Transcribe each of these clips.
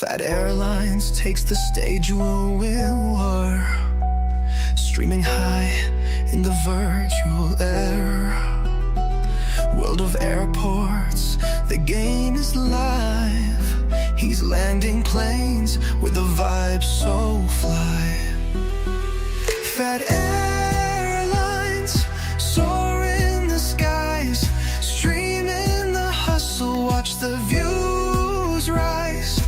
Phat Airlines takes the stage where we were, streaming high in the virtual air. World of airports, the game is live. He's landing planes with a vibe so fly. Phat Airlines soar in the skies, stream in the hustle, watch the views rise.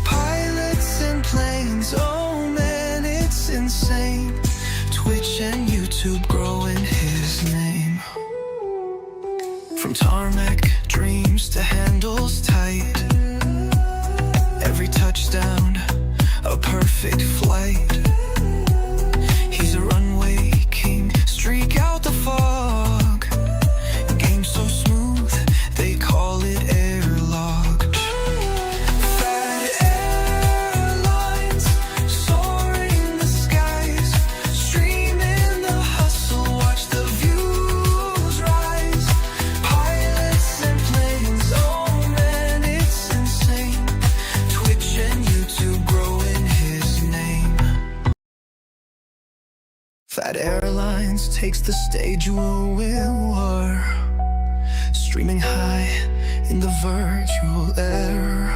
Pilots and planes, oh man, it's insane. Twitch and YouTube growing his name. From tarmac dreams to handles tight, every touchdown a perfect flight. He's a runway king, streak out the fog. Game so smooth, they call it airlock. Phat Airlines soaring the skies, stream in the hustle, watch the views rise. Pilots and planes, oh man, it's insane. Twitch and YouTube growing his name. Phat Airlines takes the stage where we were, streaming high in the virtual air.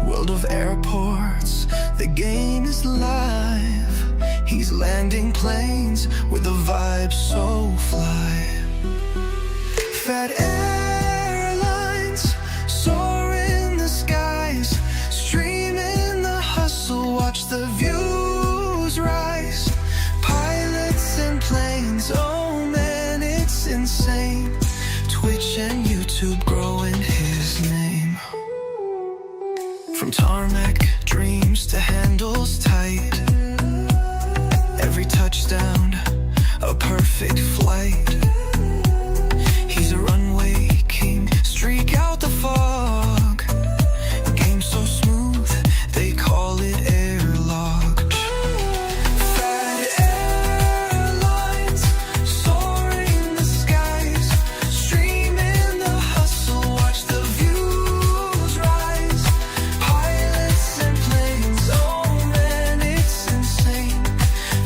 World of airports, the game is live. He's landing planes with a vibe so fly. Phat Airlines soar in the skies, stream in the hustle, watch the views rise. Pilots and planes, oh man, it's insane. Twitch and YouTube growing his name. From tarmac dreams to handles tight, every touchdown a perfect flight. He's a runway king, streak out the fog. Game so smooth, they call it airlock. Phat Airlines soaring the skies, stream in the hustle, watch the views rise. Pilots and planes, oh man, it's insane.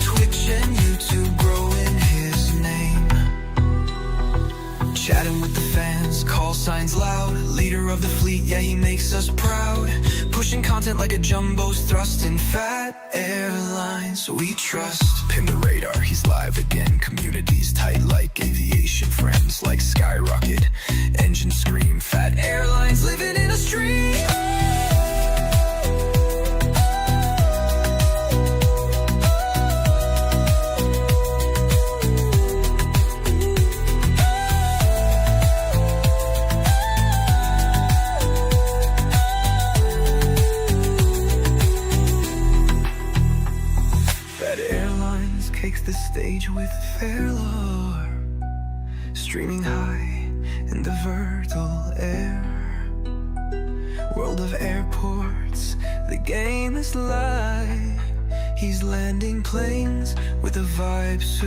Twitch and YouTube growing his name. Chatting with the fans, call signs loud. Leader of the fleet, yeah, he makes us proud. Pushing content like a jumbo's thrust in Phat Airlines we trust. Pin the radar, he's live again. Communities tight like aviation. Friends like skyrocket, engine scream. Phat Airlines living in a stream. Phat Airlines takes the stage with fair lore, streaming high in the virtual air. World of airports, the game is live. He's landing planes with a vibe so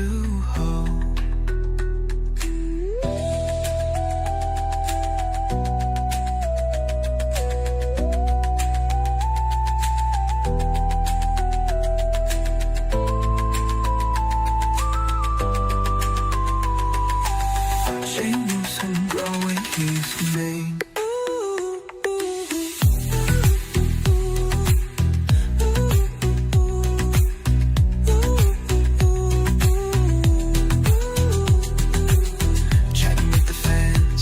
James and growing his name. Chatting with the fans,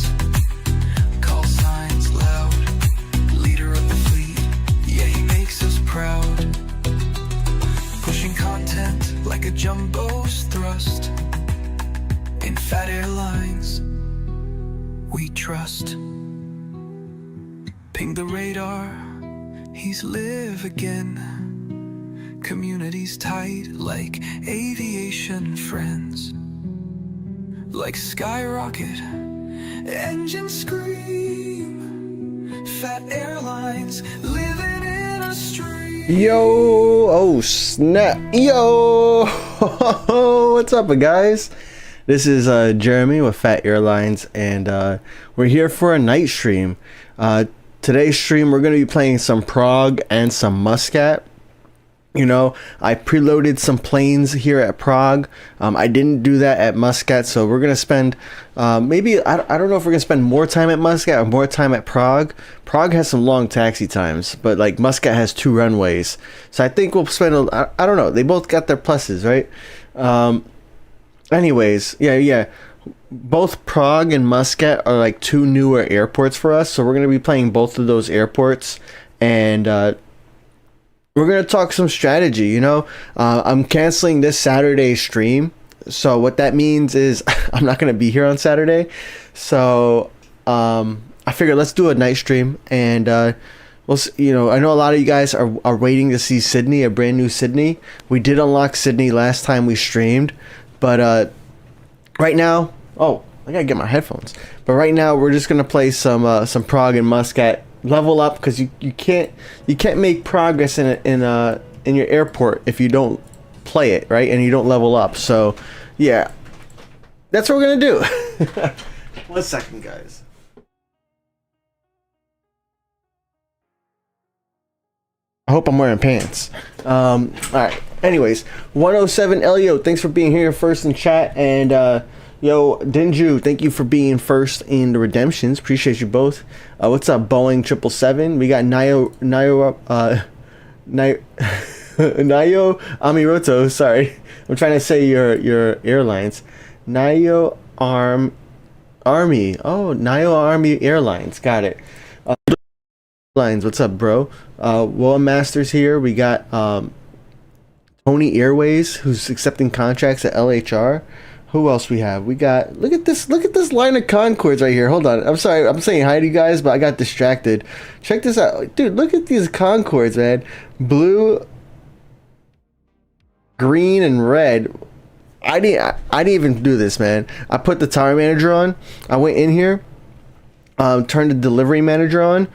call signs loud. Leader of the fleet, yeah, he makes us proud. Pushing content like a jumbo's thrust. In Phat Airlines we trust. Ping the radar, he's live again. Communities tight like aviation. Friends like skyrocket, engine scream. Phat Airlines living in a stream. Yo, oh snap, yo, what's up guys? This is Jeremy with Phat Airlines, and we're here for a night stream. Today's stream, we're going to be playing some Prague and some Muscat. You know, I preloaded some planes here at Prague. I didn't do that at Muscat, so we're going to spend maybe, I don't know if we're going to spend more time at Muscat or more time at Prague. Prague has some long taxi times, but like Muscat has 2 runways. So I think we'll spend, I don't know, they both got their pluses, right? Anyways, yeah. Both Prague and Muscat are like 2 newer airports for us, so we're going to be playing both of those airports, and we're going to talk some strategy. You know, I'm canceling this Saturday stream, so what that means is I'm not going to be here on Saturday, so I figured let's do a night stream, and you know, I know a lot of you guys are waiting to see Sydney, a brand new Sydney. We did unlock Sydney last time we streamed, but right now, oh, I gotta get my headphones. But right now, we're just gonna play some Prague and Muscat. Level up, because you can't make progress in your airport if you don't play it, right? And you don't level up. So yeah, that's what we're gonna do. 1 second, guys. I hope I'm wearing pants. All right. Anyways, 107 Elio, thanks for being here first in chat, and yo, Dinju, thank you for being first in the redemptions. Appreciate you both. What's up, Boeing 777? We got Nayo Amiroto. Sorry, I'm trying to say your airlines. Nayo Army. Oh, Nayo Army Airlines. Got it. Lines. What's up, bro? Will Masters here. We got Tony Airways, who's accepting contracts at LHR. Who else we have? We got, look at this line of Concords right here. Hold on. I'm sorry. I'm saying hi to you guys, but I got distracted. Check this out. Dude, look at these Concords, man. Blue, green, and red. I didn't even do this, man. I put the tower manager on. I went in here, turned the delivery manager on.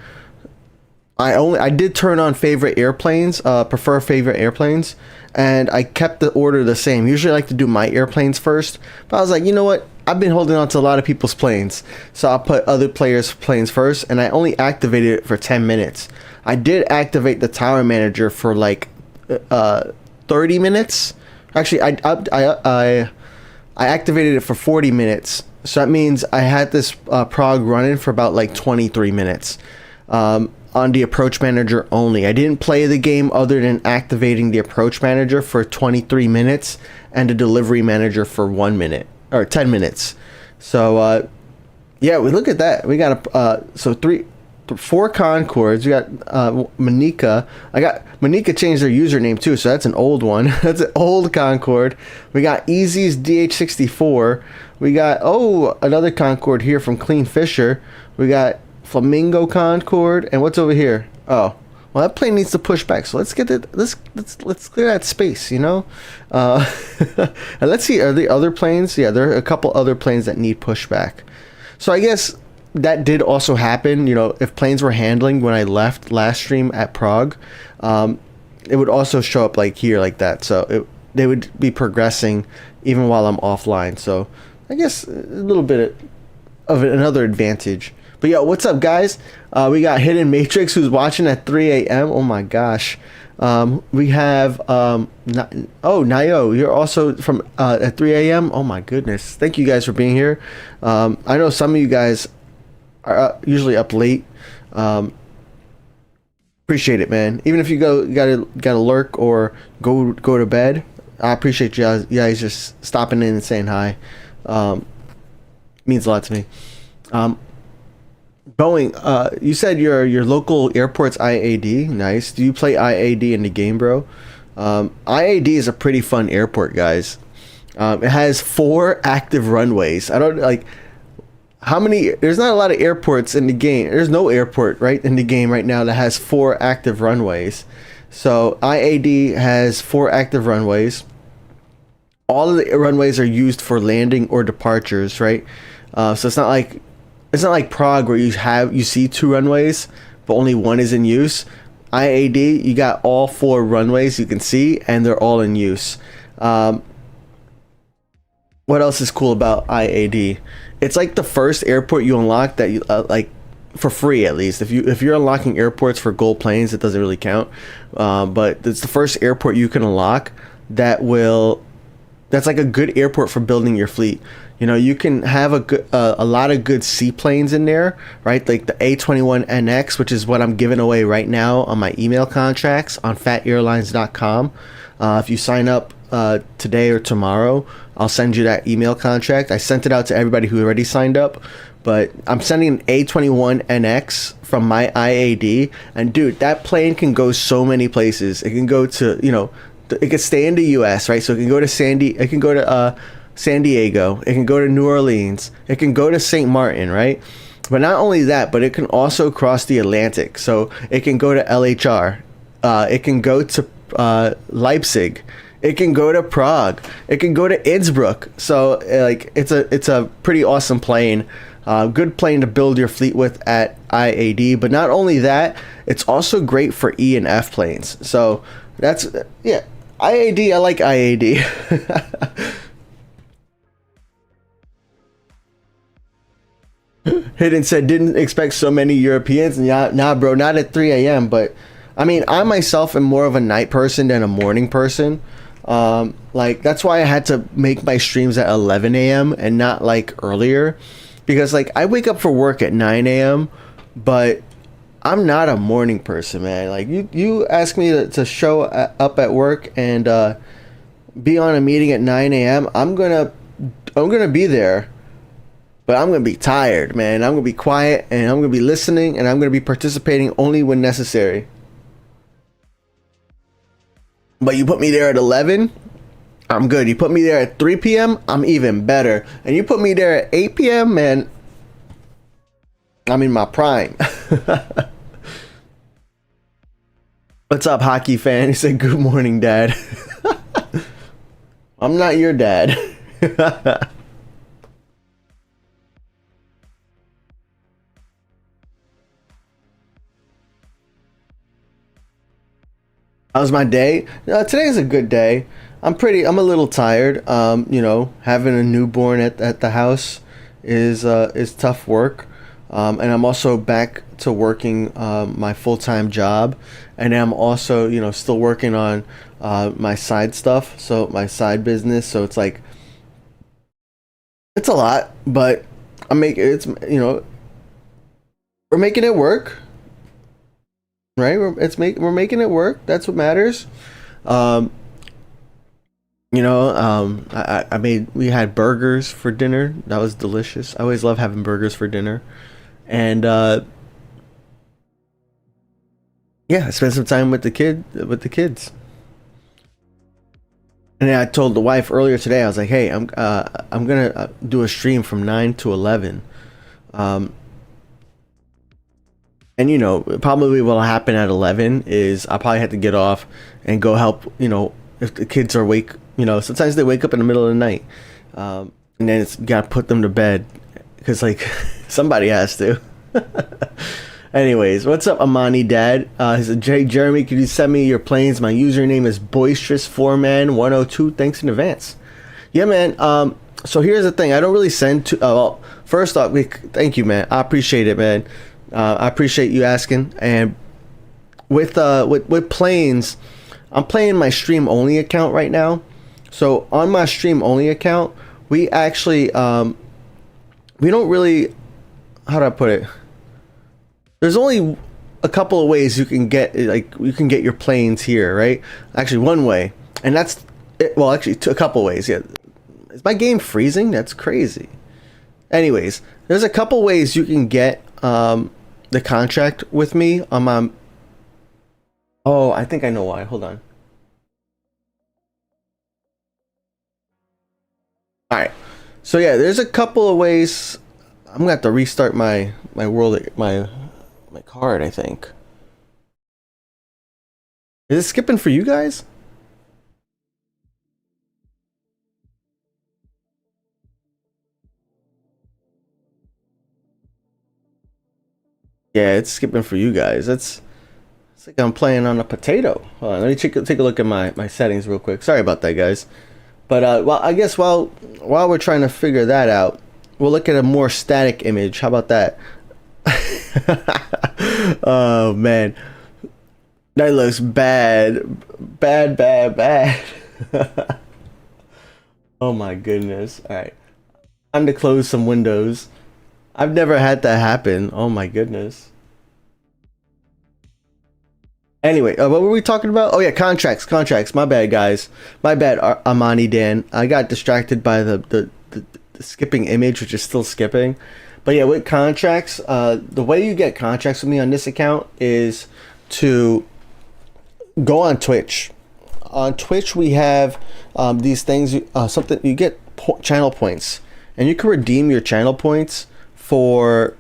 I did turn on favorite airplanes, prefer favorite airplanes, and I kept the order the same. Usually I like to do my airplanes first, but I was like, you know what? I've been holding on to a lot of people's planes, so I'll put other players' planes first, and I only activated it for 10 minutes. I did activate the tower manager for like 30 minutes. Actually, I activated it for 40 minutes, so that means I had this Prague running for about like 23 minutes. On the approach manager only. I didn't play the game other than activating the approach manager for 23 minutes and the delivery manager for 1 minute or 10 minutes. So yeah, we look at that. We got 4 Concords. We got Manika. Manika changed their username too, so that's an old one. That's an old Concorde. We got Easy's DH64. We got another Concorde here from Clean Fisher. We got Flamingo Concorde, and what's over here? Oh, well, that plane needs to push back, so let's get it. Let's clear that space, you know. And let's see, are there other planes? Yeah, there are a couple other planes that need pushback. So I guess that did also happen. You know, if planes were handling when I left last stream at Prague, it would also show up like here, like that. So they would be progressing even while I'm offline. So I guess a little bit of another advantage. But yo, what's up, guys? We got Hidden Matrix, who's watching at 3 a.m. Oh my gosh. We have Nayo, you're also from at 3 a.m. Oh my goodness. Thank you guys for being here. I know some of you guys are usually up late. Appreciate it, man. Even if you gotta lurk or go to bed, I appreciate you guys just stopping in and saying hi. Means a lot to me. Boeing, you said your local airport's IAD. Nice. Do you play IAD in the game, bro? IAD is a pretty fun airport, guys. It has 4 active runways. I don't like how many. There's not a lot of airports in the game. There's no airport right in the game right now that has 4 active runways. So IAD has 4 active runways. All of the runways are used for landing or departures, right? So it's not like Prague where you see 2 runways but only 1 is in use. IAD, you got all 4 runways you can see, and they're all in use. What else is cool about IAD? It's like the first airport you unlock that you for free at least. If you're unlocking airports for gold planes, it doesn't really count. But it's the first airport you can unlock that's like a good airport for building your fleet. You know, you can have a lot of good seaplanes in there, right? Like the A21NX, which is what I'm giving away right now on my email contracts on phatairlines.com. If you sign up today or tomorrow, I'll send you that email contract. I sent it out to everybody who already signed up, but I'm sending an A21NX from my IAD, and dude, that plane can go so many places. It can go to, you know, it can stay in the U.S., right? So it can go to San Diego. It can go to New Orleans. It can go to St. Martin, right? But not only that, but it can also cross the Atlantic. So it can go to LHR. It can go to Leipzig. It can go to Prague. It can go to Innsbruck. So like it's a pretty awesome plane. Good plane to build your fleet with at IAD. But not only that, it's also great for E and F planes. So that's, yeah, IAD. I like IAD. Hidden said, didn't expect so many Europeans. Nah, bro, not at 3 a.m. But I mean, I myself am more of a night person than a morning person. Like that's why I had to make my streams at 11 a.m. and not like earlier, because like I wake up for work at 9 a.m. but I'm not a morning person, man. Like you ask me to show up at work and be on a meeting at 9 a.m. I'm gonna be there. But I'm going to be tired, man. I'm going to be quiet, and I'm going to be listening, and I'm going to be participating only when necessary. But you put me there at 11, I'm good. You put me there at 3 p.m., I'm even better. And you put me there at 8 p.m., man, I'm in my prime. What's up, hockey fan? He said, good morning, Dad. I'm not your dad. How's my day? Today's a good day. I'm a little tired. You know, having a newborn at the house is tough work. And I'm also back to working my full-time job, and I'm also, you know, still working on my side stuff, so my side business. So it's like it's a lot, but you know, we're making it work. Right, we're making it work. That's what matters. You know, we had burgers for dinner. That was delicious. I always love having burgers for dinner, and yeah, I spent some time with the kids. And then I told the wife earlier today. I was like, hey, I'm gonna do a stream from 9 to 11. And you know, probably what'll happen at 11 is I'll probably have to get off and go help, you know, if the kids are awake. You know, sometimes they wake up in the middle of the night, and then you gotta put them to bed because like somebody has to. Anyways, what's up, Amani Dad? He said, Jeremy, could you send me your planes? My username is boisterous4man102. Thanks in advance. Yeah, man. So here's the thing. I don't really send to. Well, first off, thank you, man. I appreciate it, man. I appreciate you asking. And with planes, I'm playing my stream only account right now. So on my stream only account, we actually we don't really, how do I put it? There's only a couple of ways you can get your planes here, right? Actually, one way, and that's it. Well, actually, a couple ways. Yeah, is my game freezing? That's crazy. Anyways, there's a couple ways you can get the contract with me on my. Oh, I think I know why. Hold on. All right. So yeah, there's a couple of ways. I'm gonna have to restart my card, I think. Is it skipping for you guys? Yeah, it's skipping for you guys. It's like I'm playing on a potato. Hold on, let me take a look at my settings real quick. Sorry about that, guys. But well, I guess while we're trying to figure that out, we'll look at a more static image. How about that? Oh man, that looks bad, bad, bad, bad. Oh my goodness. All right, time to close some windows. I've never had that happen. Oh my goodness. Anyway, what were we talking about? Oh yeah, contracts. My bad, guys. My bad, Amani Dan. I got distracted by the skipping image, which is still skipping. But yeah, with contracts, the way you get contracts with me on this account is to go on Twitch. On Twitch, we have these things. Something you get channel points, and you can redeem your channel points for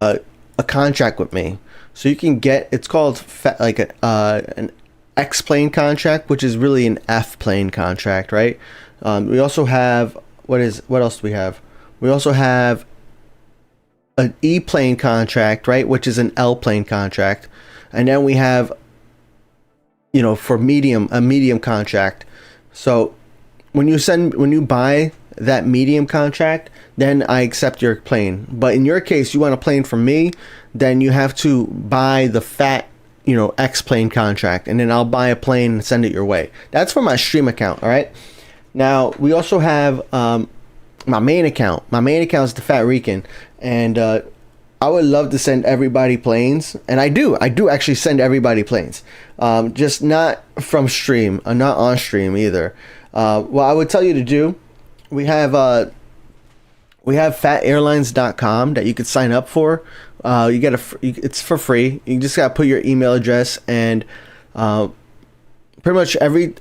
a contract with me. So you can get, it's called an X plane contract, which is really an F plane contract, right? We also have, what else do we have? We also have an E plane contract, right? Which is an L plane contract. And then we have, for a medium contract. So when you buy that medium contract, then I accept your plane. But in your case, you want a plane from me, then you have to buy the fat, X plane contract, and then I'll buy a plane and send it your way. That's for my stream account, all right? Now, we also have my main account. My main account is the Fat Rican, and I would love to send everybody planes, and I do actually send everybody planes, just not from stream, not on stream either. What I would tell you to do, we have fatairlines.com that you could sign up for. You get it's for free. You just gotta put your email address, and pretty much every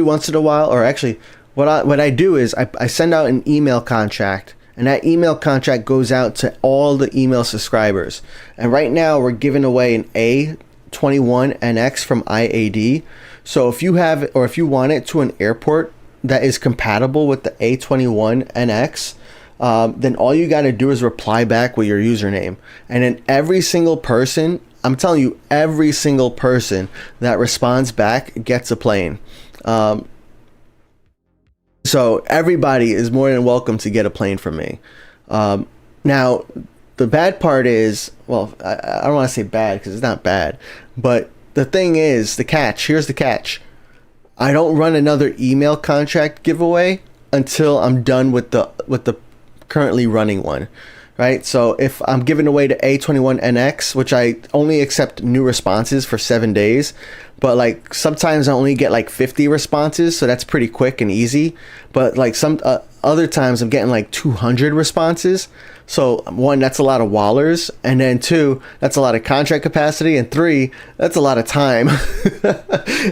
once in a while, or actually what I do is I send out an email contract, and that email contract goes out to all the email subscribers. And right now we're giving away an A21NX from IAD. So if you have, or if you want it to an airport that is compatible with the A21NX, then all you got to do is reply back with your username, and then every single person, I'm telling you, every single person that responds back gets a plane. So everybody is more than welcome to get a plane from me. Now, the bad part is, well, I don't want to say bad because it's not bad, but the thing is, here's the catch. I don't run another email contract giveaway until I'm done with the currently running one, right? So if I'm giving away the A21NX, which I only accept new responses for 7 days, but like sometimes I only get like 50 responses, so that's pretty quick and easy. But like some other times I'm getting like 200 responses. So one, that's a lot of wallers, and then two, that's a lot of contract capacity, and three, that's a lot of time.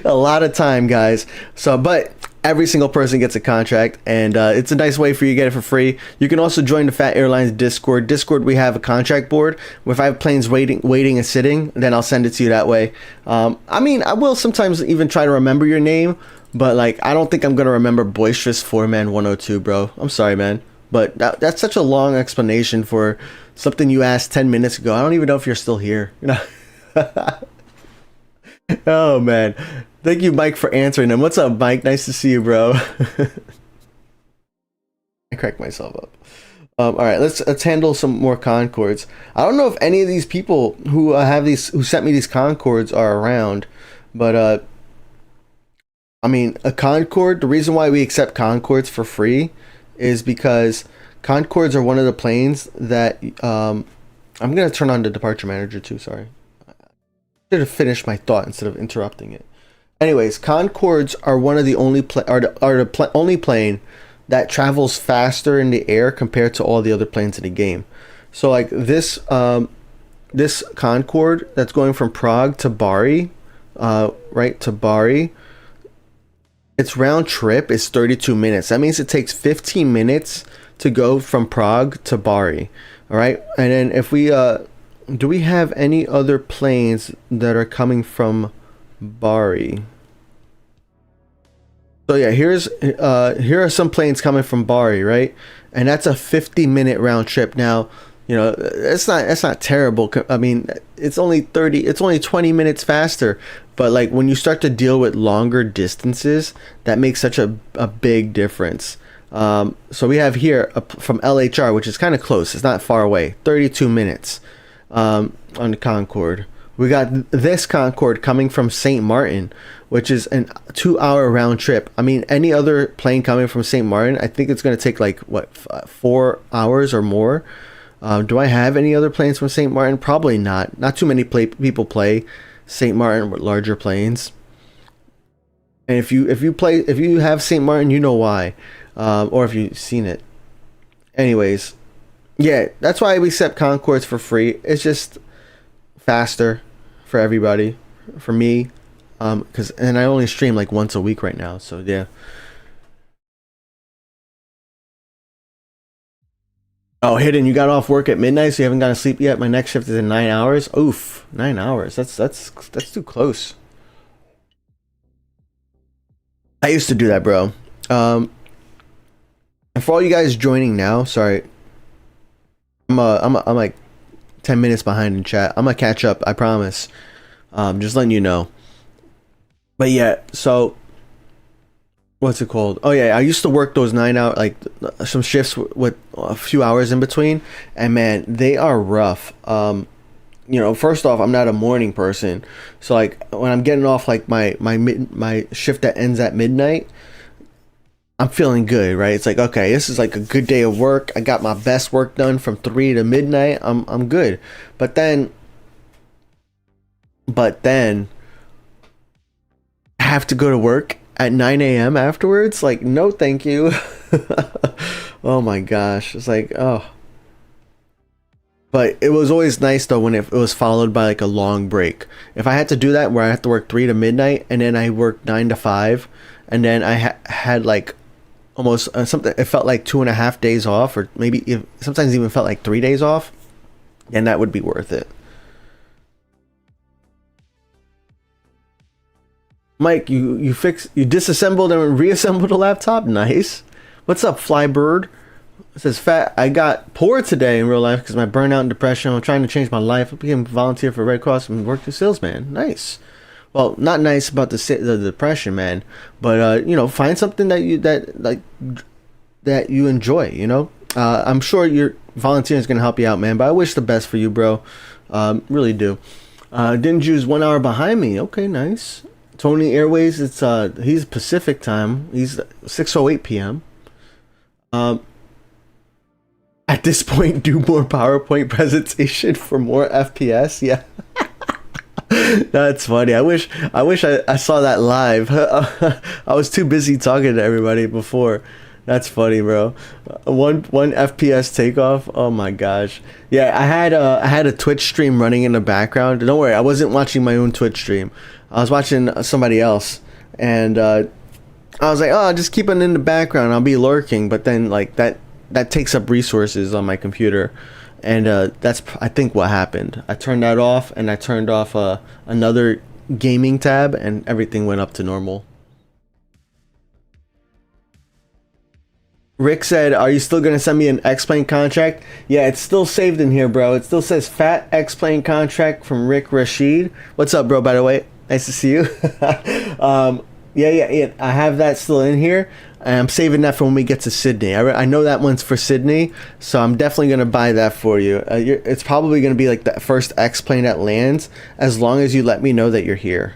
A lot of time, guys. So, but every single person gets a contract, and it's a nice way for you to get it for free. You can also join the Fat Airlines Discord. We have a contract board. If I have planes waiting and sitting, then I'll send it to you that way. I mean, I will sometimes even try to remember your name, but like, I don't think I'm gonna remember Boisterous 4Man 102, bro. I'm sorry, man. But that's such a long explanation for something you asked 10 minutes ago. I don't even know if you're still here. Oh, man. Thank you, Mike, for answering them. What's up, Mike? Nice to see you, bro. I cracked myself up. All right, let's handle some more Concords. I don't know if any of these people who who sent me these Concords are around, but I mean, a Concord. The reason why we accept Concords for free is because Concords are one of the planes that I'm gonna turn on the departure manager too. Sorry, I should have finished my thought instead of interrupting it. Anyways, Concords are one of the only only plane that travels faster in the air compared to all the other planes in the game. So like this this Concorde that's going from Prague to Bari, right to Bari, its round trip is 32 minutes. That means it takes 15 minutes to go from Prague to Bari. All right, and then if we do we have any other planes that are coming from Bari? So yeah, here are some planes coming from Bari, right? And that's a 50-minute round trip. Now, it's not terrible. I mean, it's only 20 minutes faster. But like when you start to deal with longer distances, that makes such a big difference. So we have here from LHR, which is kind of close. It's not far away. 32 minutes on the Concorde. We got this Concorde coming from St. Martin, which is a 2-hour round trip. I mean, any other plane coming from St. Martin, I think it's going to take like, what, 4 hours or more. Do I have any other planes from St. Martin? Probably not. Not too many people play St. Martin with larger planes. And if you have St. Martin, you know why, or if you've seen it. Anyways, yeah, that's why we accept Concords for free. It's just faster for everybody, for me, and I only stream like once a week right now, so yeah. Oh, Hidden, you got off work at midnight, so you haven't gotten sleep yet. My next shift is in 9 hours. Oof, 9 hours. That's too close. I used to do that, bro. And for all you guys joining now, sorry, I'm like 10 minutes behind in chat. I'm gonna catch up, I promise. Just letting you know. But yeah, so what's it called? Oh yeah, I used to work those 9 hour, like some shifts with a few hours in between, and man, they are rough. You know, first off, I'm not a morning person, so like when I'm getting off like my shift that ends at midnight, I'm feeling good, right? It's like, okay, this is like a good day of work. I got my best work done from 3 to midnight. I'm good. But then I have to go to work at 9 a.m. afterwards. Like, no, thank you. Oh my gosh, it's like, oh. But it was always nice though when it was followed by like a long break. If I had to do that where I have to work 3 to midnight and then I worked 9 to 5, and then I had like almost something, it felt like 2.5 days off, or maybe sometimes even felt like 3 days off, then that would be worth it. Mike, you disassembled and reassembled a laptop. Nice. What's up, Flybird? It says, Phat, I got poor today in real life because my burnout and depression. I'm trying to change my life. I became a volunteer for Red Cross and worked as salesman. Nice. Well, not nice about the depression, man, but you know, find something that you enjoy. You know, I'm sure your volunteering is gonna help you out, man. But I wish the best for you, bro. Really do. Didn't use 1 hour behind me. Okay, nice. Tony Airways, it's he's Pacific time. He's 6:08 p.m. At this point, do more PowerPoint presentation for more FPS. Yeah. That's funny. I wish I saw that live. I was too busy talking to everybody before. That's funny, bro. One FPS takeoff. Oh my gosh. Yeah, I had a Twitch stream running in the background. Don't worry, I wasn't watching my own Twitch stream. I was watching somebody else, and I was like, oh, just keep it in the background. I'll be lurking. But then like that takes up resources on my computer. And that's, I think, what happened. I turned that off, and I turned off another gaming tab, and everything went up to normal. Rick said, are you still going to send me an X-Plane contract? Yeah, it's still saved in here, bro. It still says Phat X-Plane contract from Rick Rashid. What's up, bro, by the way? Nice to see you. Yeah. I have that still in here. And I'm saving that for when we get to Sydney. I know that one's for Sydney, so I'm definitely going to buy that for you. It's probably going to be like the first X-Plane that lands, as long as you let me know that you're here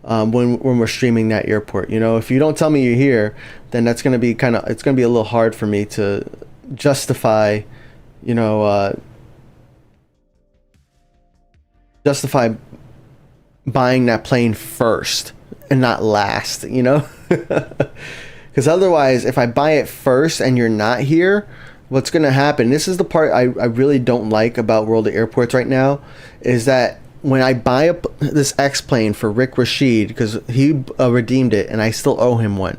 when we're streaming that airport. You know, if you don't tell me you're here, then that's going to be it's going to be a little hard for me to justify, you know, justify buying that plane first and not last, you know? Because otherwise, if I buy it first and you're not here, what's going to happen, this is the part I really don't like about World of Airports right now, is that when I buy this X-Plane for Rick Rashid, because he redeemed it and I still owe him one.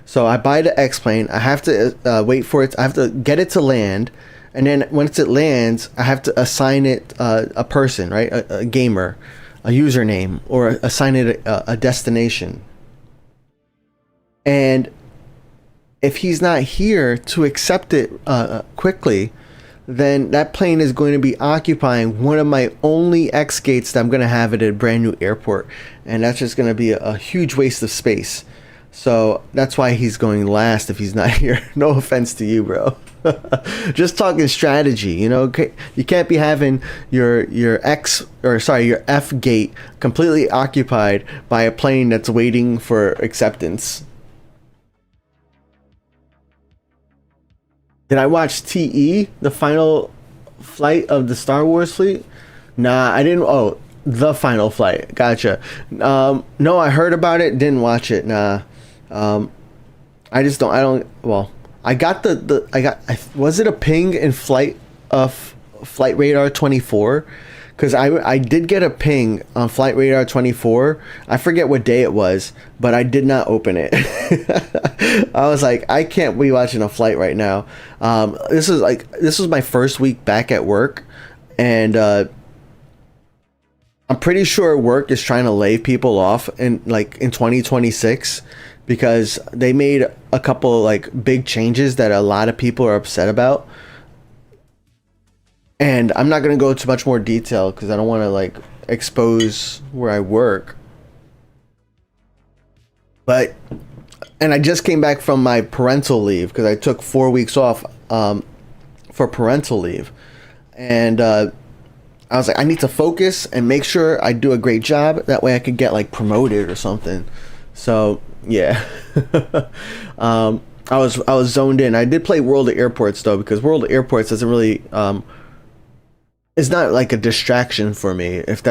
So I buy the X-Plane, I have to wait for it, I have to get it to land, and then once it lands, I have to assign it a person, right? A gamer, a username, or assign it a destination. And if he's not here to accept it quickly, then that plane is going to be occupying one of my only X gates that I'm going to have at a brand new airport, and that's just going to be a huge waste of space. So that's why he's going last if he's not here. No offense to you, bro. Just talking strategy, you know. You can't be having your F gate completely occupied by a plane that's waiting for acceptance. Did I watch TE, the final flight of the Star Wars fleet? Nah, I didn't. Oh, the final flight. Gotcha. No, I heard about it, didn't watch it. Nah. I just don't. I don't. Well, I got was it a ping in flight radar 24? Because I did get a ping on flight radar 24. I forget what day it was, but I did not open it. I was like, I can't be watching a flight right now. This was my first week back at work, and I'm pretty sure work is trying to lay people off in 2026. Because they made a couple like big changes that a lot of people are upset about. And I'm not going to go into much more detail because I don't want to like expose where I work. And I just came back from my parental leave because I took 4 weeks off for parental leave. And I was like, I need to focus and make sure I do a great job. That way I could get like promoted or something. So yeah. I was zoned in. I did play World of Airports though, because World of Airports doesn't really it's not like a distraction for me. It's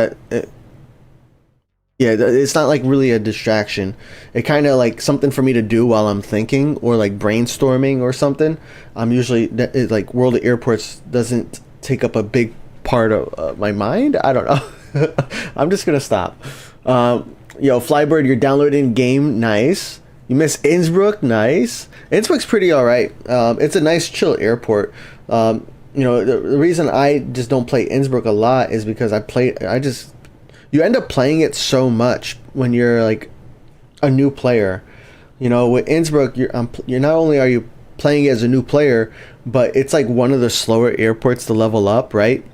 not like really a distraction. It kind of like something for me to do while I'm thinking or like brainstorming or something. I'm usually like World of Airports doesn't take up a big part of my mind. I don't know. I'm just gonna stop. Yo, Flybird, you're downloading game. Nice. You miss Innsbruck. Nice. Innsbruck's pretty all right. It's a nice, chill airport. The reason I just don't play Innsbruck a lot is because you end up playing it so much when you're like a new player. You know, with Innsbruck, you're not only are you playing as a new player, but it's like one of the slower airports to level up, right?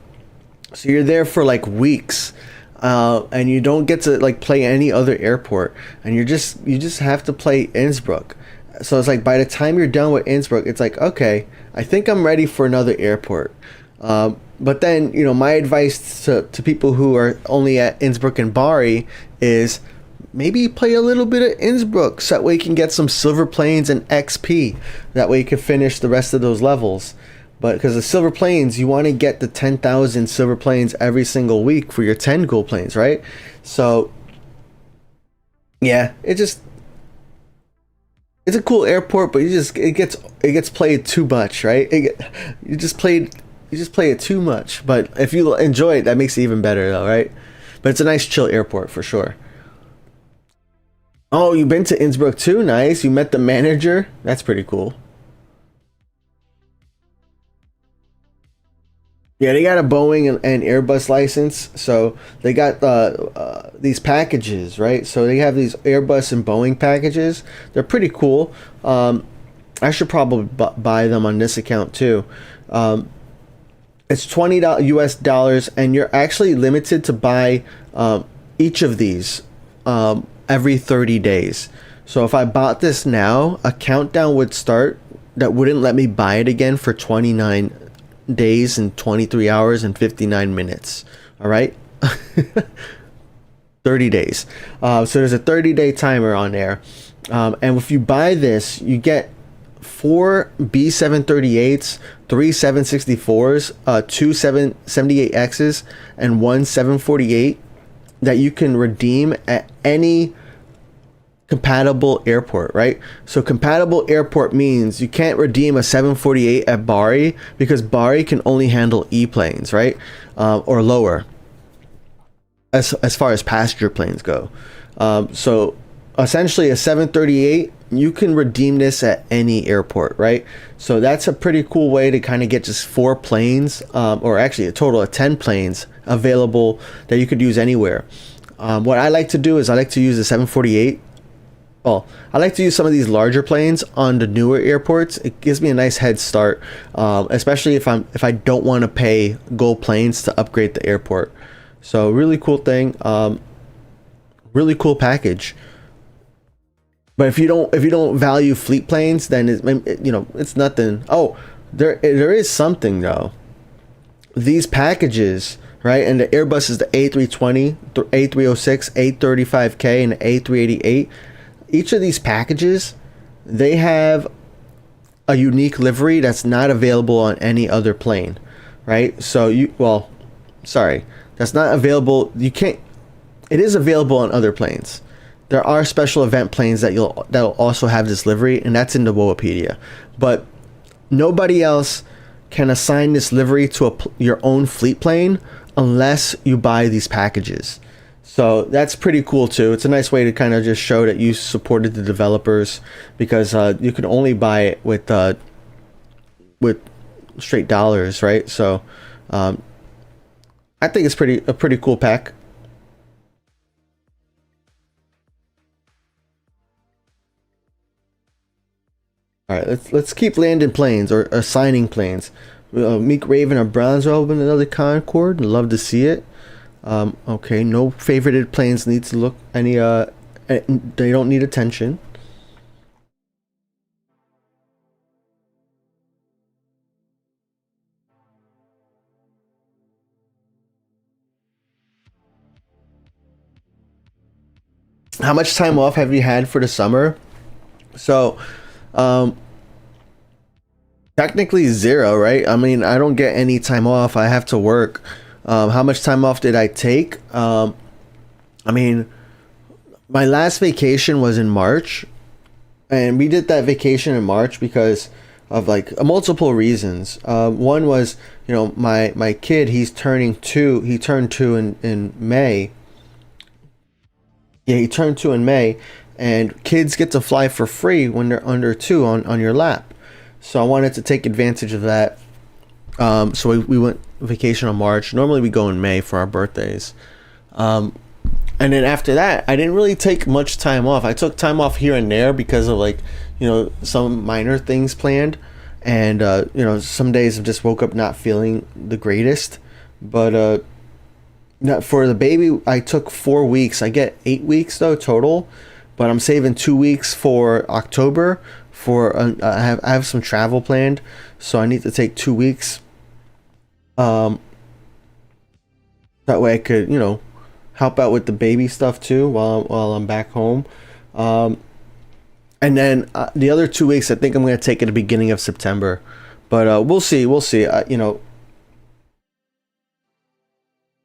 So you're there for like weeks. And you don't get to like play any other airport, and you just have to play Innsbruck. So it's like by the time you're done with Innsbruck, it's like, okay, I think I'm ready for another airport. But then, my advice to people who are only at Innsbruck and Bari is maybe play a little bit of Innsbruck so that way you can get some silver planes and XP. That way you can finish the rest of those levels. But because the silver planes, you want to get the 10,000 silver planes every single week for your 10 gold planes, right? So, yeah, it's a cool airport, but it gets played too much, right? You just play it too much. But if you enjoy it, that makes it even better, though, right? But it's a nice, chill airport for sure. Oh, you've been to Innsbruck too? Nice. You met the manager? That's pretty cool. Yeah, they got a Boeing and Airbus license, so they got these packages, right? So they have these Airbus and Boeing packages. They're pretty cool. I should probably buy them on this account too. It's $20 US dollars, and you're actually limited to buy each of these every 30 days. So if I bought this now, a countdown would start that wouldn't let me buy it again for 29 days and 23 hours and 59 minutes. All right. 30 days. So there's a 30-day timer on there. And if you buy this, you get 4 B738s, 3 764s, 2 778Xs, and 1 748 that you can redeem at any compatible airport, right? So compatible airport means you can't redeem a 748 at Bari because Bari can only handle E-planes, right? Or lower as far as passenger planes go. So essentially a 738, you can redeem this at any airport, right? So that's a pretty cool way to kind of get just 4 planes, or actually a total of 10 planes available that you could use anywhere. What I like to do is I like to use the 748. Well, I like to use some of these larger planes on the newer airports. It gives me a nice head start, especially if I don't want to pay gold planes to upgrade the airport. So really cool thing, really cool package. But if you don't value fleet planes, then it's nothing. Oh, there is something though. These packages, right? And the Airbus is the A320, A306, A35K, and the A388. Each of these packages, they have a unique livery that's not available on any other plane, right? So that's not available. You can't. It is available on other planes. There are special event planes that'll also have this livery, and that's in the Woapedia. But nobody else can assign this livery to your own fleet plane unless you buy these packages. So that's pretty cool too. It's a nice way to kind of just show that you supported the developers, because you can only buy it with straight dollars, right? So I think it's a pretty cool pack. All right, let's keep landing planes or assigning planes. Meek Raven or Brownsville open another Concord. Love to see it. Okay, no favorited planes need to look any. They don't need attention. How much time off have you had for the summer? So, technically zero, right? I mean, I don't get any time off. I have to work. How much time off did I take? I mean, my last vacation was in March, and we did that vacation in March because of like multiple reasons. One was, my kid, he's turning 2. He turned 2 in May. Yeah, he turned 2 in May, and kids get to fly for free when they're under 2 on your lap. So I wanted to take advantage of that. So we went vacation on March. Normally we go in May for our birthdays. And then after that, I didn't really take much time off. I took time off here and there because of some minor things planned. And, some days I just woke up not feeling the greatest. But for the baby, I took 4 weeks. I get 8 weeks though total. But I'm saving 2 weeks for October. I have some travel planned, so I need to take 2 weeks. That way I could, help out with the baby stuff too while I'm back home. And then the other 2 weeks, I think I'm going to take at the beginning of September. But we'll see. Oh,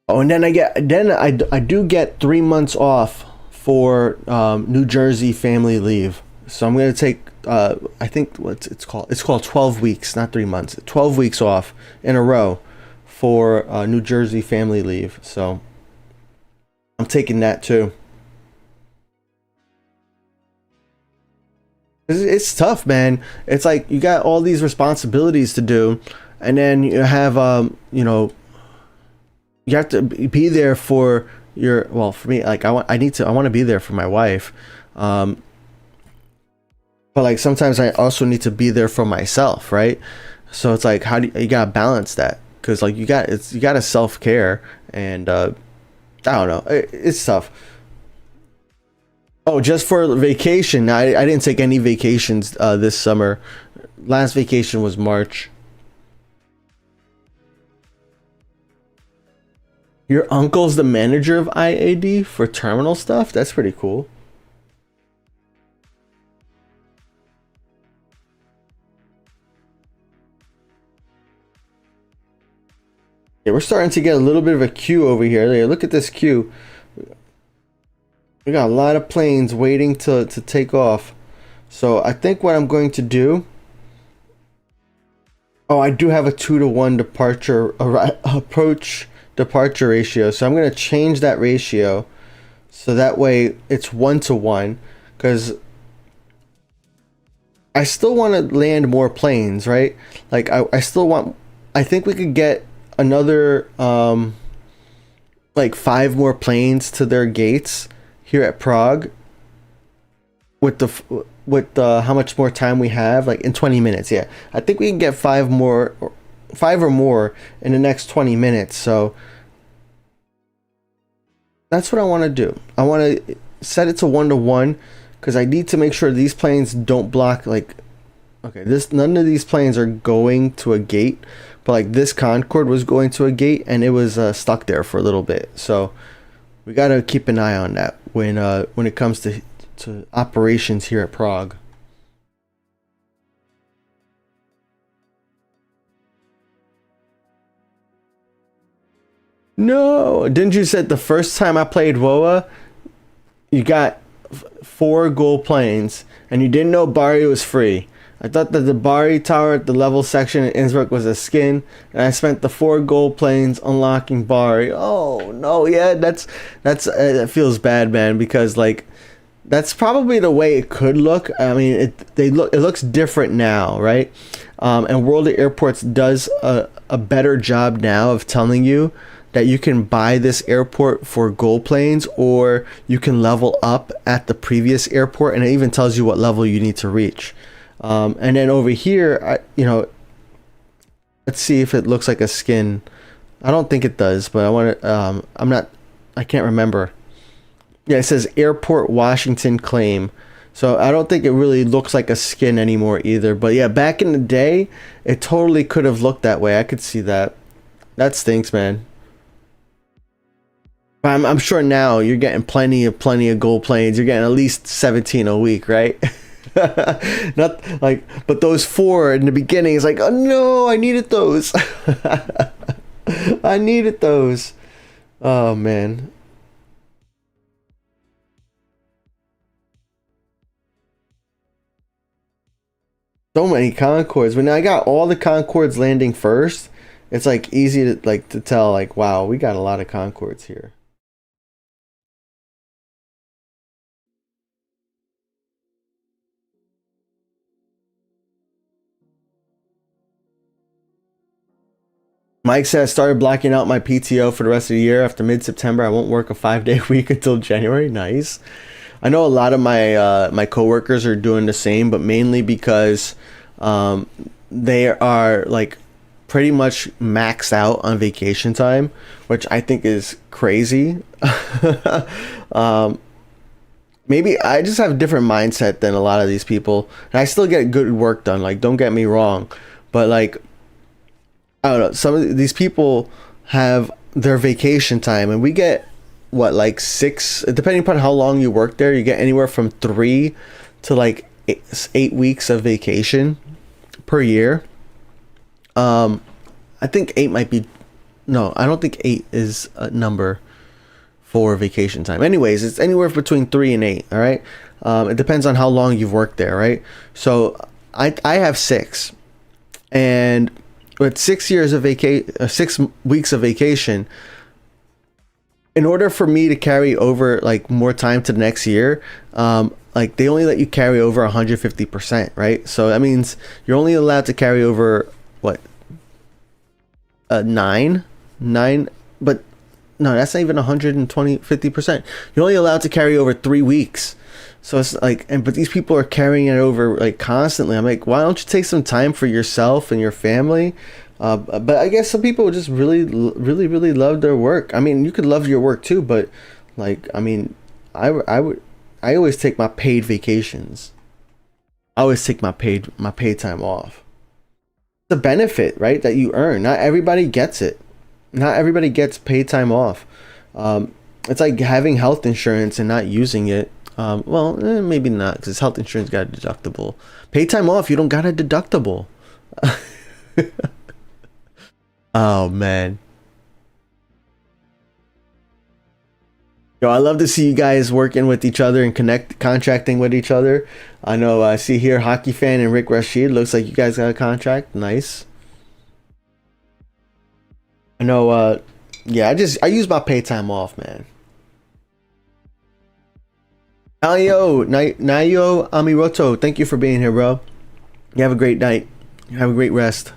and then I do get 3 months off for New Jersey family leave. So I'm going to take I think it's called 12 weeks, not 3 months. 12 weeks off in a row for New Jersey family leave. So I'm taking that too. It's tough, man. It's like you got all these responsibilities to do, and then you have you have to be there for for me, like I want to be there for my wife. But like sometimes I also need to be there for myself, right? So it's like, how do you gotta balance that? Because like you gotta self-care, and I don't know, it's tough. Oh, just for vacation, I didn't take any vacations this summer. Last vacation was March. Your uncle's the manager of IAD for terminal stuff? That's pretty cool. Yeah, we're starting to get a little bit of a queue over here. Look at this queue. We got a lot of planes waiting to take off. So I think what I'm going to do... Oh, I do have a 2-to-1 approach departure ratio. So I'm going to change that ratio. So that way it's 1-to-1. Because I still want to land more planes, right? Like I still want... I think we could get another like 5 more planes to their gates here at Prague with the how much more time we have, like in 20 minutes. Yeah, I think we can get 5 or more in the next 20 minutes. So that's what I want to do. I want to set it to 1-to-1, because I need to make sure these planes don't block, like, okay, none of these planes are going to a gate, but like this Concorde was going to a gate and it was stuck there for a little bit. So we got to keep an eye on that when it comes to operations here at Prague. No, didn't you say the first time I played WoA, you got 4 gold planes and you didn't know Bari was free? I thought that the Bari Tower at the level section in Innsbruck was a skin, and I spent the 4 gold planes unlocking Bari. Oh no, yeah, that's it feels bad, man, because like that's probably the way it could look. I mean, it looks different now, right? And World of Airports does a better job now of telling you that you can buy this airport for gold planes, or you can level up at the previous airport, and it even tells you what level you need to reach. And then over here, let's see if it looks like a skin. I don't think it does, but I want to, I can't remember. Yeah, it says Airport Washington claim. So I don't think it really looks like a skin anymore either. But yeah, back in the day, it totally could have looked that way. I could see that. That stinks, man. But I'm sure now you're getting plenty of gold planes. You're getting at least 17 a week, right? Not like, but those 4 in the beginning is like, oh no, I needed those. I needed those. Oh man. So many Concords. When I got all the Concords landing first, it's like easy to tell, like, wow, we got a lot of Concords here. Mike says, started blocking out my PTO for the rest of the year. After mid-September, I won't work a 5-day week until January. Nice. I know a lot of my my coworkers are doing the same, but mainly because they are like pretty much maxed out on vacation time, which I think is crazy. Maybe I just have a different mindset than a lot of these people, and I still get good work done. Like, don't get me wrong, but like, I don't know, some of these people have their vacation time, and we get what, like 6, depending upon how long you work there, you get anywhere from 3 to like 8 weeks of vacation per year. I think 8 might be, no, I don't think 8 is a number for vacation time. Anyways, it's anywhere between 3 and 8. All right. It depends on how long you've worked there, right? So I have 6, and with 6 years of 6 weeks of vacation, in order for me to carry over like more time to the next year, like they only let you carry over 150%, right? So that means you're only allowed to carry over what, 9, but no, that's not even 50%. You're only allowed to carry over 3 weeks. So it's like, but these people are carrying it over like constantly. I'm like, why don't you take some time for yourself and your family? But I guess some people just really love their work. I mean, you could love your work too, but like, I mean, I always take my paid vacations. I always take my paid time off. The benefit, right, that you earn. Not everybody gets it. Not everybody gets paid time off. It's like having health insurance and not using it. Maybe not, because health insurance got a deductible. Paid time off, you don't got a deductible. Oh man. Yo, I love to see you guys working with each other and contracting with each other. I know, I see here Hockey Fan and Rick Rashid. Looks like you guys got a contract. Nice. I know, yeah, I use my pay time off, man. Nayo Amiroto, thank you for being here, bro. You have a great night. Have a great rest.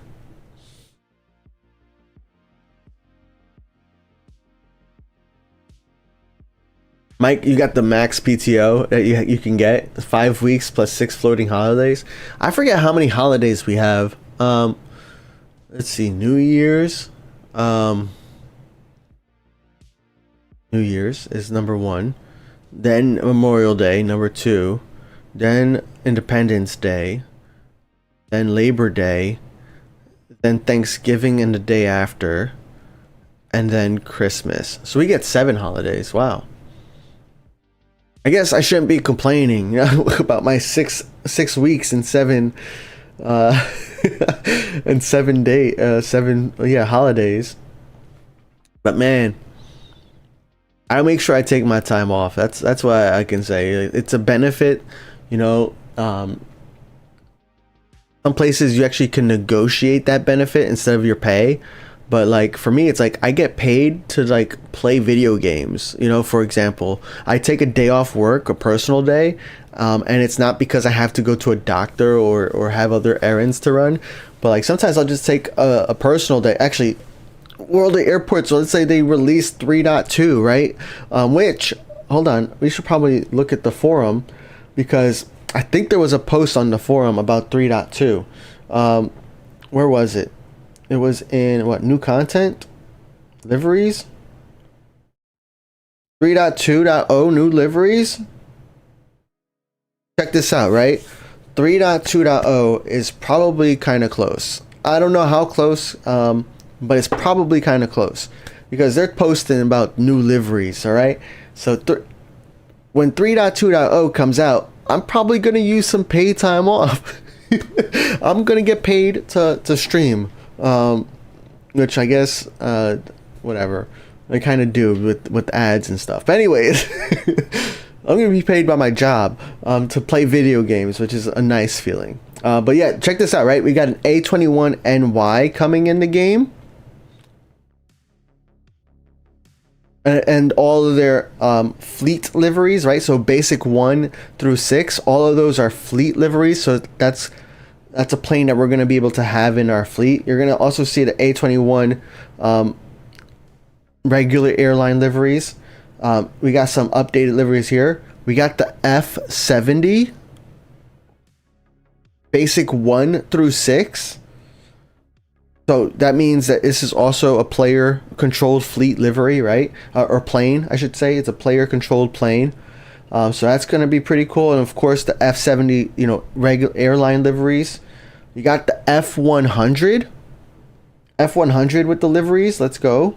Mike, you got the max PTO that you can get, 5 weeks plus 6 floating holidays. I forget how many holidays we have. Let's see, New Year's. New Year's is number 1. Then Memorial Day, number 2. then Independence Day, then Labor Day, then Thanksgiving and the day after, and then Christmas. So we get 7 holidays. Wow. I guess I shouldn't be complaining, you know, about my six weeks and 7 and 7 holidays. But man, I make sure I take my time off. That's why I can say it's a benefit, you know. Some places you actually can negotiate that benefit instead of your pay, but like for me it's like I get paid to like play video games, you know. For example, I take a day off work, a personal day, and it's not because I have to go to a doctor or have other errands to run, but like sometimes I'll just take a personal day. Actually, World of Airports, so let's say they released 3.2, right? Which, hold on, we should probably look at the forum, because I think there was a post on the forum about 3.2. Where was it? It was in what, new content? Liveries? 3.2.0 new liveries? Check this out, right? 3.2.0 is probably kind of close. I don't know how close, but it's probably kind of close, because they're posting about new liveries, all right? So when 3.2.0 comes out, I'm probably going to use some paid time off. I'm going to get paid to stream, which I guess, whatever, I kind of do with ads and stuff. But anyways, I'm going to be paid by my job to play video games, which is a nice feeling. But yeah, check this out, right? We got an A21NY coming in the game. And all of their fleet liveries, right? So basic 1 through 6, all of those are fleet liveries. So that's a plane that we're going to be able to have in our fleet. You're going to also see the A21 regular airline liveries. We got some updated liveries here. We got the F70 basic 1 through 6. So that means that this is also a player controlled fleet livery, right? Or plane, I should say. It's a player controlled plane. So that's going to be pretty cool. And of course, the F70, you know, regular airline liveries. You got the F100 with the liveries. Let's go.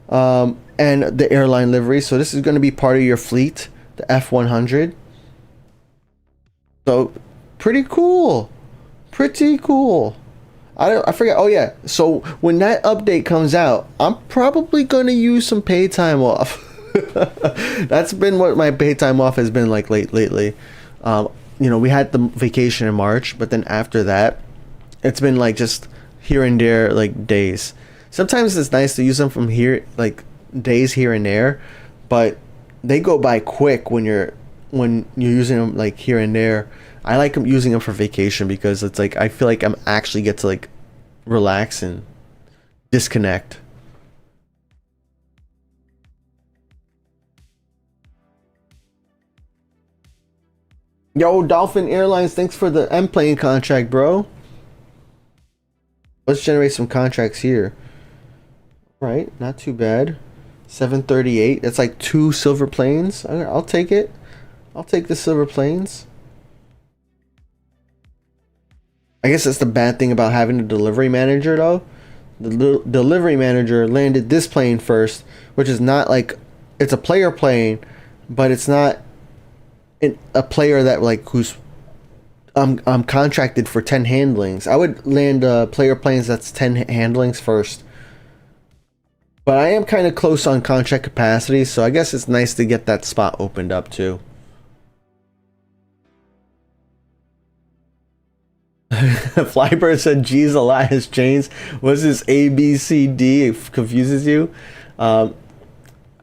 And the airline liveries. So this is going to be part of your fleet, the F100. So pretty cool. Pretty cool. I forget. Oh yeah. So when that update comes out, I'm probably gonna use some paid time off. That's been what my paid time off has been like lately. You know, we had the vacation in March, but then after that, it's been like just here and there, like days. Sometimes it's nice to use them from here, like days here and there, but they go by quick when you're using them like here and there. I like using them for vacation because it's like I feel like I'm actually get to like relax and disconnect. Yo, Dolphin Airlines, thanks for the M plane contract, bro. Let's generate some contracts here. Right, not too bad. 738. That's like 2 silver planes. I'll take it. I'll take the silver planes. I guess that's the bad thing about having a delivery manager, though. The delivery manager landed this plane first, which is not like, it's a player plane, but it's not a player that like who's I'm contracted for 10 handlings. I would land player planes that's 10 handlings first. But I am kind of close on contract capacity, so I guess it's nice to get that spot opened up too. Flybird said, "Geez, Elias Chains, what's this ABCD? It confuses you." I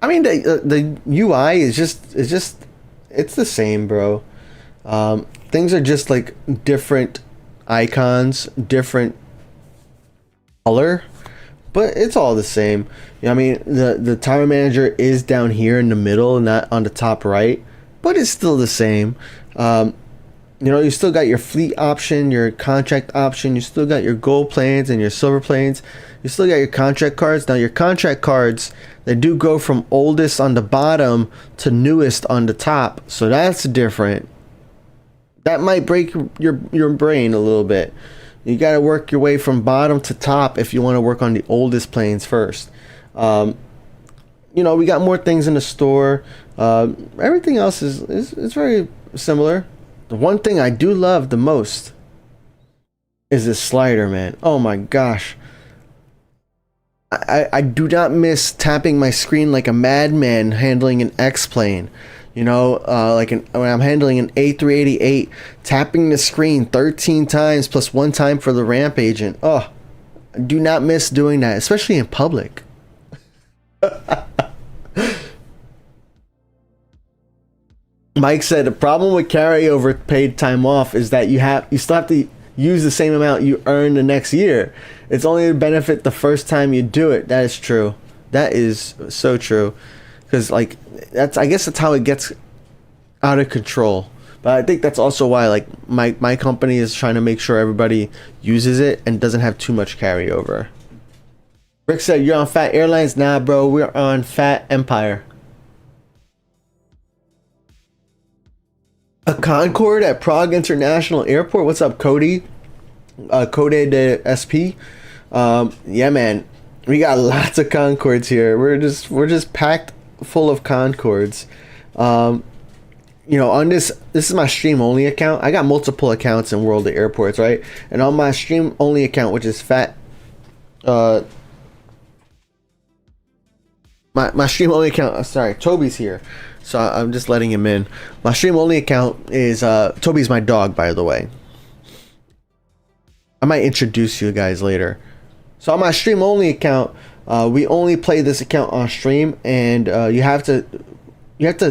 mean, the UI is just it's the same, bro. Things are just like different icons, different color, but it's all the same. You know, I mean, the timer manager is down here in the middle, not on the top right, but it's still the same. You know, you still got your fleet option, your contract option, you still got your gold planes and your silver planes. You still got your contract cards. Now your contract cards, they do go from oldest on the bottom to newest on the top. So that's different. That might break your brain a little bit. You got to work your way from bottom to top if you want to work on the oldest planes first. You know, we got more things in the store. Everything else is very similar. The one thing I do love the most is this slider, man. Oh my gosh. I do not miss tapping my screen like a madman handling an X-plane. You know, when I'm handling an A388, tapping the screen 13 times plus 1 time for the ramp agent. Oh, I do not miss doing that, especially in public. Mike said the problem with carryover paid time off is that you still have to use the same amount you earn the next year. It's only a benefit the first time you do it. That is true. That is so true. Because like I guess that's how it gets out of control. But I think that's also why like my company is trying to make sure everybody uses it and doesn't have too much carryover. Rick said, "You're on Phat Airlines?" Nah, bro, we're on Phat Empire. A Concorde at Prague International Airport. What's up, Cody? Code de SP. Yeah, man, we got lots of Concords here. We're just packed full of Concords. You know, on this is my stream only account. I got multiple accounts in World of Airports, right? And on my stream only account, which is Phat, my stream only account. Sorry, Toby's here, so I'm just letting him in. My stream only account is Toby's my dog, by the way. I might introduce you guys later. So on my stream only account, we only play this account on stream, and you have to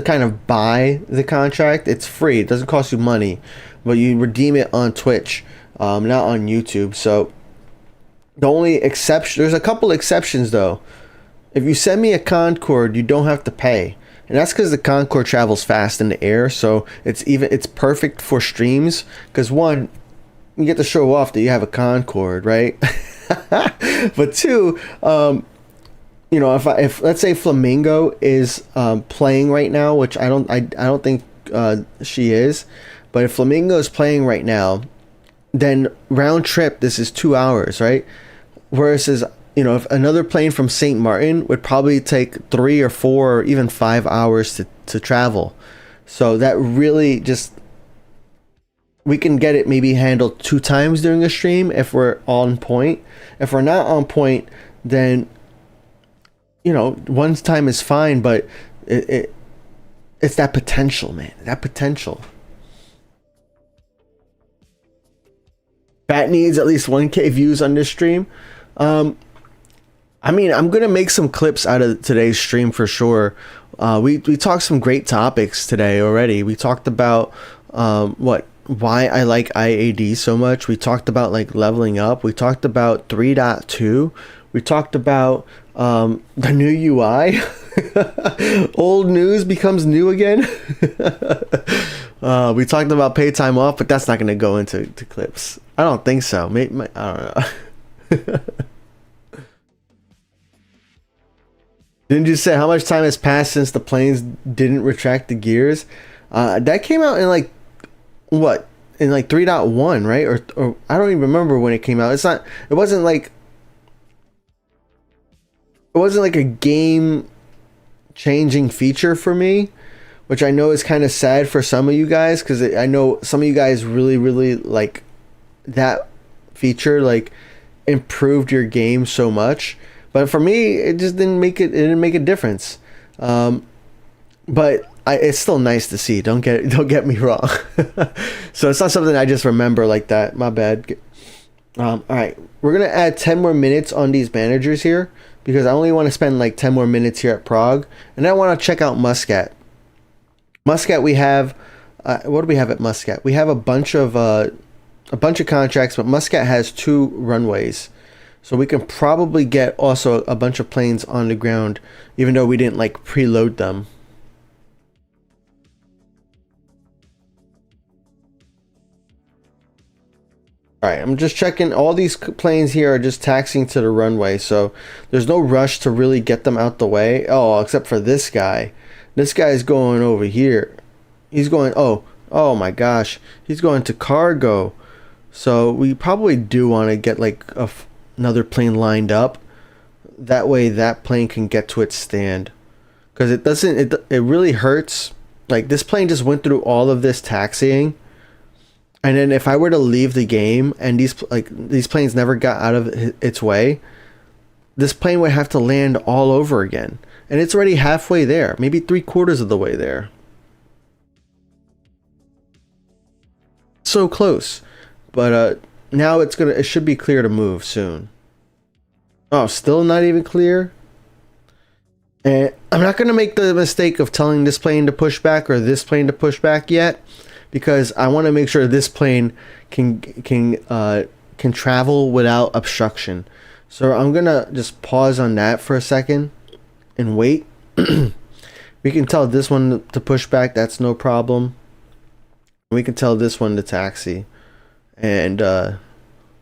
kind of buy the contract. It's free. It doesn't cost you money, but you redeem it on Twitch, not on YouTube. So the only exception, there's a couple exceptions though. If you send me a Concorde, you don't have to pay. And that's because the Concorde travels fast in the air, so it's perfect for streams. Because one, you get to show off that you have a Concorde, right? But two, you know, if let's say Flamingo is playing right now, which I don't think she is, but if Flamingo is playing right now, then round trip this is 2 hours, right? Whereas, you know, if another plane from St. Martin would probably take 3 or 4 or even 5 hours to travel. So that really just, we can get it maybe handled 2 times during a stream if we're on point. If we're not on point, then, you know, 1 time is fine, but it's that potential, man. That potential. Bat needs at least 1K views on this stream. I mean, I'm gonna make some clips out of today's stream for sure. We talked some great topics today already. We talked about why I like IAD so much. We talked about like leveling up. We talked about 3.2. We talked about the new UI. Old news becomes new again. We talked about pay time off, but that's not gonna go into clips. I don't think so. Maybe, I don't know. Didn't you say how much time has passed since the planes didn't retract the gears? That came out in like what? In like 3.1, right? Or I don't even remember when it came out. It wasn't like a game changing feature for me, which I know is kind of sad for some of you guys, because I know some of you guys really like that feature, like improved your game so much. But for me, it just didn't make a difference. But it's still nice to see. Don't get me wrong. So it's not something I just remember like that. My bad. All right, we're gonna add 10 more minutes on these managers here, because I only want to spend like 10 more minutes here at Prague, and I want to check out Muscat. Muscat, we have what do we have at Muscat? We have a bunch of contracts, but Muscat has 2 runways. So we can probably get also a bunch of planes on the ground, even though we didn't like preload them. Alright, I'm just checking. All these planes here are just taxiing to the runway, so there's no rush to really get them out the way. Oh, except for this guy. This guy is going over here. He's going, oh, Oh my gosh, he's going to cargo. So we probably do want to get like another plane lined up. That way that plane can get to its stand. Because it doesn't, it really hurts. Like this plane just went through all of this taxiing. And then if I were to leave the game and these planes never got out of its way, this plane would have to land all over again. And it's already halfway there, maybe 3/4 of the way there. So close. But now it should be clear to move soon. Oh, still not even clear? And I'm not gonna make the mistake of telling this plane to push back or this plane to push back yet, because I want to make sure this plane can travel without obstruction. So I'm gonna just pause on that for a second and wait. We can tell this one to push back, that's no problem. We can tell this one to taxi. And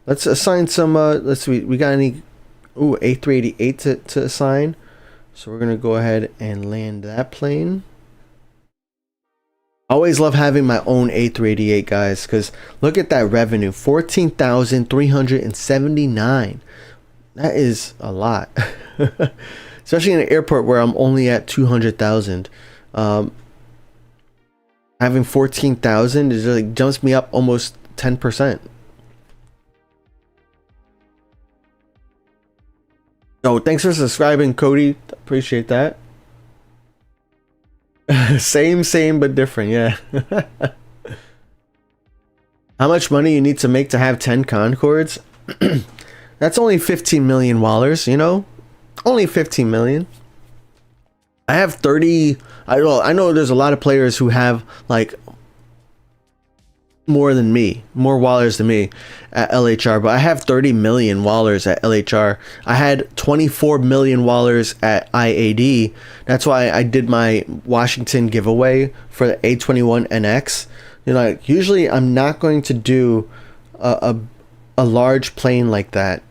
let's assign some let's see, we got any A388 to assign. So we're gonna go ahead and land that plane. I always love having my own A388, guys, because look at that revenue, 14,379. That is a lot. Especially in an airport where I'm only at 200,000. Having 14,000 is like jumps me up almost 10%. Oh, thanks for subscribing, Cody. Appreciate that. Same, but different, yeah. How much money you need to make to have 10 Concords? That's only 15 million wallers, you know? Only 15 million. I have 30. I know there's a lot of players who have like more than me, more wallers than me at LHR, but I have 30 million wallers at LHR. I had 24 million wallers at IAD. That's why I did my Washington giveaway for the A21NX. You know, like, usually I'm not going to do a large plane like that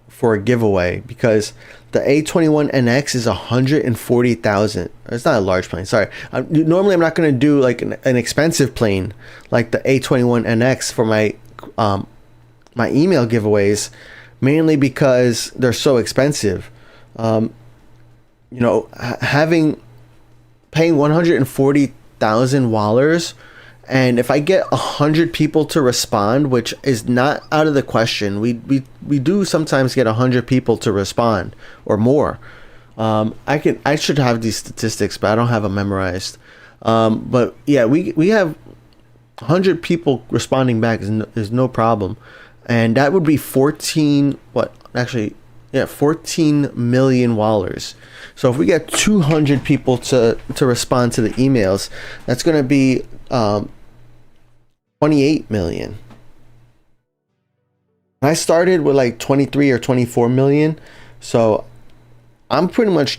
for a giveaway because the A21NX is 140,000. It's not a large plane. Sorry. Normally, I'm not going to do like an expensive plane like the A21NX for my my email giveaways, mainly because they're so expensive. You know, paying 140,000 wallers. And if I get 100 people to respond, which is not out of the question, we do sometimes get 100 people to respond or more. I should have these statistics, but I don't have them memorized. But yeah, we have 100 people responding back is no problem, and that would be 14 million wallers. So if we get 200 people to respond to the emails, that's going to be 28 million. I started with like 23 or 24 million, so I'm pretty much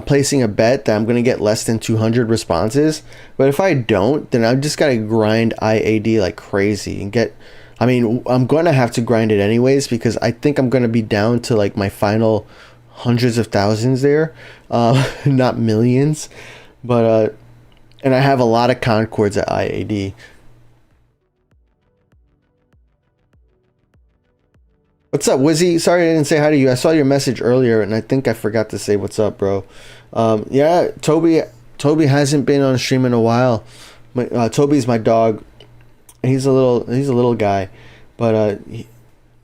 placing a bet that I'm going to get less than 200 responses. But if I don't, then I've just got to grind IAD like crazy and get, I mean, I'm going to have to grind it anyways because I think I'm going to be down to like my final hundreds of thousands there, not millions. But and I have a lot of Concords at IAD. What's up, Wizzy? Sorry I didn't say hi to you. I saw your message earlier, and I think I forgot to say what's up, bro. Yeah, Toby hasn't been on stream in a while. Toby's my dog. He's a little guy, but you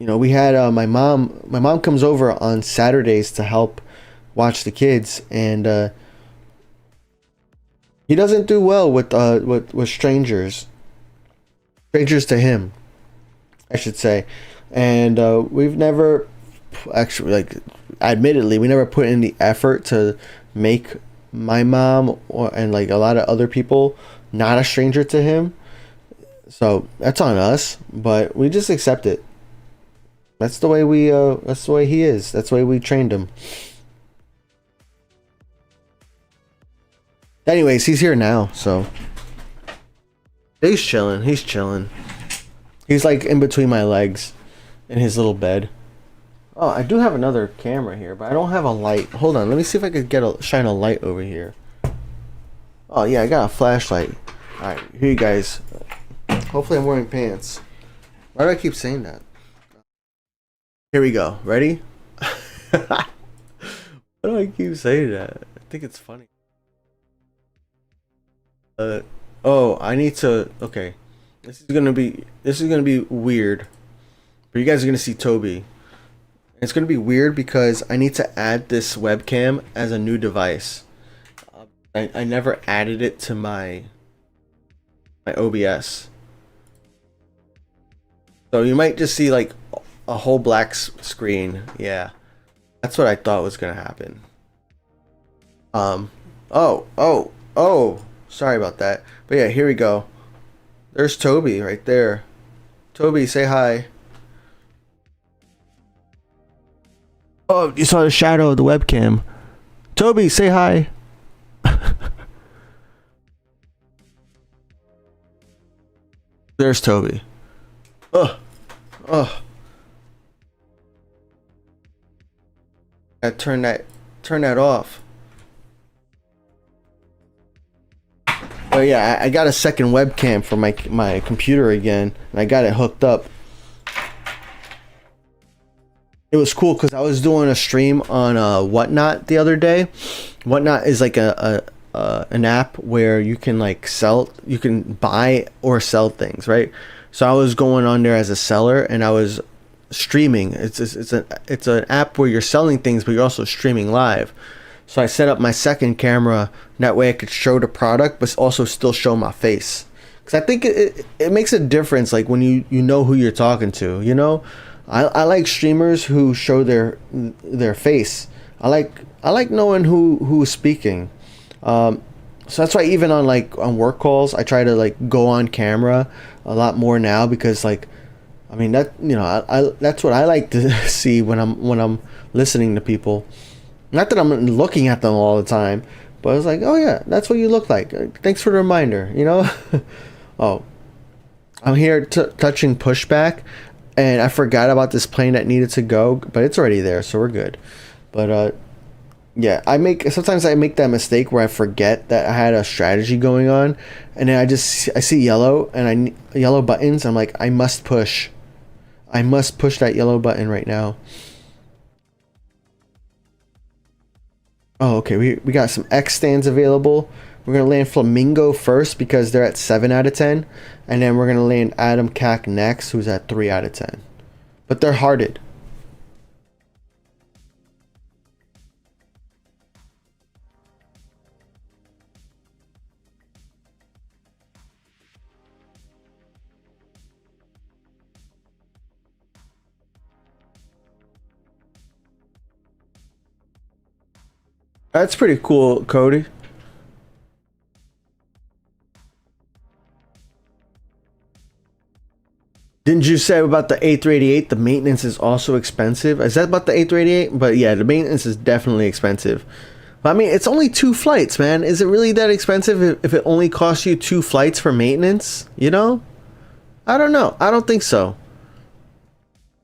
know, we had my mom. My mom comes over on Saturdays to help watch the kids, and he doesn't do well with strangers. Strangers to him, I should say. And we've never actually, like, admittedly, we never put in the effort to make my mom and like a lot of other people not a stranger to him. So that's on us, but we just accept it. That's the way that's the way he is. That's the way we trained him. Anyways, he's here now, so he's chilling. He's like in between my legs in his little bed. Oh, I do have another camera here, but I don't have a light. Hold on, let me see if I could shine a light over here. Oh yeah, I got a flashlight. All right, here you guys. Hopefully I'm wearing pants. Why do I keep saying that? Here we go. Ready? Why do I keep saying that? I think it's funny. Oh, I need to. Okay, this is gonna be weird, but you guys are gonna see Toby. It's gonna be weird because I need to add this webcam as a new device. I never added it to my OBS, so you might just see like a whole black screen. Yeah, that's what I thought was gonna happen. Oh. Sorry about that. But yeah, here we go. There's Toby right there. Toby, say hi. Oh, you saw the shadow of the webcam. Toby, say hi. There's Toby. Oh. I turn that off. Oh yeah, I got a second webcam for my computer again, and I got it hooked up. It was cool because I was doing a stream on Whatnot the other day. Whatnot is like an app where you can like you can buy or sell things, right? So I was going on there as a seller, and I was streaming. It's an app where you're selling things, but you're also streaming live. So I set up my second camera, and that way I could show the product, but also still show my face. Because I think it makes a difference, like when you know who you're talking to. You know, I like streamers who show their face. I like knowing who is speaking. So that's why even on work calls, I try to like go on camera a lot more now, because like, I mean that, you know, I that's what I like to see when I'm listening to people. Not that I'm looking at them all the time, but I was like, oh yeah, that's what you look like. Thanks for the reminder, you know? Oh, I'm here touching pushback, and I forgot about this plane that needed to go, but it's already there, so we're good. But yeah, sometimes I make that mistake where I forget that I had a strategy going on, and then I see yellow, and yellow buttons. I'm like, I must push that yellow button right now. Oh, okay, we got some X stands available. We're going to land Flamingo first because they're at 7 out of 10. And then we're going to land Adam Cack next, who's at 3 out of 10. But they're hearted. That's pretty cool, Cody. Didn't you say about the A380? The maintenance is also expensive. Is that about the A380? But yeah, the maintenance is definitely expensive. But I mean, it's only 2 flights, man. Is it really that expensive if it only costs you 2 flights for maintenance? You know? I don't know. I don't think so.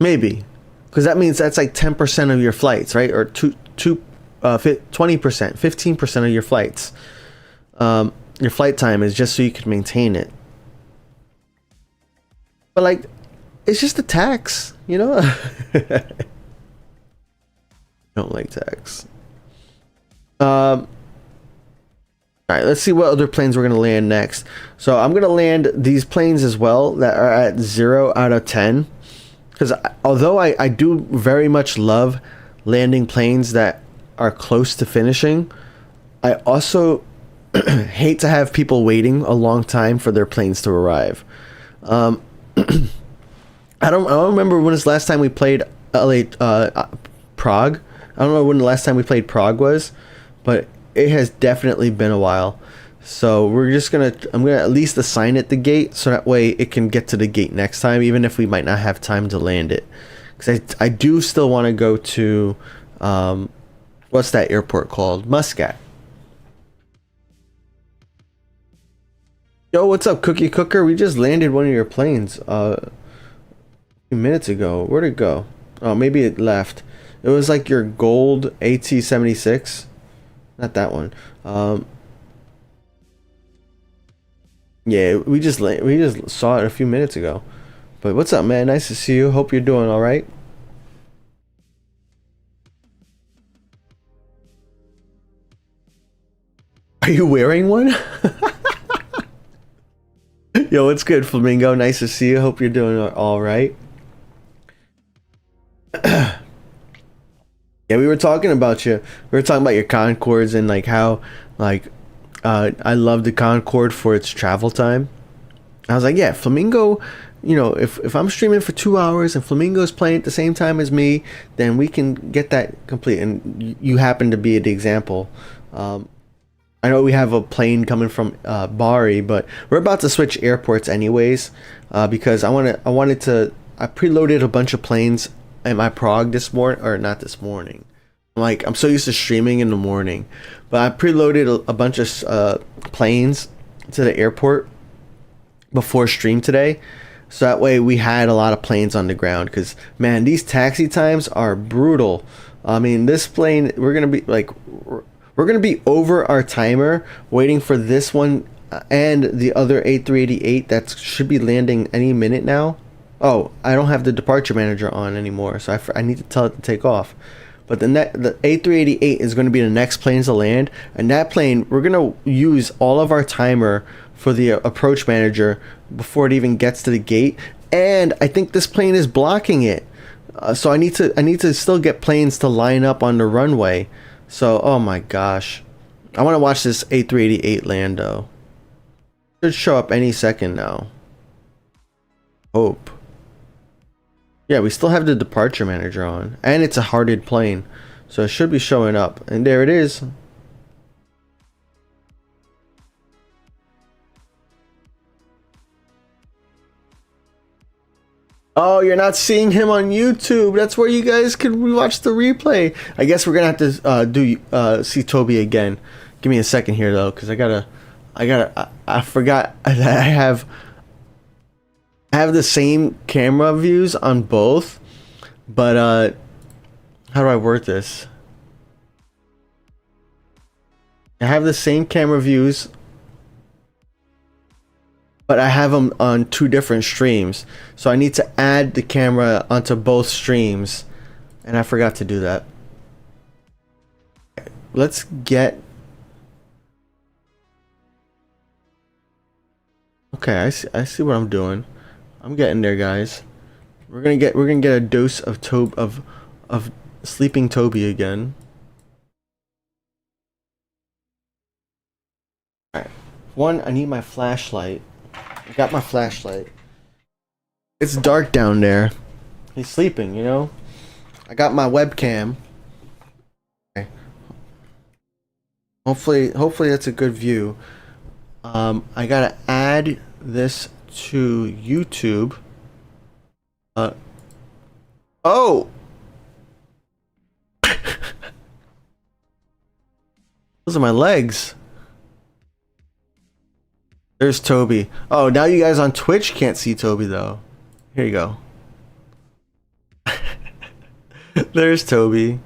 Maybe. Because that means that's like 10% of your flights, right? Or 20%, 15% of your flights. Your flight time is just so you can maintain it. But like, it's just a tax, you know? Don't like tax. All right, let's see what other planes we're gonna land next. So I'm gonna land these planes as well that are at 0 out of 10. Because although I do very much love landing planes that are close to finishing, I also hate to have people waiting a long time for their planes to arrive. I don't remember when was the last time we played Prague. I don't know when the last time we played Prague was, but it has definitely been a while. So I'm gonna at least assign it the gate, so that way it can get to the gate next time, even if we might not have time to land it. Because I do still want to go to what's that airport called? Muscat. Yo, what's up, Cookie Cooker? We just landed one of your planes a few minutes ago. Where'd it go? Oh, maybe it left. It was like your gold AT-76. Not that one. Yeah, we just saw it a few minutes ago. But what's up, man? Nice to see you. Hope you're doing all right. Are you wearing one? Yo, what's good, Flamingo? Nice to see you. Hope you're doing all right. Yeah, we were talking about you. We were talking about your Concords and like how like I love the Concorde for its travel time. I was like, yeah, Flamingo, you know, if I'm streaming for 2 hours and Flamingo's playing at the same time as me, then we can get that complete. And you happen to be the example. I know we have a plane coming from Bari, but we're about to switch airports anyways, because I preloaded a bunch of planes at my Prague this morning, or not this morning. Like, I'm so used to streaming in the morning, but I preloaded a bunch of planes to the airport before stream today, so that way we had a lot of planes on the ground. Because man, these taxi times are brutal. I mean, this plane, we're gonna be over our timer waiting for this one and the other A380 that should be landing any minute now. Oh, I don't have the departure manager on anymore, so I need to tell it to take off. But the A388 is going to be the next plane to land, and that plane, we're going to use all of our timer for the approach manager before it even gets to the gate. And I think this plane is blocking it, so I need to still get planes to line up on the runway. So, oh my gosh, I want to watch this A388 land though. Should show up any second now. Hope. Yeah, we still have the departure manager on, and it's a hearted plane, so it should be showing up. And there it is. Oh, you're not seeing him on YouTube. That's where you guys can watch the replay. I guess we're gonna have to see Toby again. Give me a second here though, because I forgot I have the same camera views on both, but how do I word this? I have the same camera views, but I have them on two different streams, so I need to add the camera onto both streams, and I forgot to do that. Let's get... Okay, I see what I'm doing. I'm getting there, guys. We're gonna get a dose of of sleeping Toby again. Alright. One, I need my flashlight. I got my flashlight. It's dark down there. He's sleeping, you know? I got my webcam. Okay. Hopefully that's a good view. I gotta add this to YouTube. Oh! Those are my legs. There's Toby. Oh, now you guys on Twitch can't see Toby though. Here you go. There's Toby.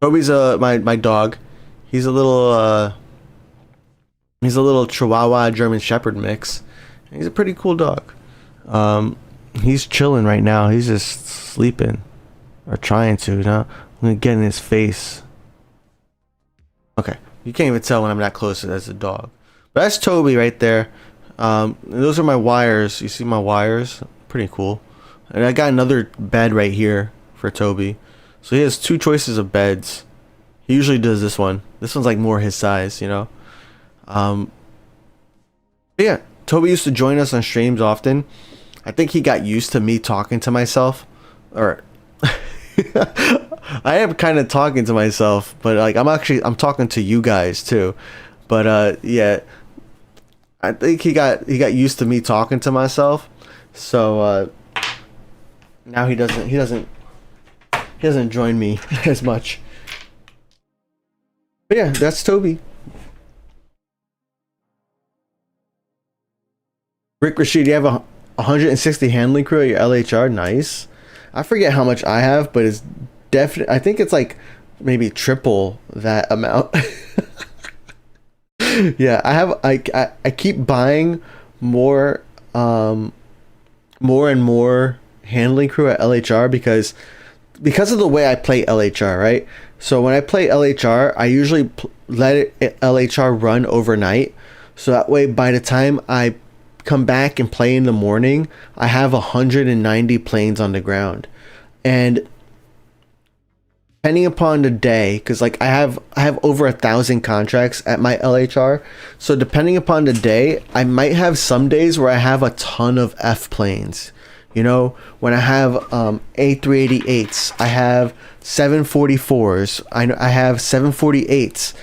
Toby's my dog. He's a little Chihuahua German Shepherd mix. He's a pretty cool dog. He's chilling right now. He's just sleeping, or trying to. Now I'm gonna get in his face. Okay, you can't even tell when I'm that close as a dog. But that's Toby right there. Those are my wires. You see my wires? Pretty cool. And I got another bed right here for Toby. So he has two choices of beds. He usually does this one. This one's like more his size, you know. But yeah, Toby used to join us on streams often. I think he got used to me talking to myself, or I am kind of talking to myself, but like I'm talking to you guys too. But yeah, I think he got used to me talking to myself, so now he doesn't join me as much. But yeah, that's Toby. Rick Rashid, you have a 160 handling crew at your LHR. Nice. I forget how much I have, but it's definitely, I think it's like maybe triple that amount. Yeah, I keep buying more more and more handling crew at LHR because of the way I play LHR, right? So when I play LHR, I usually let LHR run overnight, so that way by the time I come back and play in the morning, I have 190 planes on the ground. And depending upon the day, because like I have over 1,000 contracts at my LHR, so depending upon the day, I might have some days where I have a ton of F planes. You know, when I have A380s, I have 744s, I have 748s.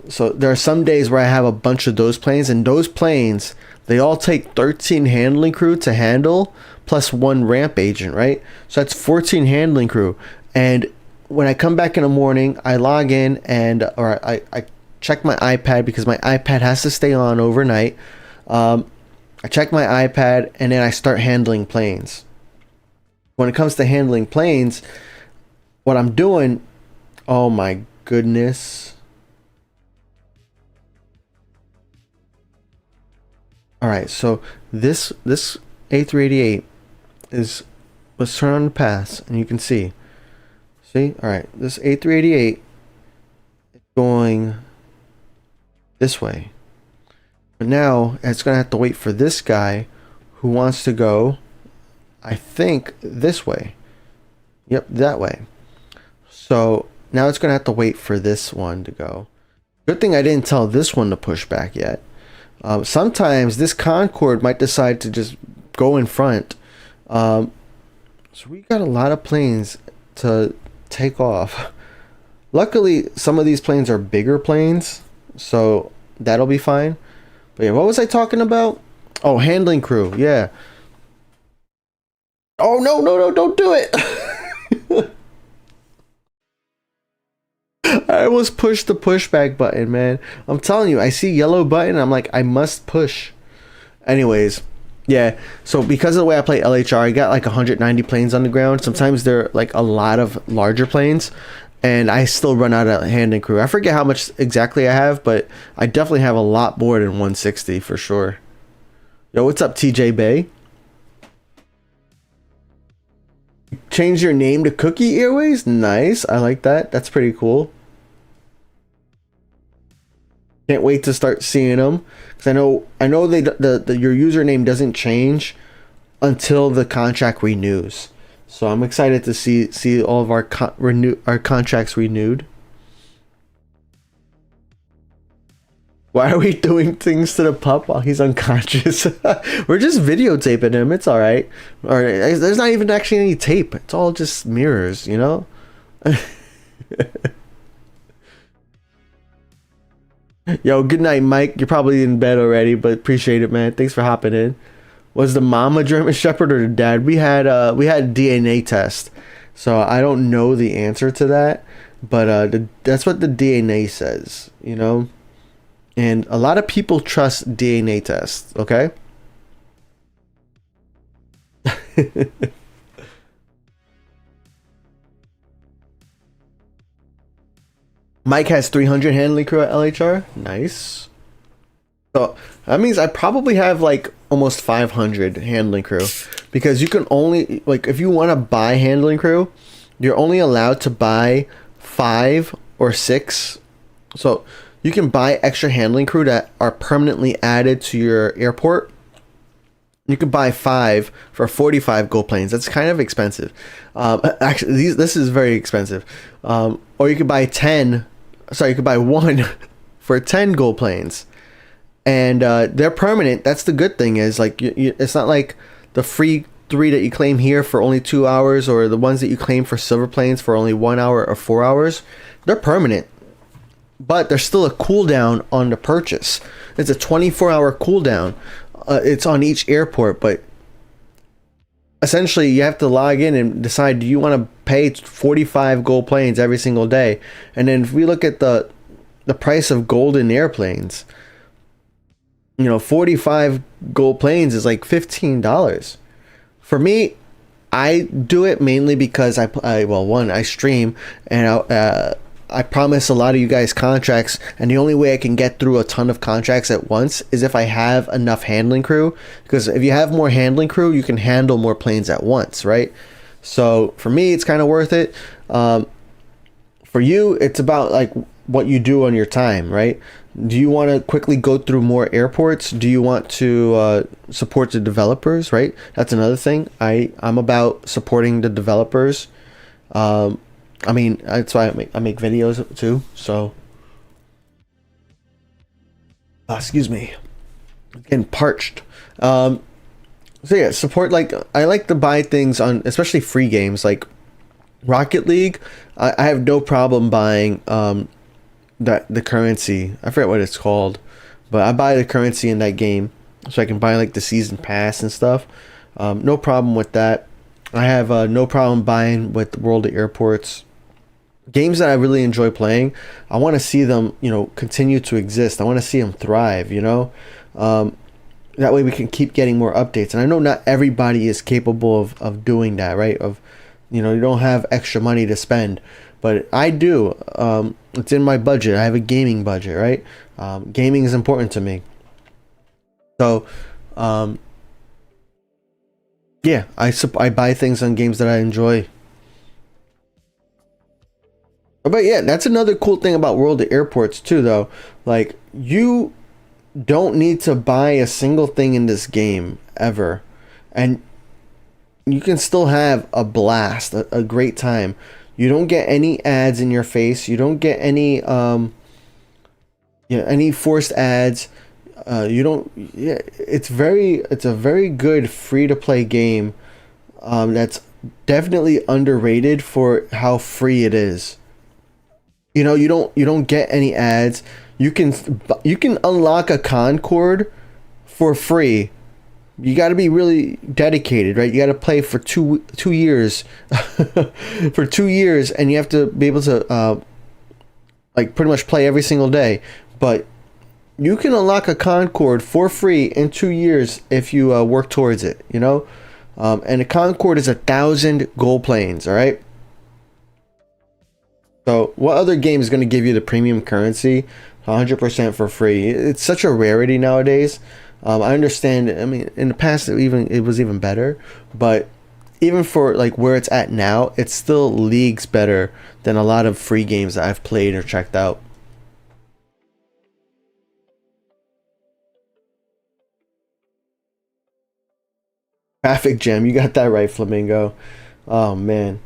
So there are some days where I have a bunch of those planes, and those planes, they all take 13 handling crew to handle, plus 1 ramp agent, right? So that's 14 handling crew. And when I come back in the morning, I log in or I check my iPad, because my iPad has to stay on overnight. I check my iPad and then I start handling planes. When it comes to handling planes, what I'm doing, oh my goodness. All right, so this A388 is, let's turn on the paths and you can see. See? All right, this A388 is going this way. But now it's going to have to wait for this guy who wants to go, I think, this way. Yep, that way. So now it's going to have to wait for this one to go. Good thing I didn't tell this one to push back yet. Sometimes this Concorde might decide to just go in front. So we got a lot of planes to take off. Luckily, some of these planes are bigger planes, so that'll be fine. But yeah, what was I talking about? Oh, handling crew. Yeah. Oh, no, don't do it. I almost pushed the pushback button, man. I'm telling you, I see yellow button. I'm like, I must push. Anyways, yeah. So because of the way I play LHR, I got like 190 planes on the ground. Sometimes they're like a lot of larger planes, and I still run out of handling crew. I forget how much exactly I have, but I definitely have a lot more than 160 for sure. Yo, what's up, TJ Bay? Change your name to Cookie Airways? Nice. I like that. That's pretty cool. Can't wait to start seeing them, because I know your username doesn't change until the contract renews. So I'm excited to see all of our contracts renewed. Why are we doing things to the pup while he's unconscious? We're just videotaping him. It's all right. Or there's not even actually any tape. It's all just mirrors, you know? Yo, good night, Mike. You're probably in bed already, but appreciate it, man. Thanks for hopping in. Was the mom a German Shepherd or the dad? We had DNA test, so I don't know the answer to that, but that's what the DNA says, you know. And a lot of people trust DNA tests. Okay. Mike has 300 handling crew at LHR. Nice. So that means I probably have like almost 500 handling crew, because you can only, like, if you want to buy handling crew, you're only allowed to buy 5 or 6. So you can buy extra handling crew that are permanently added to your airport. You can buy 5 for 45 gold planes. That's kind of expensive. Actually, this is very expensive. Or you could buy 10. Sorry, you could buy 1 for 10 gold planes, and they're permanent. That's the good thing, is like it's not like the free 3 that you claim here for only 2 hours, or the ones that you claim for silver planes for only 1 hour or 4 hours. They're permanent, but there's still a cooldown on the purchase. It's a 24-hour cooldown. It's on each airport, but essentially you have to log in and decide, do you want to pay 45 gold planes every single day? And then if we look at the price of golden airplanes, you know, 45 gold planes is like $15. For me, I do it mainly because I stream, and I promise a lot of you guys contracts, and the only way I can get through a ton of contracts at once is if I have enough handling crew, because if you have more handling crew, you can handle more planes at once, right? So for me, it's kind of worth it. For you, it's about like what you do on your time, right? Do you want to quickly go through more airports? Do you want to support the developers, right? That's another thing. I'm about supporting the developers. I mean, that's why I make videos too. So, excuse me, I'm getting parched. So yeah, support. Like, I like to buy things on, especially free games like Rocket League. I have no problem buying the currency. I forget what it's called, but I buy the currency in that game so I can buy like the season pass and stuff. No problem with that. I have no problem buying with World of Airports. Games that I really enjoy playing, I want to see them, continue to exist. I want to see them thrive, that way we can keep getting more updates. And I know not everybody is capable of doing that, right? You don't have extra money to spend, but I do. It's in my budget. I have a gaming budget, right? Gaming is important to me. So, yeah, I buy things on games that I enjoy. But yeah, that's another cool thing about World of Airports too, though. Like, you don't need to buy a single thing in this game ever, and you can still have a blast, a great time. You don't get any ads in your face. You don't get any any forced ads. You don't. Yeah, it's a very good free to play game. That's definitely underrated for how free it is. You don't get any ads. You can unlock a Concord for free. You got to be really dedicated, right? You got to play for two years, for 2 years, and you have to be able to like pretty much play every single day. But you can unlock a Concord for free in 2 years if you work towards it. And a Concord is 1,000 gold planes. All right. So what other game is going to give you the premium currency 100% for free? It's such a rarity nowadays. I understand. I mean, in the past it was even better, but even for like where it's at now, it's still leagues better than a lot of free games that I've played or checked out. Traffic jam, you got that right, Flamingo. Oh man.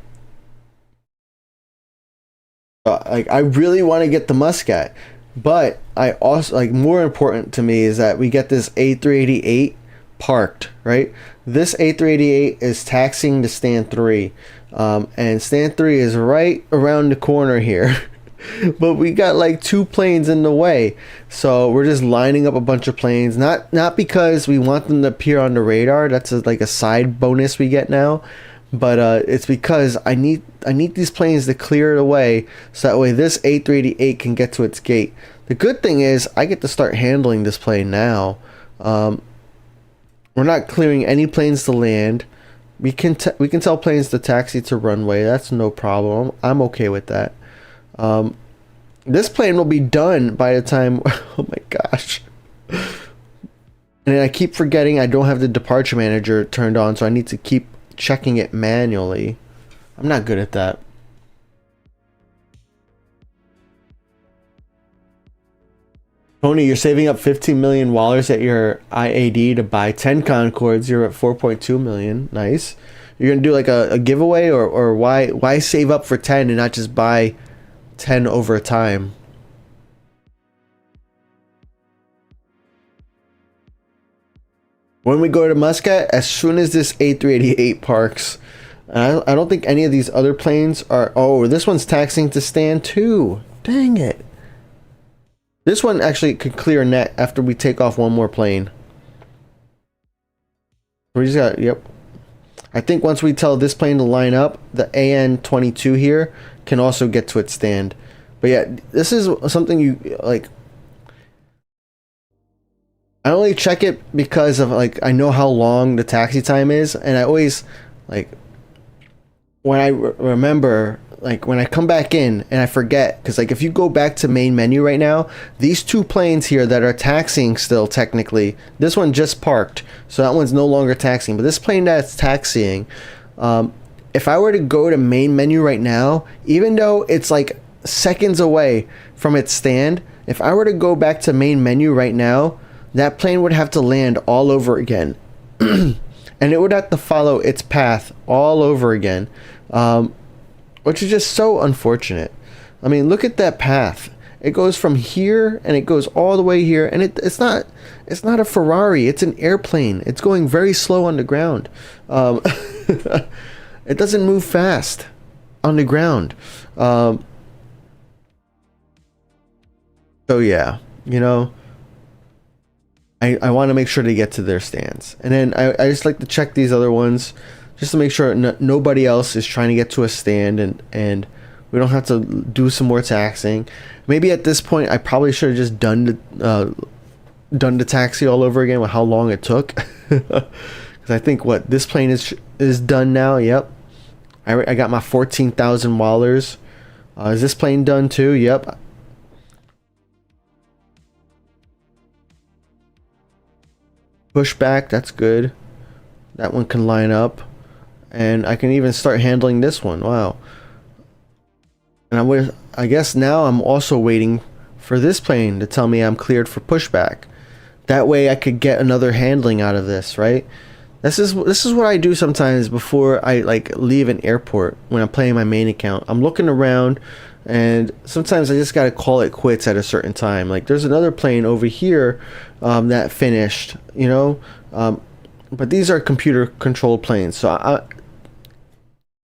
Like, I really want to get the Muscat, but I also, like, more important to me is that we get this A388 parked, right? This A388 is taxiing to stand 3, and stand 3 is right around the corner here. But we got like 2 planes in the way, so we're just lining up a bunch of planes, not because we want them to appear on the radar. That's like a side bonus we get now. But it's because I need these planes to clear it away, so that way this A388 can get to its gate. The good thing is I get to start handling this plane now. We're not clearing any planes to land. We can tell planes to taxi to runway. That's no problem. I'm okay with that. This plane will be done by the time. Oh my gosh. And I keep forgetting I don't have the departure manager turned on, so I need to keep checking it manually. I'm not good at that. Tony, you're saving up $15 million at your IAD to buy 10 Concords. You're at 4.2 million. Nice. You're gonna do like a giveaway, or why save up for 10 and not just buy 10 over time? When we go to Muscat, as soon as this A388 parks, I don't think any of these other planes are. Oh, this one's taxiing to stand 2. Dang it. This one actually could clear net after we take off one more plane. We just got, yep. I think once we tell this plane to line up, the AN-22 here can also get to its stand. But yeah, this is something you like. I only check it because of, like, I know how long the taxi time is, and I always, like, when I remember like when I come back in and I forget, because like if you go back to main menu right now, these two planes here that are taxiing still technically, this one just parked, so that one's no longer taxiing, but this plane that's taxiing, if I were to go to main menu right now, even though it's like seconds away from its stand, if I were to go back to main menu right now, that plane would have to land all over again. And it would have to follow its path all over again, which is just so unfortunate. I mean, look at that path. It goes from here and it goes all the way here, and it's not a Ferrari. It's an airplane. It's going very slow on the ground. It doesn't move fast on the ground. So yeah, you know, I want to make sure to get to their stands, and then I just like to check these other ones just to make sure nobody else is trying to get to a stand, and we don't have to do some more taxing. Maybe at this point I probably should have just done the taxi all over again with how long it took. Because I think what this plane is done now. Yep, I got my 14,000 wallers. Is this plane done too? Yep. Pushback, that's good. That one can line up, and I can even start handling this one. Wow. And I guess now I'm also waiting for this plane to tell me I'm cleared for pushback. That way I could get another handling out of this, right? This is what I do sometimes before I like leave an airport when I'm playing my main account. I'm looking around, and sometimes I just gotta call it quits at a certain time. Like there's another plane over here that finished, you know, but these are computer controlled planes, so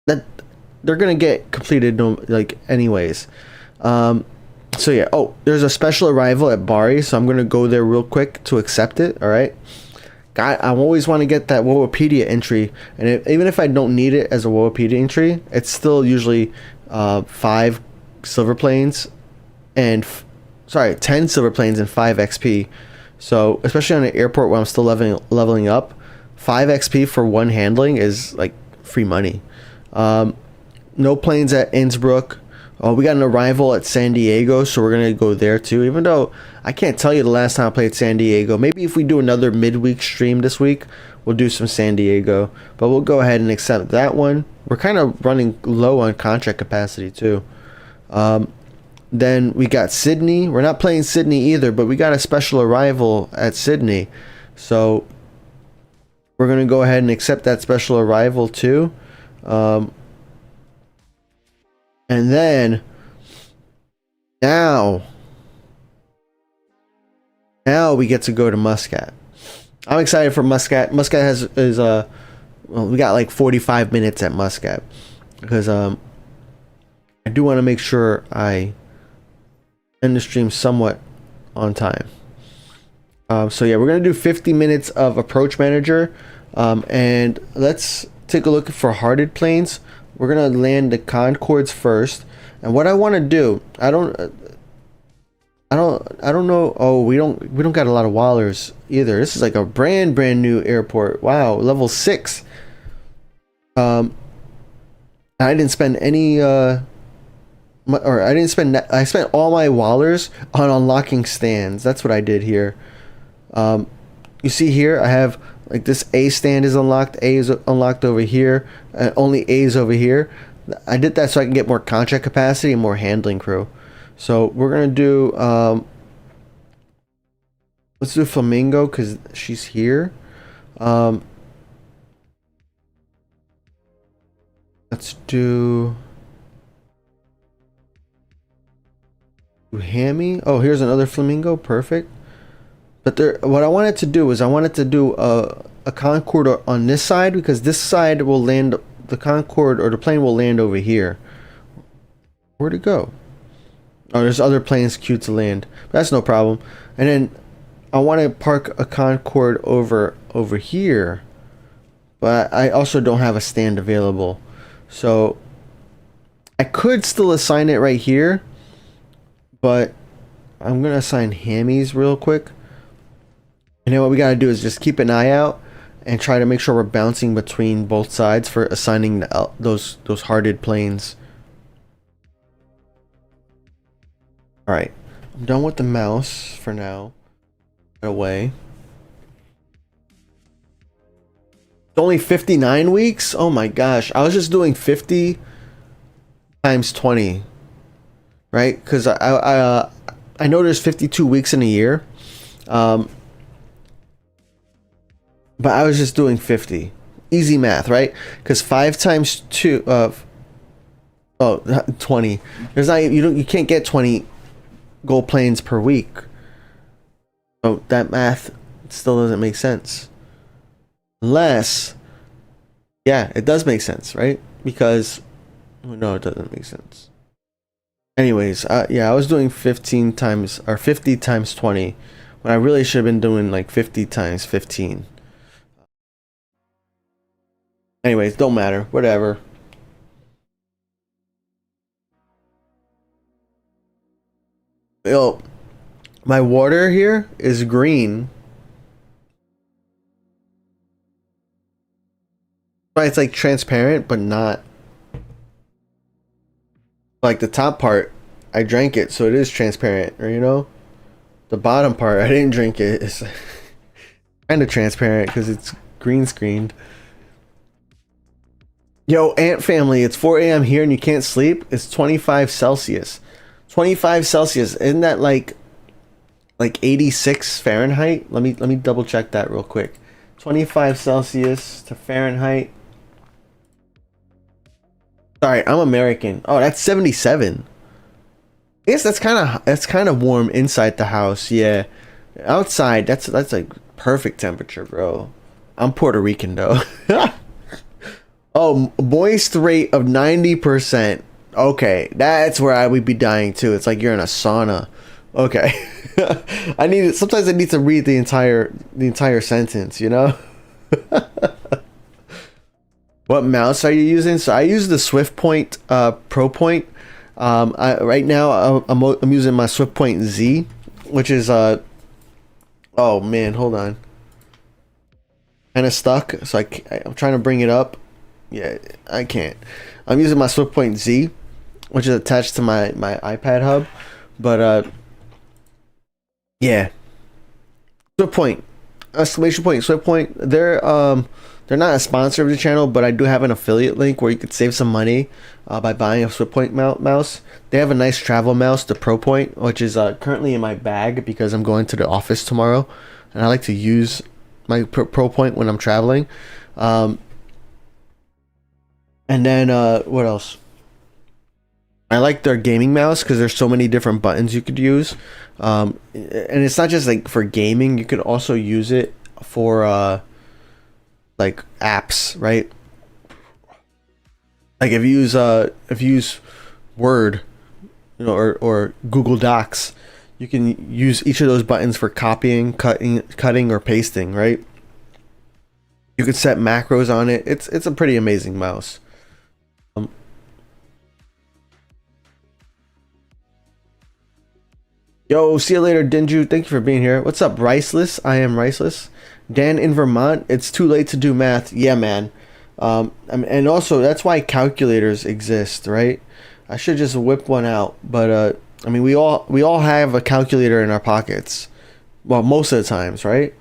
that they're gonna get completed like anyways. So yeah. Oh, there's a special arrival at Bari, so I'm gonna go there real quick to accept it. All right. I always want to get that Wowipedia entry, and even if I don't need it as a Wowipedia entry, it's still usually 5 silver planes and 10 silver planes and 5 XP. So especially on an airport where I'm still leveling up, 5 XP for one handling is like free money. No planes at Innsbruck. Oh, we got an arrival at San Diego, so we're gonna go there too. Even though I can't tell you the last time I played San Diego. Maybe if we do another midweek stream this week, we'll do some San Diego. But we'll go ahead and accept that one. We're kind of running low on contract capacity too. Then we got Sydney. We're not playing Sydney either, but we got a special arrival at Sydney, so we're gonna go ahead and accept that special arrival too. And then now we get to go to Muscat. I'm excited for Muscat. Muscat well, we got like 45 minutes at Muscat because I do want to make sure I end the stream somewhat on time. So yeah, we're gonna do 50 minutes of approach manager, and let's take a look for hearted planes. We're gonna land the Concords first, and what I want to do, I don't know. Oh, we don't got a lot of wallers either. This is like a brand new airport. Wow, level 6. I didn't spend any I spent all my wallers on unlocking stands. That's what I did here. You see here I have like this A stand is unlocked, A is unlocked over here, only A is over here. I did that so I can get more contract capacity and more handling crew. So we're gonna do let's do Flamingo because she's here. Let's do Hammy. Oh, here's another Flamingo. Perfect. But what I wanted to do is I wanted to do a Concorde on this side, because this side will land, the Concorde or the plane will land over here. Where'd it go? Oh, there's other planes queued to land. But that's no problem. And then I want to park a Concorde over here. But I also don't have a stand available. So I could still assign it right here. But I'm going to assign Hammies real quick. And then what we got to do is just keep an eye out and try to make sure we're bouncing between both sides for assigning those hearted planes. All right, I'm done with the mouse for now. Get away. It's only 59 weeks? Oh my gosh. I was just doing 50 times 20, right? Because I know there's 52 weeks in a year. But I was just doing 50. Easy math, right? Because 5 times 2 20. There's not you can't get 20 gold planes per week. So that math still doesn't make sense. Unless, yeah, it does make sense, right? Because, no, it doesn't make sense. Anyways, yeah, I was doing 15 times, or 50 times 20, when I really should have been doing like 50 times 15. Anyways, don't matter, whatever. Yo, my water here is green. Right, it's like transparent, but not. Like the top part, I drank it, so it is transparent, or you know? The bottom part, I didn't drink it. It's kind of transparent because it's green screened. Yo, Ant family, it's 4 a.m. here and you can't sleep? It's 25 Celsius. 25 Celsius, isn't that like 86 Fahrenheit? Let me double check that real quick. 25 Celsius to Fahrenheit. Sorry, I'm American. Oh, that's 77. I guess that's kind of warm inside the house. Yeah, outside that's like perfect temperature, bro. I'm Puerto Rican though. Oh, moist rate of 90%. Okay, that's where I would be dying too. It's like you're in a sauna. Okay. Sometimes I need to read the entire sentence, you know? What mouse are you using? So I use the Swiftpoint ProPoint. Right now I'm using my Swiftpoint Z, which is oh man, hold on. Kind of stuck, so I'm trying to bring it up. Yeah, I can't. I'm using my Swiftpoint Z, which is attached to my iPad hub, but yeah. Swiftpoint, exclamation point, Swiftpoint. They're not a sponsor of the channel, but I do have an affiliate link where you could save some money by buying a Swiftpoint mouse. They have a nice travel mouse, the ProPoint, which is currently in my bag because I'm going to the office tomorrow, and I like to use my ProPoint when I'm traveling. And then what else? I like their gaming mouse because there's so many different buttons you could use, and it's not just like for gaming. You could also use it for like apps, right? Like if you use Word, you know, or Google Docs, you can use each of those buttons for copying, cutting, or pasting, right? You could set macros on it. It's a pretty amazing mouse. Yo, see you later, Dinju. Thank you for being here. What's up, Riceless? I am Riceless. Dan in Vermont. It's too late to do math. Yeah, man. And also that's why calculators exist, right? I should just whip one out, but I mean, we all have a calculator in our pockets. Well, most of the times, right?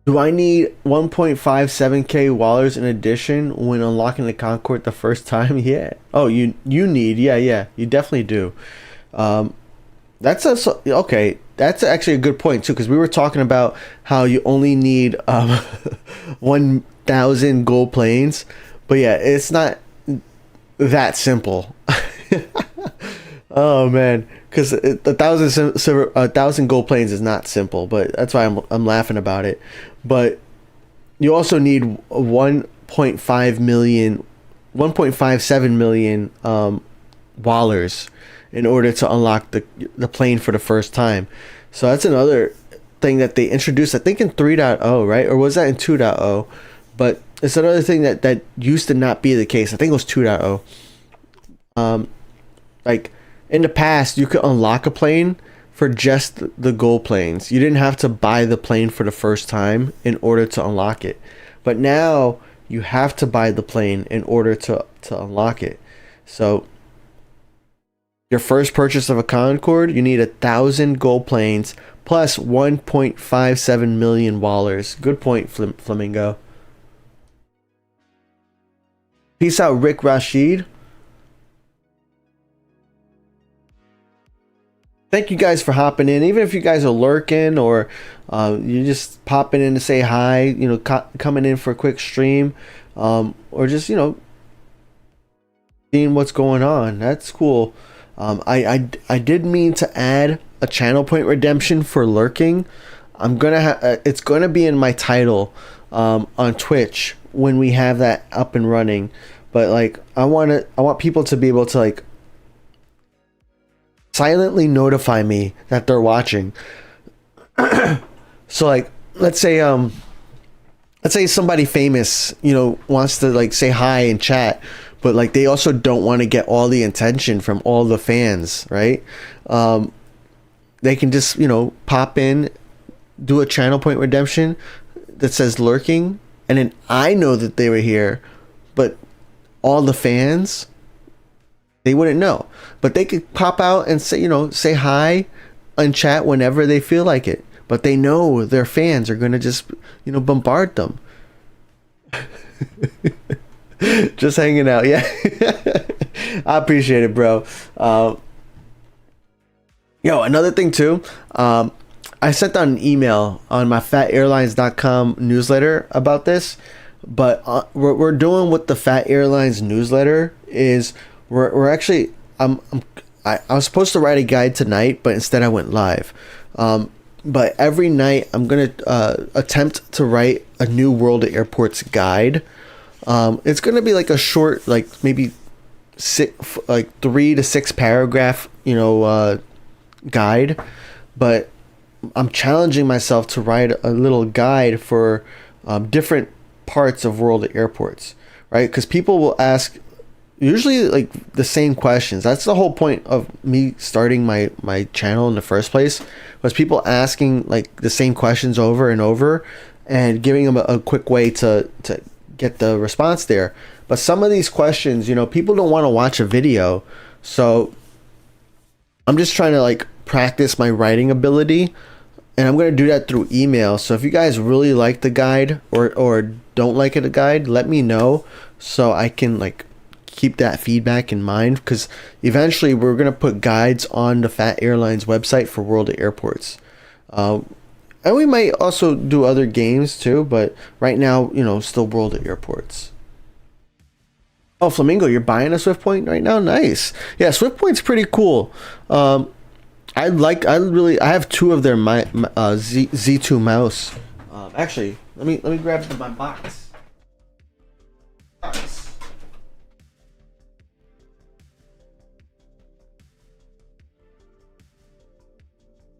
Do I need 1.57k wallers in addition when unlocking the Concord the first time? Yeah. Oh, you need, yeah, you definitely do. That's okay. That's actually a good point too, because we were talking about how you only need 1,000 gold planes, but yeah, it's not that simple. Oh man, because 1,000 gold planes is not simple, but that's why I'm laughing about it. But you also need 1.57 million wallers in order to unlock the plane for the first time. So that's another thing that they introduced, I think in 3.0, right? Or was that in 2.0? But it's another thing that used to not be the case. I think it was 2.0. Like in the past, you could unlock a plane for just the gold planes. You didn't have to buy the plane for the first time in order to unlock it. But now you have to buy the plane in order to unlock it. So your first purchase of a Concord, you need 1,000 gold planes plus 1.57 million wallers. Good point, Flamingo. Peace out, Rick Rashid. Thank you guys for hopping in. Even if you guys are lurking or you're just popping in to say hi, you know, coming in for a quick stream, or just, you know, seeing what's going on. That's cool. I did mean to add a channel point redemption for lurking. I'm gonna it's gonna be in my title on Twitch when we have that up and running. But like I want people to be able to like silently notify me that they're watching. So like let's say somebody famous, you know, wants to like say hi and chat, but like they also don't want to get all the attention from all the fans, right? They can just, you know, pop in, do a channel point redemption that says lurking, and then I know that they were here, but all the fans, they wouldn't know. But they could pop out and say, you know, say hi and chat whenever they feel like it. But they know their fans are gonna just, you know, bombard them. Just hanging out, yeah. I appreciate it, bro. Yo, another thing too, I sent out an email on my phatairlines.com newsletter about this, but what we're doing with the Phat Airlines newsletter is we're actually I was supposed to write a guide tonight, but instead I went live. But every night I'm gonna attempt to write a new World of Airports guide. It's gonna be like a short, like maybe 3 to 6 paragraph, you know, guide. But I'm challenging myself to write a little guide for different parts of World of Airports, right? Because people will ask usually like the same questions. That's the whole point of me starting my channel in the first place, was people asking like the same questions over and over and giving them a quick way to get the response there. But some of these questions, you know, people don't want to watch a video, so I'm just trying to like practice my writing ability, and I'm going to do that through email. So if you guys really like the guide or don't like it, a guide, let me know so I can like keep that feedback in mind, because eventually we're going to put guides on the Phat Airlines website for World of Airports. And we might also do other games too, but right now, you know, still World of Airports. Oh, Flamingo, you're buying a Swiftpoint right now? Nice. Yeah, Swiftpoint's pretty cool. I have 2 of their Z2 mouse. Actually, let me grab my box.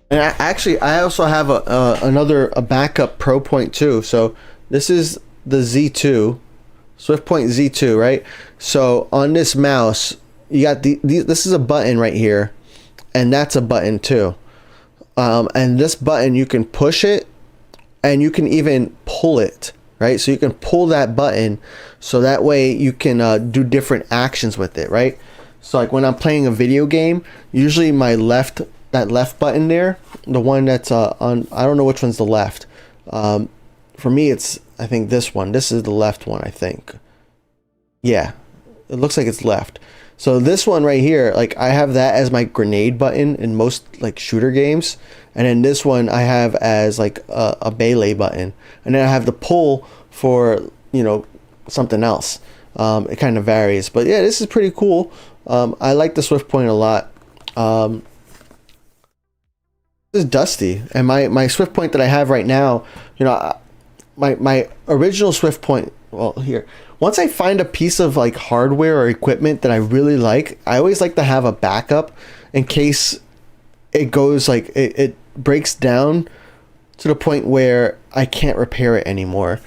And I also have another backup ProPoint too. So this is the Z2, Swiftpoint Z2, right? So on this mouse, you got this is a button right here, and that's a button too. And this button, you can push it, and you can even pull it, right? So you can pull that button, so that way you can do different actions with it, right? So like when I'm playing a video game, usually that left button there, the one that's on, I don't know which one's the left. For me, it's, I think this one. This is the left one, I think. Yeah, it looks like it's left. So this one right here, like I have that as my grenade button in most like shooter games, and then this one I have as like a melee button, and then I have the pull for, you know, something else. It kind of varies, but yeah, this is pretty cool. I like the Swiftpoint a lot. This is dusty, and my Swiftpoint that I have right now, you know, my original Swiftpoint, well, here, once I find a piece of like hardware or equipment that I really like, I always like to have a backup in case it goes like it breaks down to the point where I can't repair it anymore.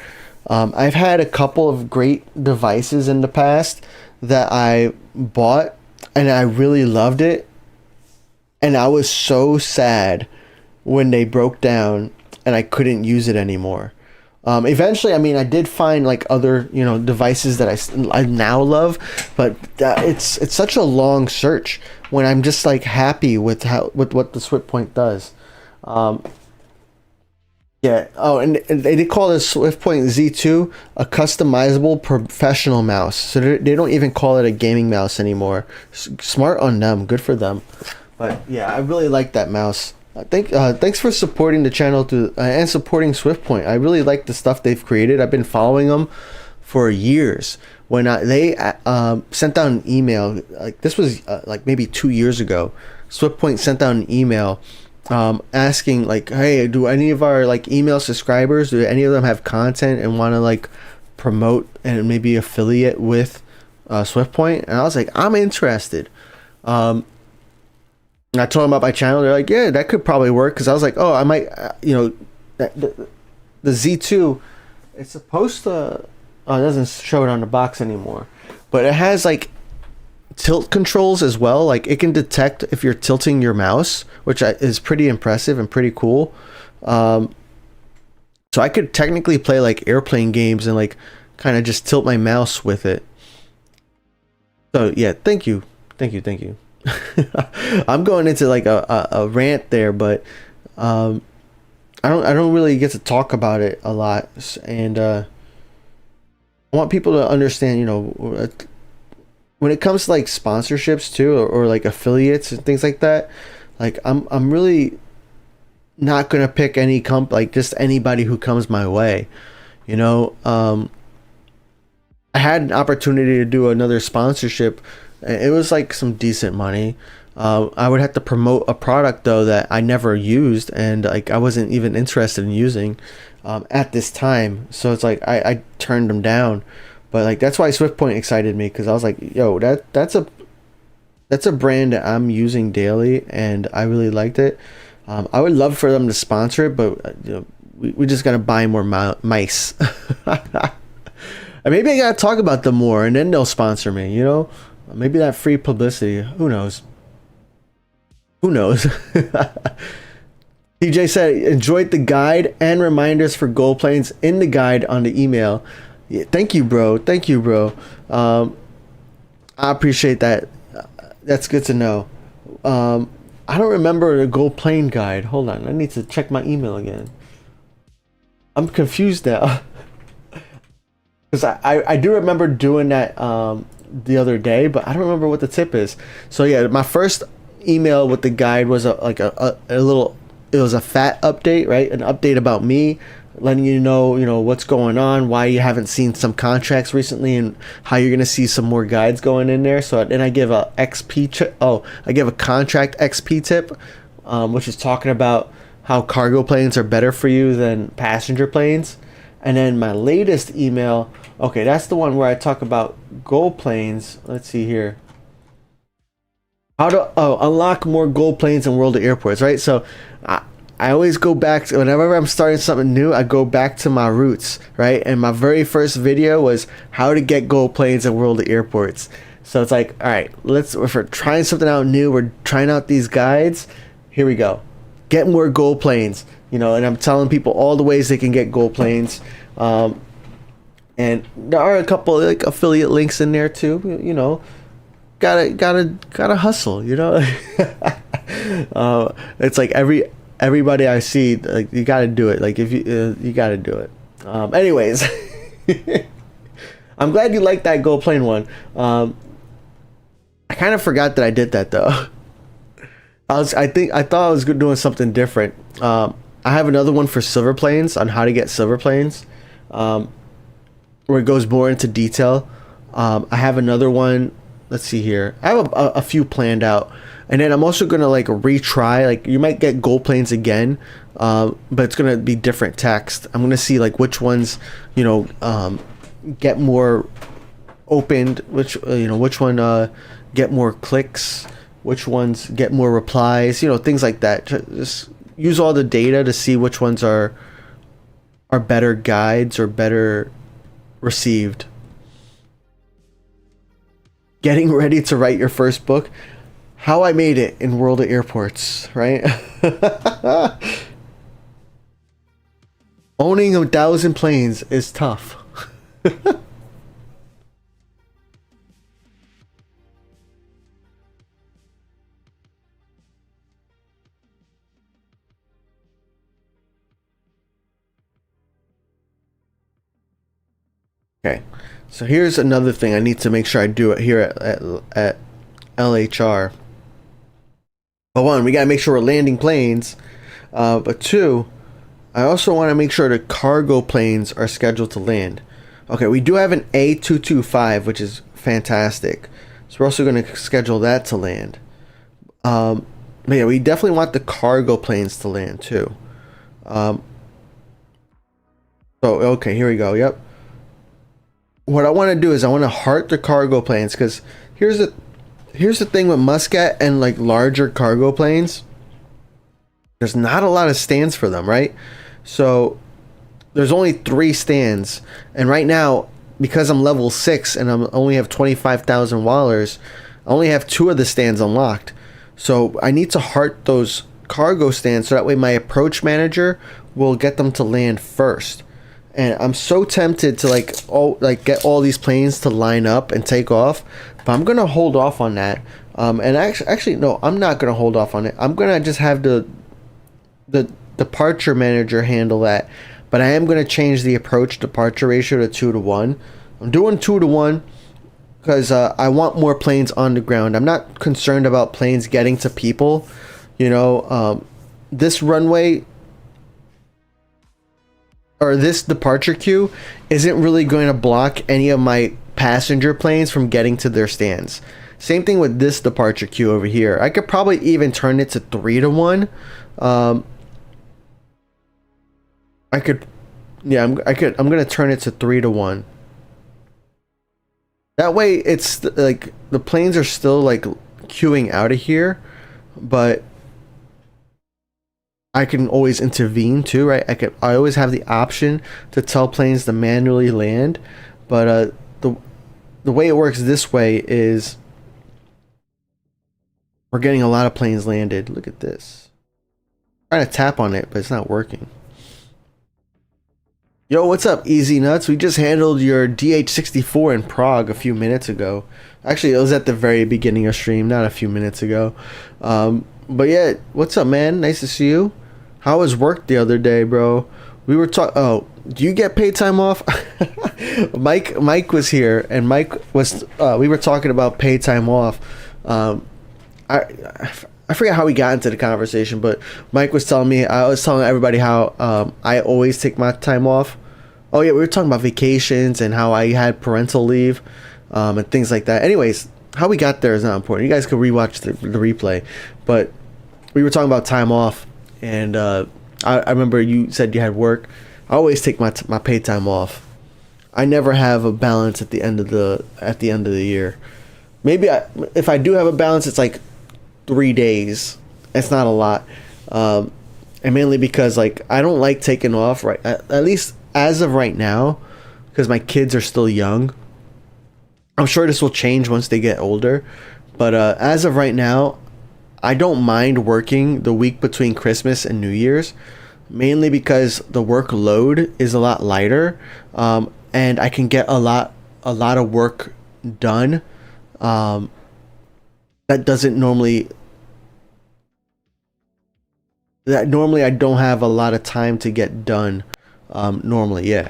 I've had a couple of great devices in the past that I bought and I really loved it, and I was so sad when they broke down and I couldn't use it anymore. Eventually, I mean, I did find like other, you know, devices that I now love, but it's such a long search when I'm just like happy with what the Swiftpoint does. Yeah. Oh, and they did call this Swiftpoint Z2 a customizable professional mouse. So they don't even call it a gaming mouse anymore. Smart on them. Good for them. But yeah, I really like that mouse. Thanks for supporting the channel and supporting Swiftpoint. I really like the stuff they've created. I've been following them for years. When they sent out an email, like this was like maybe 2 years ago, Swiftpoint sent out an email asking like, hey, do any of our like email subscribers, do any of them have content and want to like promote and maybe affiliate with Swiftpoint? And I was like, I'm interested. And I told them about my channel. They're like, yeah, that could probably work. Because I was like, oh, I might, you know, the Z2, it's supposed to, oh, it doesn't show it on the box anymore, but it has like tilt controls as well. Like it can detect if you're tilting your mouse, which is pretty impressive and pretty cool. So I could technically play like airplane games and like kind of just tilt my mouse with it. So yeah, thank you. I'm going into like a rant there, but I don't really get to talk about it a lot, and I want people to understand, you know, when it comes to like sponsorships too, or like affiliates and things like that, like I'm really not gonna pick any like just anybody who comes my way, you know. I had an opportunity to do another sponsorship. It was like some decent money. I would have to promote a product though that I never used, and like I wasn't even interested in using at this time. So it's like I turned them down. But like that's why Swiftpoint excited me, because I was like, yo, that's a brand that I'm using daily, and I really liked it. I would love for them to sponsor it, but you know, we just gotta buy more mice. Maybe I gotta talk about them more, and then they'll sponsor me. You know. Maybe that free publicity. Who knows? TJ said, enjoyed the guide and reminders for gold planes in the guide on the email. Yeah, thank you, bro. I appreciate that. That's good to know. I don't remember the gold plane guide. Hold on. I need to check my email again. I'm confused now. Because I do remember doing that the other day, but I don't remember what the tip is. So yeah, my first email with the guide was a little, it was a Phat update, right? An update about me, letting you know what's going on, why you haven't seen some contracts recently, and how you're gonna see some more guides going in there. So then I give a I give a contract XP tip, which is talking about how cargo planes are better for you than passenger planes. And then my latest email, okay, that's the one where I talk about gold planes. Let's see here. How to unlock more gold planes in World of Airports, right? So I always go back to, whenever I'm starting something new, I go back to my roots, right? And my very first video was how to get gold planes in World of Airports. So it's like, all right, if we're trying something out new, we're trying out these guides. Here we go. Get more gold planes. You know, and I'm telling people all the ways they can get gold planes. And there are a couple like affiliate links in there too. You know, gotta hustle. You know, it's like everybody I see, like you gotta do it. Like if you gotta do it. Anyways, I'm glad you liked that gold plane one. I kind of forgot that I did that though. I thought I was doing something different. I have another one for silver planes, on how to get silver planes, where it goes more into detail. I have another one. Let's see here. I have a few planned out, and then I'm also gonna like retry. Like you might get gold planes again, but it's gonna be different text. I'm gonna see like which ones, get more opened. Which one get more clicks. Which ones get more replies. Things like that. Just use all the data to see which ones are better guides or better received. Getting ready to write your first book, how I made it in World of Airports, right? Owning 1,000 planes is tough. Okay, so here's another thing I need to make sure I do it here at LHR. But one, we gotta make sure we're landing planes. But two, I also want to make sure the cargo planes are scheduled to land. Okay, we do have an A225, which is fantastic. So we're also going to schedule that to land. But yeah, we definitely want the cargo planes to land too. So okay, here we go. Yep. What I want to do is I want to heart the cargo planes, because here's the thing with Muscat and like larger cargo planes. There's not a lot of stands for them, right? So there's only 3 stands, and right now, because I'm level 6 and I only have 25,000 wallers, I only have 2 of the stands unlocked. So I need to heart those cargo stands so that way my approach manager will get them to land first. And I'm so tempted to get all these planes to line up and take off, but I'm gonna hold off on that. And actually no, I'm not gonna hold off on it. I'm gonna just have the departure manager handle that, but I am going to change the approach departure ratio to 2 to 1. I'm doing 2 to 1 because I want more planes on the ground. I'm not concerned about planes getting to people. You know, this runway or this departure queue isn't really going to block any of my passenger planes from getting to their stands. Same thing with this departure queue over here. I could probably even turn it to 3 to 1. I'm gonna turn it to 3 to 1. That way it's like the planes are still like queuing out of here, but I can always intervene too, right? I always have the option to tell planes to manually land, but the way it works this way is we're getting a lot of planes landed. Look at this. I'm trying to tap on it, but it's not working. Yo, what's up, Easy Nuts? We just handled your DH64 in Prague a few minutes ago. Actually, it was at the very beginning of stream, not a few minutes ago. But yeah, what's up, man? Nice to see you. How was work the other day, bro? We were talking. Oh, do you get paid time off? Mike was here, and Mike was. We were talking about paid time off. I forget how we got into the conversation, but Mike was telling me, I was telling everybody how I always take my time off. Oh yeah, we were talking about vacations and how I had parental leave and things like that. Anyways, how we got there is not important. You guys could rewatch the replay. But we were talking about time off, and I remember you said you had work. I always take my paid time off. I never have a balance at the end of the year. Maybe if I do have a balance, it's like 3 days. It's not a lot, and mainly because like I don't like taking off right at least as of right now, because my kids are still young. I'm sure this will change once they get older, but as of right now, I don't mind working the week between Christmas and New Year's, mainly because the workload is a lot lighter, and I can get a lot of work done that normally I don't have a lot of time to get done normally. Yeah.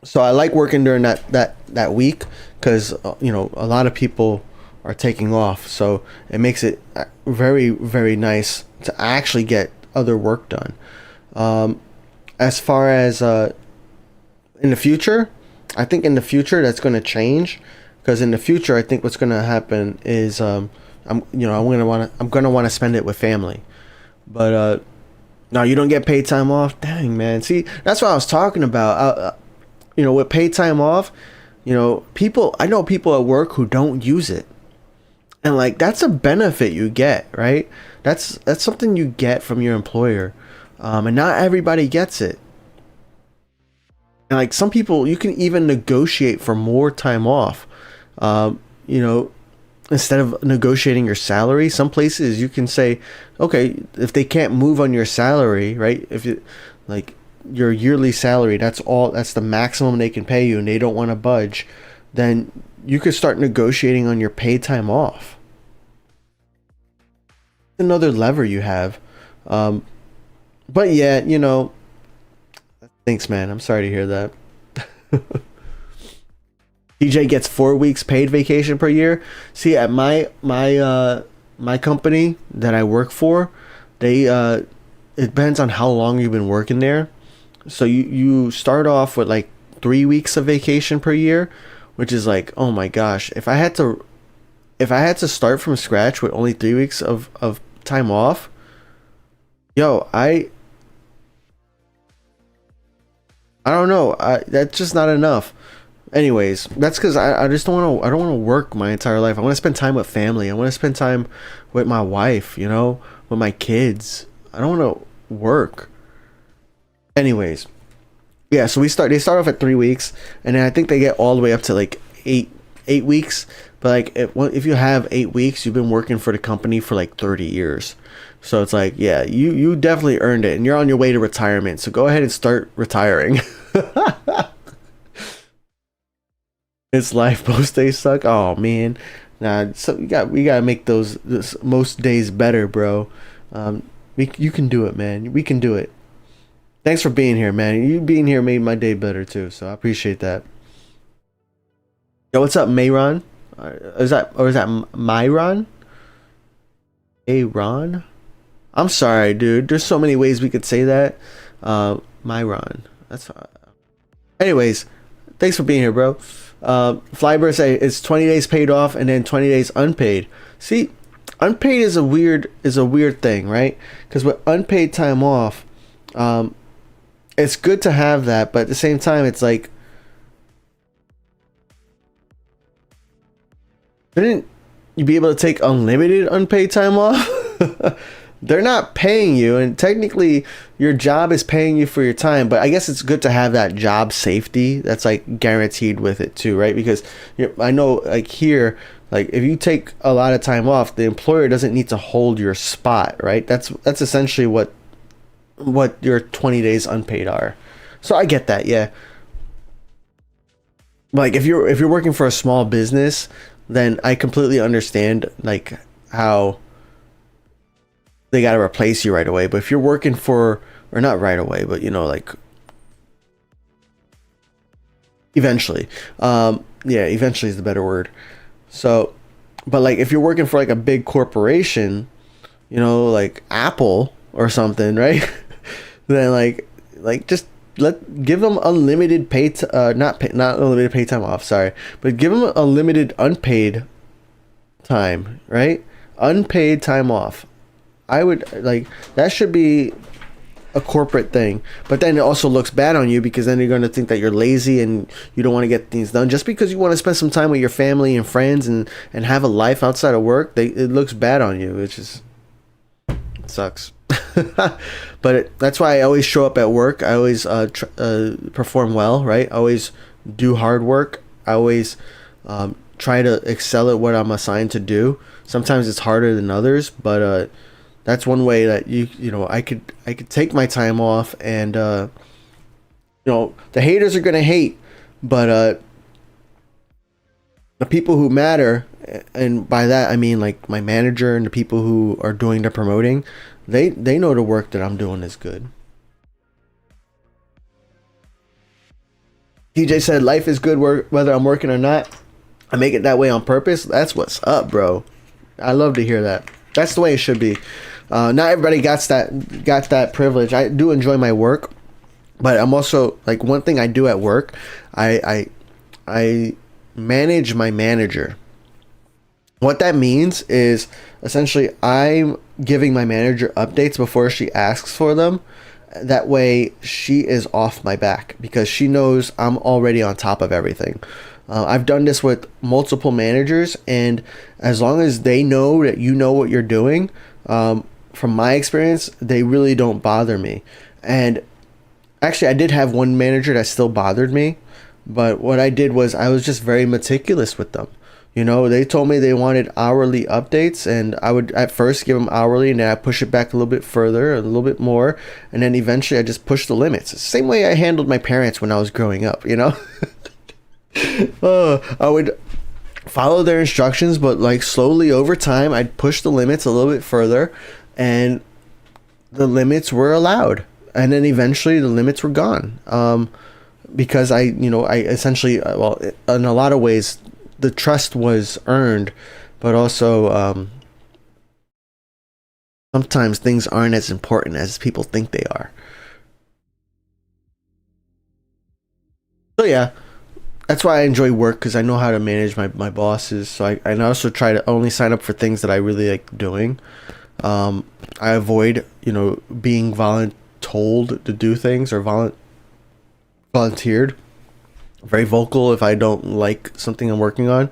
So I like working during that week, because you know, a lot of people are taking off, so it makes it very, very nice to actually get other work done. As far as in the future, I think in the future that's going to change, because in the future I think what's going to happen is I'm gonna want to spend it with family. But no, you don't get paid time off. Dang, man. See, that's what I was talking about. With paid time off, I know people at work who don't use it, and like that's a benefit you get, right? That's something you get from your employer, and not everybody gets it. And like some people, you can even negotiate for more time off. And instead of negotiating your salary, some places you can say, okay, if they can't move on your salary, right? If you like your yearly salary, that's the maximum they can pay you, and they don't want to budge, then you could start negotiating on your paid time off. Another lever you have. But yeah, you know, thanks, man. I'm sorry to hear that. DJ gets 4 weeks paid vacation per year. See, at my company that I work for, they it depends on how long you've been working there. So you start off with like 3 weeks of vacation per year, which is like, oh my gosh, if I had to start from scratch with only 3 weeks of time off, yo, I don't know. That's just not enough. Anyways, that's because I just don't want to work my entire life. I want to spend time with family. I want to spend time with my wife, you know, with my kids. I don't want to work. Anyways, yeah. So they start off at 3 weeks, and then I think they get all the way up to like eight weeks. But like if you have 8 weeks, you've been working for the company for like 30 years. So it's like, yeah, you definitely earned it, and you're on your way to retirement. So go ahead and start retiring. It's life. Most days suck. Oh man, nah. So we gotta make most days better, bro. You can do it, man. We can do it. Thanks for being here, man. You being here made my day better too. So I appreciate that. Yo, what's up, Mayron? Is that Myron? Aaron? I'm sorry, dude. There's so many ways we could say that. Myron. That's fine. Anyways, thanks for being here, bro. Flybird say it's 20 days paid off and then 20 days unpaid. See, unpaid is a weird thing, right? Because with unpaid time off, it's good to have that, but at the same time, it's like, shouldn't you be able to take unlimited unpaid time off? They're not paying you, and technically your job is paying you for your time, but I guess it's good to have that job safety that's like guaranteed with it too, right? Because I know like here, like if you take a lot of time off, the employer doesn't need to hold your spot, right? That's essentially what your 20 days unpaid are. So I get that, yeah. Like if you're working for a small business, then I completely understand like how they got to replace you right away. But if you're working for, or not right away, but you know, like eventually, eventually is the better word. So, but like if you're working for like a big corporation, you know, like Apple or something, right? Then like just give them unlimited not unlimited paid time off, sorry, but give them a limited unpaid time, right? Unpaid time off. I would like that should be a corporate thing, but then it also looks bad on you because then you're going to think that you're lazy and you don't want to get things done just because you want to spend some time with your family and friends and have a life outside of work. It looks bad on you, which is sucks. But that's why I always show up at work. I always perform well, right? I always do hard work. I always try to excel at what I'm assigned to do. Sometimes it's harder than others, but that's one way that you know I could take my time off, and you know, the haters are gonna hate, but the people who matter, and by that I mean like my manager and the people who are doing the promoting, they know the work that I'm doing is good. TJ said life is good whether I'm working or not. I make it that way on purpose. That's what's up, bro. I love to hear that. That's the way it should be. Not everybody got that privilege. I do enjoy my work, but I'm also like, one thing I do at work, I manage my manager. What that means is essentially I'm giving my manager updates before she asks for them. That way she is off my back because she knows I'm already on top of everything. I've done this with multiple managers, and as long as they know that you know what you're doing, from my experience, they really don't bother me. And actually, I did have one manager that still bothered me, but what I did was I was just very meticulous with them. You know, they told me they wanted hourly updates, and I would at first give them hourly, and then I push it back a little bit further, a little bit more, and then eventually I just push the limits. It's the same way I handled my parents when I was growing up, you know? I would follow their instructions, but like slowly over time, I'd push the limits a little bit further, and the limits were allowed. And then eventually the limits were gone. Because I essentially, well, in a lot of ways, the trust was earned, but also sometimes things aren't as important as people think they are. So yeah, that's why I enjoy work, because I know how to manage my bosses. So I also try to only sign up for things that I really like doing. I avoid, being told to do things or volunteered. Very vocal. If I don't like something I'm working on,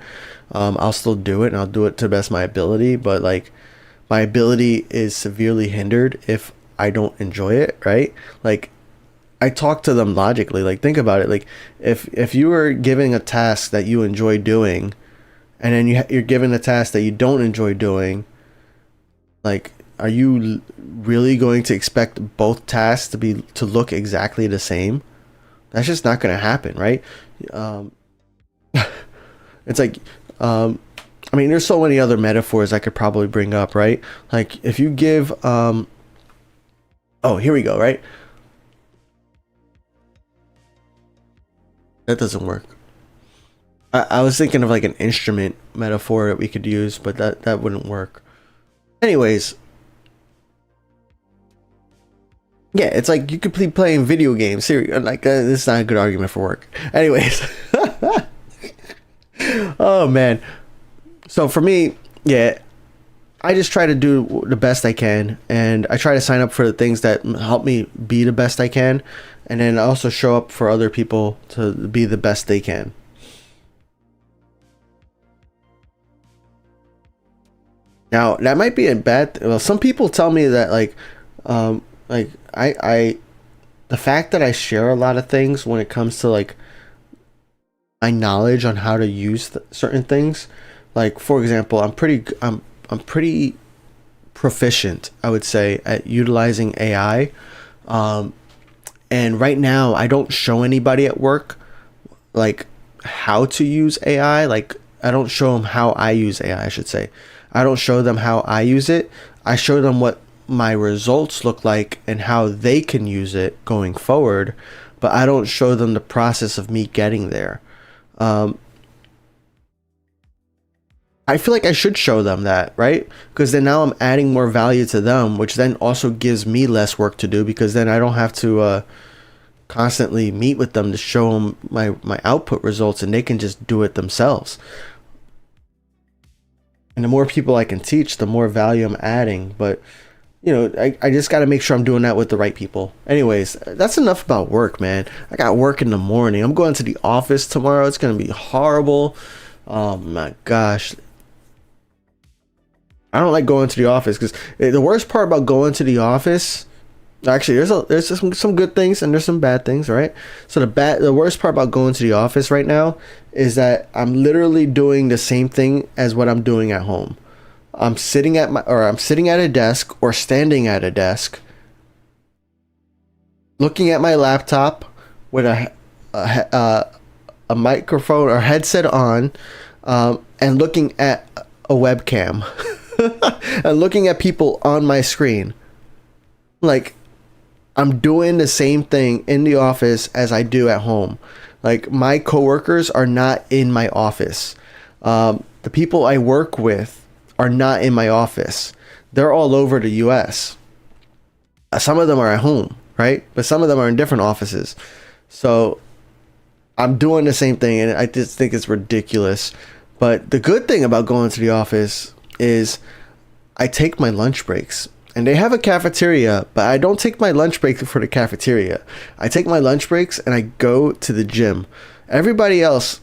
I'll still do it, and I'll do it to the best of my ability. But like, my ability is severely hindered if I don't enjoy it, right? Like, I talk to them logically. Like, think about it. Like, if you were giving a task that you enjoy doing, and then you're given a task that you don't enjoy doing, like, are you really going to expect both tasks to look exactly the same? That's just not going to happen, right? It's like, I mean, there's so many other metaphors I could probably bring up, right? Like, if you give, oh, here we go, right? That doesn't work. I was thinking of like an instrument metaphor that we could use, but that wouldn't work. Anyways. Yeah, it's like you could be playing video games. Like, this is not a good argument for work. Anyways. Oh, man. So for me, yeah, I just try to do the best I can. And I try to sign up for the things that help me be the best I can. And then I also show up for other people to be the best they can. Now, that might be a bad well, some people tell me that I the fact that I share a lot of things when it comes to like my knowledge on how to use certain things, like for example, I'm pretty proficient, I would say, at utilizing AI. And right now I don't show anybody at work like how to use AI. Like, I don't show them how I use AI, I should say. I don't show them how I use it. I show them what my results look like and how they can use it going forward, but I don't show them the process of me getting there. I feel like I should show them that, right? Because then now I'm adding more value to them, which then also gives me less work to do, because then I don't have to constantly meet with them to show them my output results, and they can just do it themselves. And the more people I can teach, the more value I'm adding. But I just got to make sure I'm doing that with the right people. Anyways, that's enough about work, man. I got work in the morning. I'm going to the office tomorrow. It's going to be horrible. Oh my gosh. I don't like going to the office, because the worst part about going to the office, actually, there's some good things and there's some bad things, right? So the worst part about going to the office right now is that I'm literally doing the same thing as what I'm doing at home. I'm sitting at a desk or standing at a desk, looking at my laptop with a microphone or headset on, and looking at a webcam and looking at people on my screen. Like, I'm doing the same thing in the office as I do at home. Like, my coworkers are not in my office. The people I work with are not in my office. They're all over the US. Some of them are at home, right? But some of them are in different offices. So I'm doing the same thing, and I just think it's ridiculous. But the good thing about going to the office is I take my lunch breaks. And they have a cafeteria, but I don't take my lunch break for the cafeteria. I take my lunch breaks and I go to the gym. Everybody else,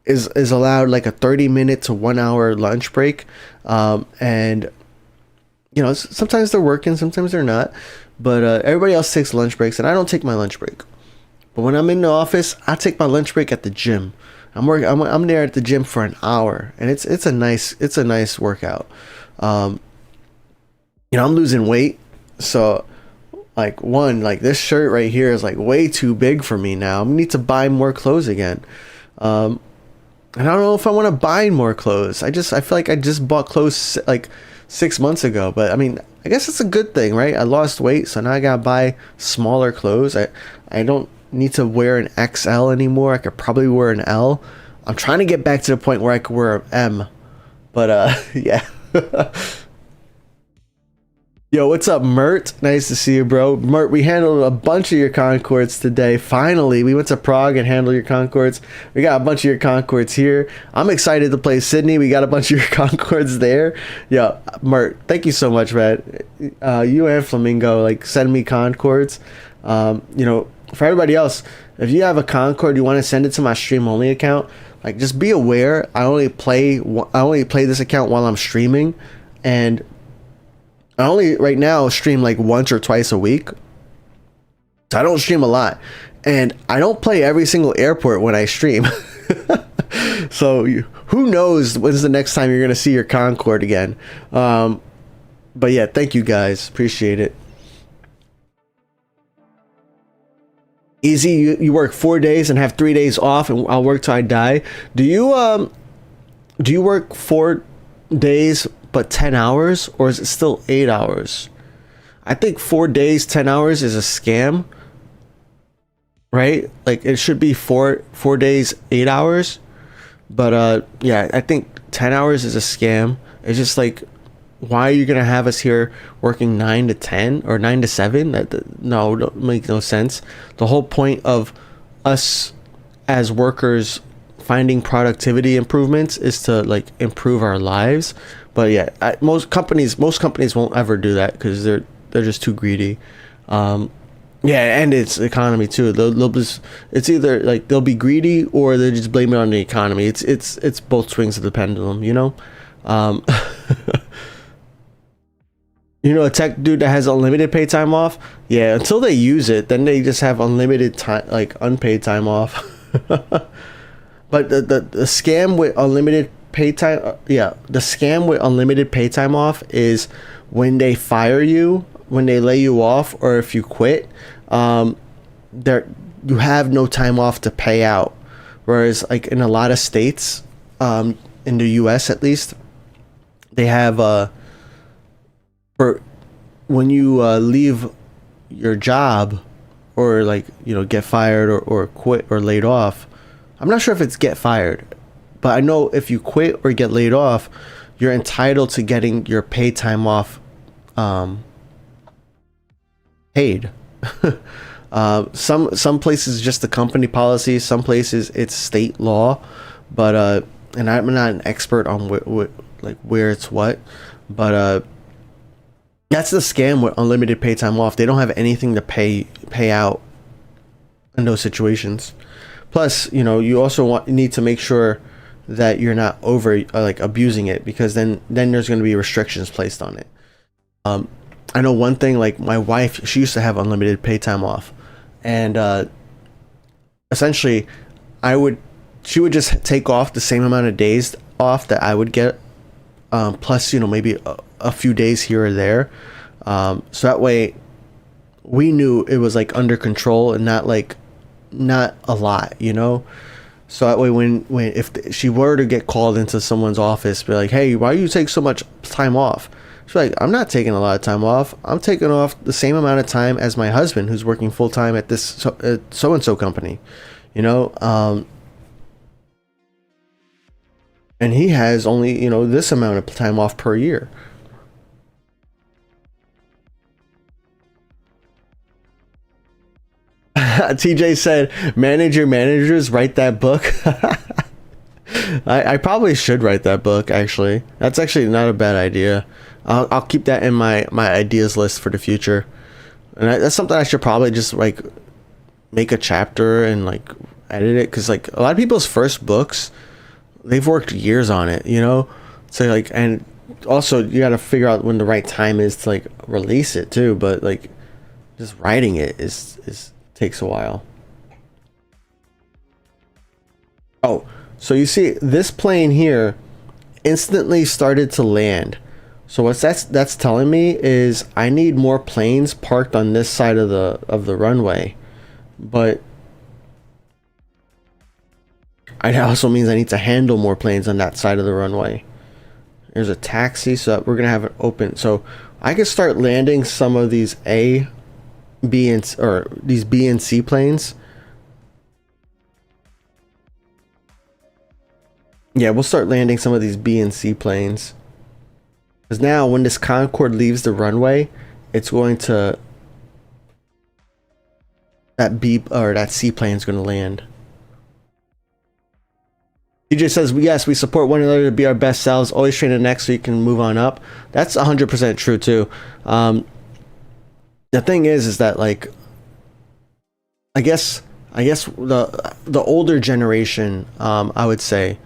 is allowed like a 30-minute to 1 hour lunch break. And sometimes they're working, sometimes they're not. But everybody else takes lunch breaks, and I don't take my lunch break. But when I'm in the office, I take my lunch break at the gym. I'm there at the gym for an hour, and it's a nice workout. I'm losing weight, so like this shirt right here is like way too big for me now. I need to buy more clothes again. And I don't know if I want to buy more clothes. I feel like I just bought clothes like 6 months ago, but I mean, I guess it's a good thing, right? I lost weight, so now I gotta buy smaller clothes. I don't need to wear an XL anymore. I could probably wear an L. I'm trying to get back to the point where I could wear an M, but yeah. Yo, what's up, Mert? Nice to see you, bro. Mert, we handled a bunch of your Concords today. Finally, we went to Prague and handled your Concords. We got a bunch of your Concords here. I'm excited to play Sydney. We got a bunch of your Concords there. Yeah, Mert, thank you so much, man. You and Flamingo, like, send me Concords. For everybody else, if you have a Concord, you want to send it to my stream only account, like, just be aware, I only play this account while I'm streaming, and I only right now stream like once or twice a week. So I don't stream a lot. And I don't play every single airport when I stream. So who knows when's the next time you're going to see your Concord again. But yeah, thank you guys. Appreciate it. Easy, you work 4 days and have 3 days off, and I'll work till I die. Do you work 4 days but 10 hours, or is it still 8 hours? I think 4 days, 10 hours is a scam, right? Like, it should be four days, 8 hours. But yeah, I think 10 hours is a scam. It's just like, why are you gonna have us here working 9 to 10 or 9 to 7? No, don't make no sense. The whole point of us as workers finding productivity improvements is to like improve our lives. But yeah, most companies won't ever do that because they're just too greedy. Yeah, and it's economy too. They'll just, it's either like they'll be greedy or they just blame it on the economy. It's both swings of the pendulum, you know. A tech dude that has unlimited paid time off. Yeah, until they use it, then they just have unlimited time, like unpaid time off. But the scam with unlimited pay time, the scam with unlimited pay time off is when they fire you, when they lay you off, or if you quit, you have no time off to pay out. Whereas like in a lot of states, in the US at least, they have for when you leave your job, or like get fired or quit or laid off. I'm not sure if it's get fired, but I know if you quit or get laid off, you're entitled to getting your paid time off paid. Some places just the company policy, some places it's state law, but and I'm not an expert on where it's what, but that's the scam with unlimited paid time off. They don't have anything to pay out in those situations. Plus, you also need to make sure that you're not abusing it, because then there's going to be restrictions placed on it. I know one thing, like my wife, she used to have unlimited pay time off, and essentially she would just take off the same amount of days off that I would get, plus maybe a few days here or there, so that way we knew it was like under control and not a lot, so that way when if she were to get called into someone's office, be like, hey, why do you take so much time off? She's like, I'm not taking a lot of time off. I'm taking off the same amount of time as my husband, who's working full time at this so-and-so company, and he has only this amount of time off per year. TJ said, managers write that book. I probably should write that book, actually. That's actually not a bad idea. I'll keep that in my ideas list for the future. And that's something I should probably just like make a chapter and like edit it, because like a lot of people's first books, they've worked years on it, so like, and also you got to figure out when the right time is to like release it too, but like just writing it is takes a while. Oh, So you see this plane here instantly started to land. So what that's telling me is I need more planes parked on this side of the runway. But it also means I need to handle more planes on that side of the runway. There's a taxi, so we're gonna have it open. So I can start landing some of these A, B, or these B and C planes. Yeah, we'll start landing some of these B and C planes. Because now when this Concorde leaves the runway, it's going to... that B or that C plane is going to land. DJ says, yes, we support one another to be our best selves. Always train the next so you can move on up. That's 100% true too. The thing is that like, I guess the older generation, I would say,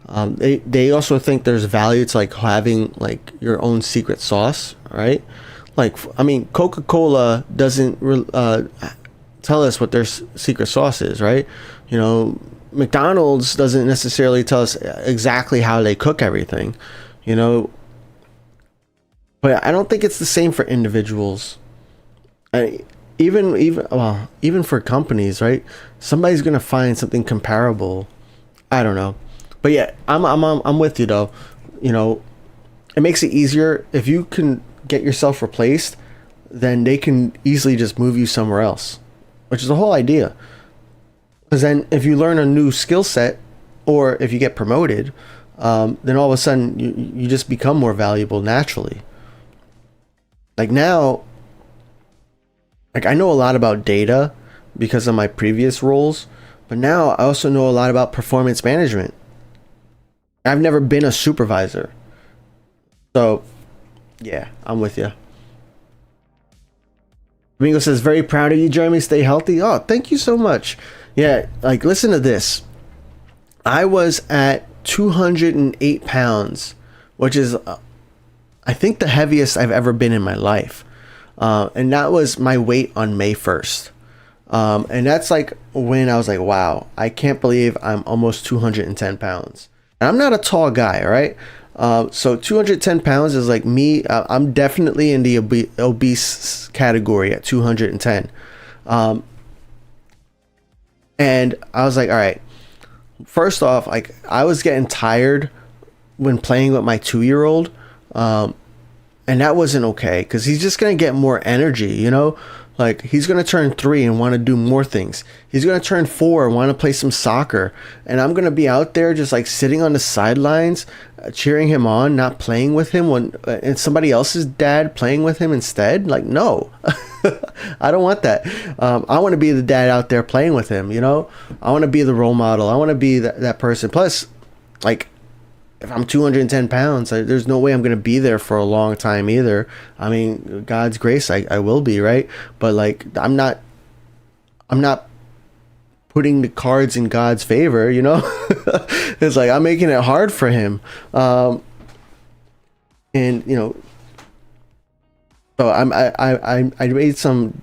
they also think there's value to like having like your own secret sauce, right? Like, I mean, Coca-Cola doesn't tell us what their secret sauce is, right? You know, McDonald's doesn't necessarily tell us exactly how they cook everything, you know. But I don't think it's the same for individuals. Even for companies, right? Somebody's gonna find something comparable. I don't know. But yeah, I'm with you though. You know, it makes it easier if you can get yourself replaced, then they can easily just move you somewhere else, which is the whole idea. Because then if you learn a new skill set, or if you get promoted, then all of a sudden you just become more valuable naturally. Like now, like I know a lot about data because of my previous roles, but now I also know a lot about performance management. I've never been a supervisor. So, yeah, I'm with you. Domingo says, very proud of you, Jeremy. Stay healthy. Oh, thank you so much. Yeah, like, listen to this. I was at 208 pounds, which is, I think, the heaviest I've ever been in my life. And that was my weight on May 1st. And that's like when I was like, wow, I can't believe I'm almost 210 pounds. And I'm not a tall guy, all right? So 210 pounds is like me. I'm definitely in the obese category at 210. And I was like, all right, first off, like I was getting tired when playing with my 2-year-old. And that wasn't okay because he's just going to get more energy, you know? Like, he's going to turn 3 and want to do more things. He's going to turn 4 and want to play some soccer. And I'm going to be out there just, like, sitting on the sidelines, cheering him on, not playing with him when and somebody else's dad playing with him instead. Like, no. I don't want that. I want to be the dad out there playing with him, you know? I want to be the role model. I want to be that person. Plus, like, if I'm 210 pounds, there's no way I'm going to be there for a long time either. I mean, God's grace, I will be, right? But like, I'm not putting the cards in God's favor, you know? It's like, I'm making it hard for him. And you know, so I made some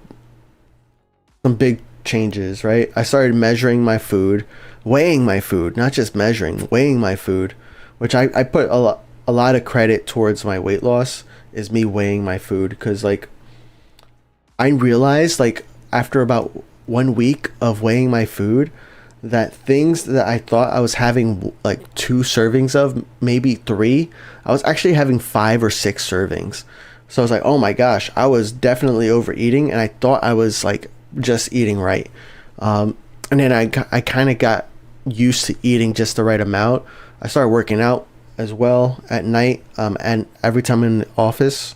big changes, right? I started measuring my food, weighing my food, not just measuring, weighing my food. Which I put a lot of credit towards my weight loss is me weighing my food, because like I realized like after about 1 week of weighing my food that things that I thought I was having like 2 servings of, maybe 3, I was actually having 5 or 6 servings. So I was like, oh my gosh, I was definitely overeating, and I thought I was like just eating right. And then I kind of got used to eating just the right amount. I started working out as well at night, and every time in the office,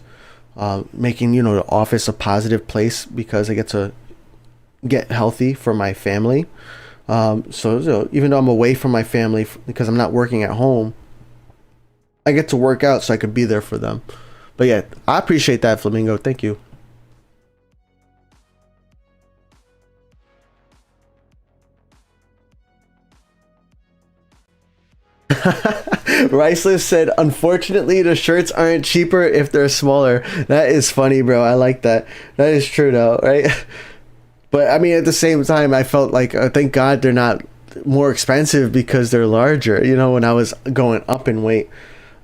making, you know, the office a positive place because I get to get healthy for my family. So you know, even though I'm away from my family because I'm not working at home, I get to work out so I could be there for them. But yeah, I appreciate that, Flamingo. Thank you. Riceless said, unfortunately, the shirts aren't cheaper if they're smaller. That is funny, bro. I like that. That is true, though, right? But I mean, at the same time, I felt like, thank God they're not more expensive because they're larger, you know, when I was going up in weight.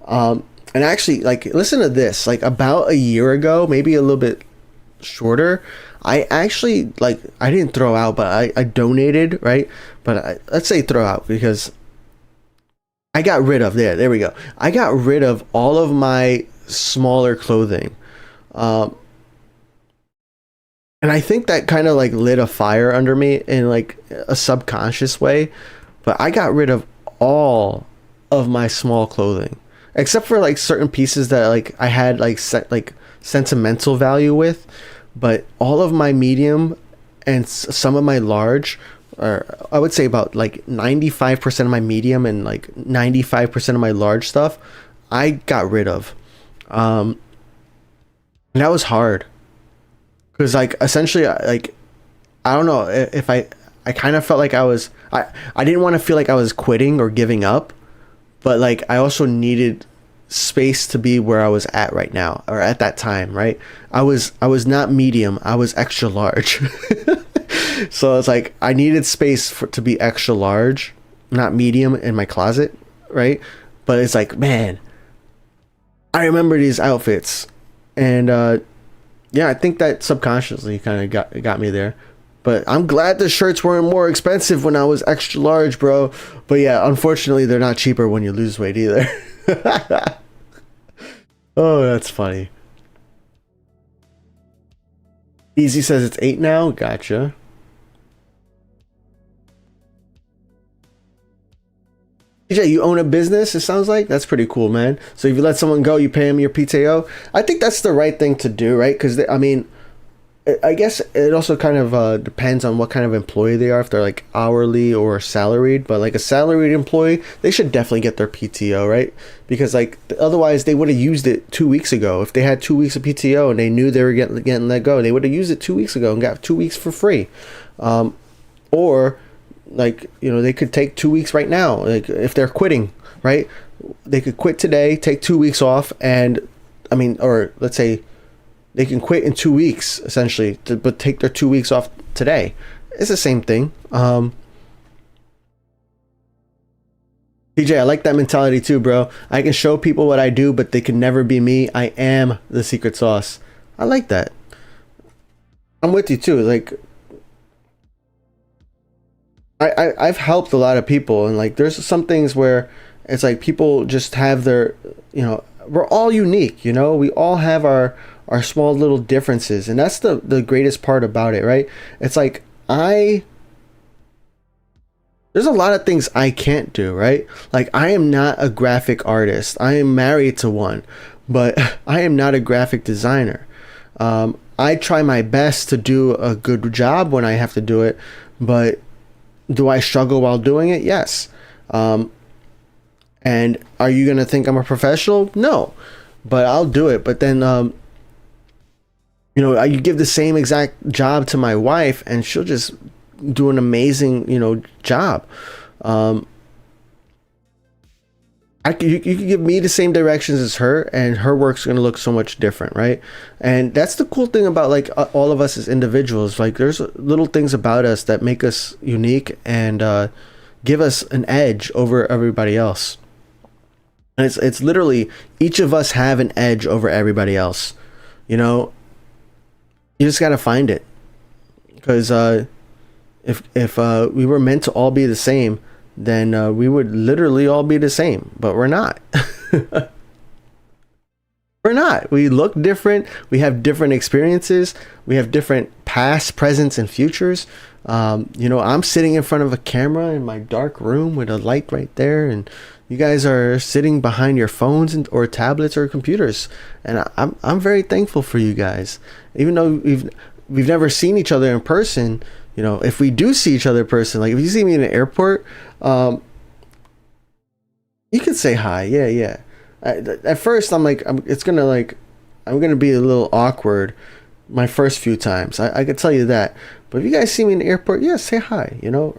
And actually, like, listen to this, like about a year ago, maybe a little bit shorter, I actually, like, I didn't throw out, but I donated, right? But let's say throw out, because I got rid of, there we go. I got rid of all of my smaller clothing. And I think that kind of like lit a fire under me in like a subconscious way. But I got rid of all of my small clothing, except for like certain pieces that like I had like sentimental value with. But all of my medium and some of my large, or I would say about like 95% of my medium and like 95% of my large stuff, I got rid of. And that was hard, because like essentially, like, I don't know if I kind of felt like I didn't want to feel like I was quitting or giving up, but like I also needed space to be where I was at right now, or at that time, right? I was not medium, I was extra large. So it's like I needed space to be extra large, not medium, in my closet, right? But it's like, man, I remember these outfits, and yeah, I think that subconsciously kind of got me there. But I'm glad the shirts weren't more expensive when I was extra large, bro. But yeah, unfortunately, they're not cheaper when you lose weight either. Oh, that's funny. Easy says it's 8 now. Gotcha. DJ, you own a business, it sounds like? That's pretty cool, man. So if you let someone go, you pay them your PTO. I think that's the right thing to do, right? Because, I mean, I guess it also kind of depends on what kind of employee they are, if they're like hourly or salaried. But like a salaried employee, they should definitely get their PTO, right? Because like otherwise they would have used it 2 weeks ago. If they had 2 weeks of PTO and they knew they were getting let go, they would have used it 2 weeks ago and got 2 weeks for free. Or like, you know, they could take 2 weeks right now. Like if they're quitting, right? They could quit today, take 2 weeks off, and I mean, or let's say they can quit in 2 weeks, essentially, but take their 2 weeks off today. It's the same thing. PJ, I like that mentality too, bro. I can show people what I do, but they can never be me. I am the secret sauce. I like that. I'm with you too. Like, I've helped a lot of people, and like there's some things where it's like people just have their, you know, we're all unique, you know, we all have our small little differences, and that's the greatest part about it, right? It's like there's a lot of things I can't do, right? Like I am not a graphic artist. I am married to one, but I am not a graphic designer. I try my best to do a good job when I have to do it, but do I struggle while doing it? Yes. And are you gonna think I'm a professional? No, but I'll do it. But then you know, you give the same exact job to my wife and she'll just do an amazing, you know, job. You can give me the same directions as her, and her work's going to look so much different, right? And that's the cool thing about like all of us as individuals. Like there's little things about us that make us unique and give us an edge over everybody else. And it's literally each of us have an edge over everybody else. You know, you just got to find it. Because if we were meant to all be the same, then we would literally all be the same, but we're not. We're not. We look different. We have different experiences. We have different past, presents, and futures. You know, I'm sitting in front of a camera in my dark room with a light right there, and you guys are sitting behind your phones or tablets or computers, and I'm very thankful for you guys. Even though we've never seen each other in person, you know, if we do see each other in person, like if you see me in an airport, you could say hi. Yeah. At first, I'm gonna be a little awkward my first few times. I could tell you that. But if you guys see me in the airport, yeah, say hi. You know,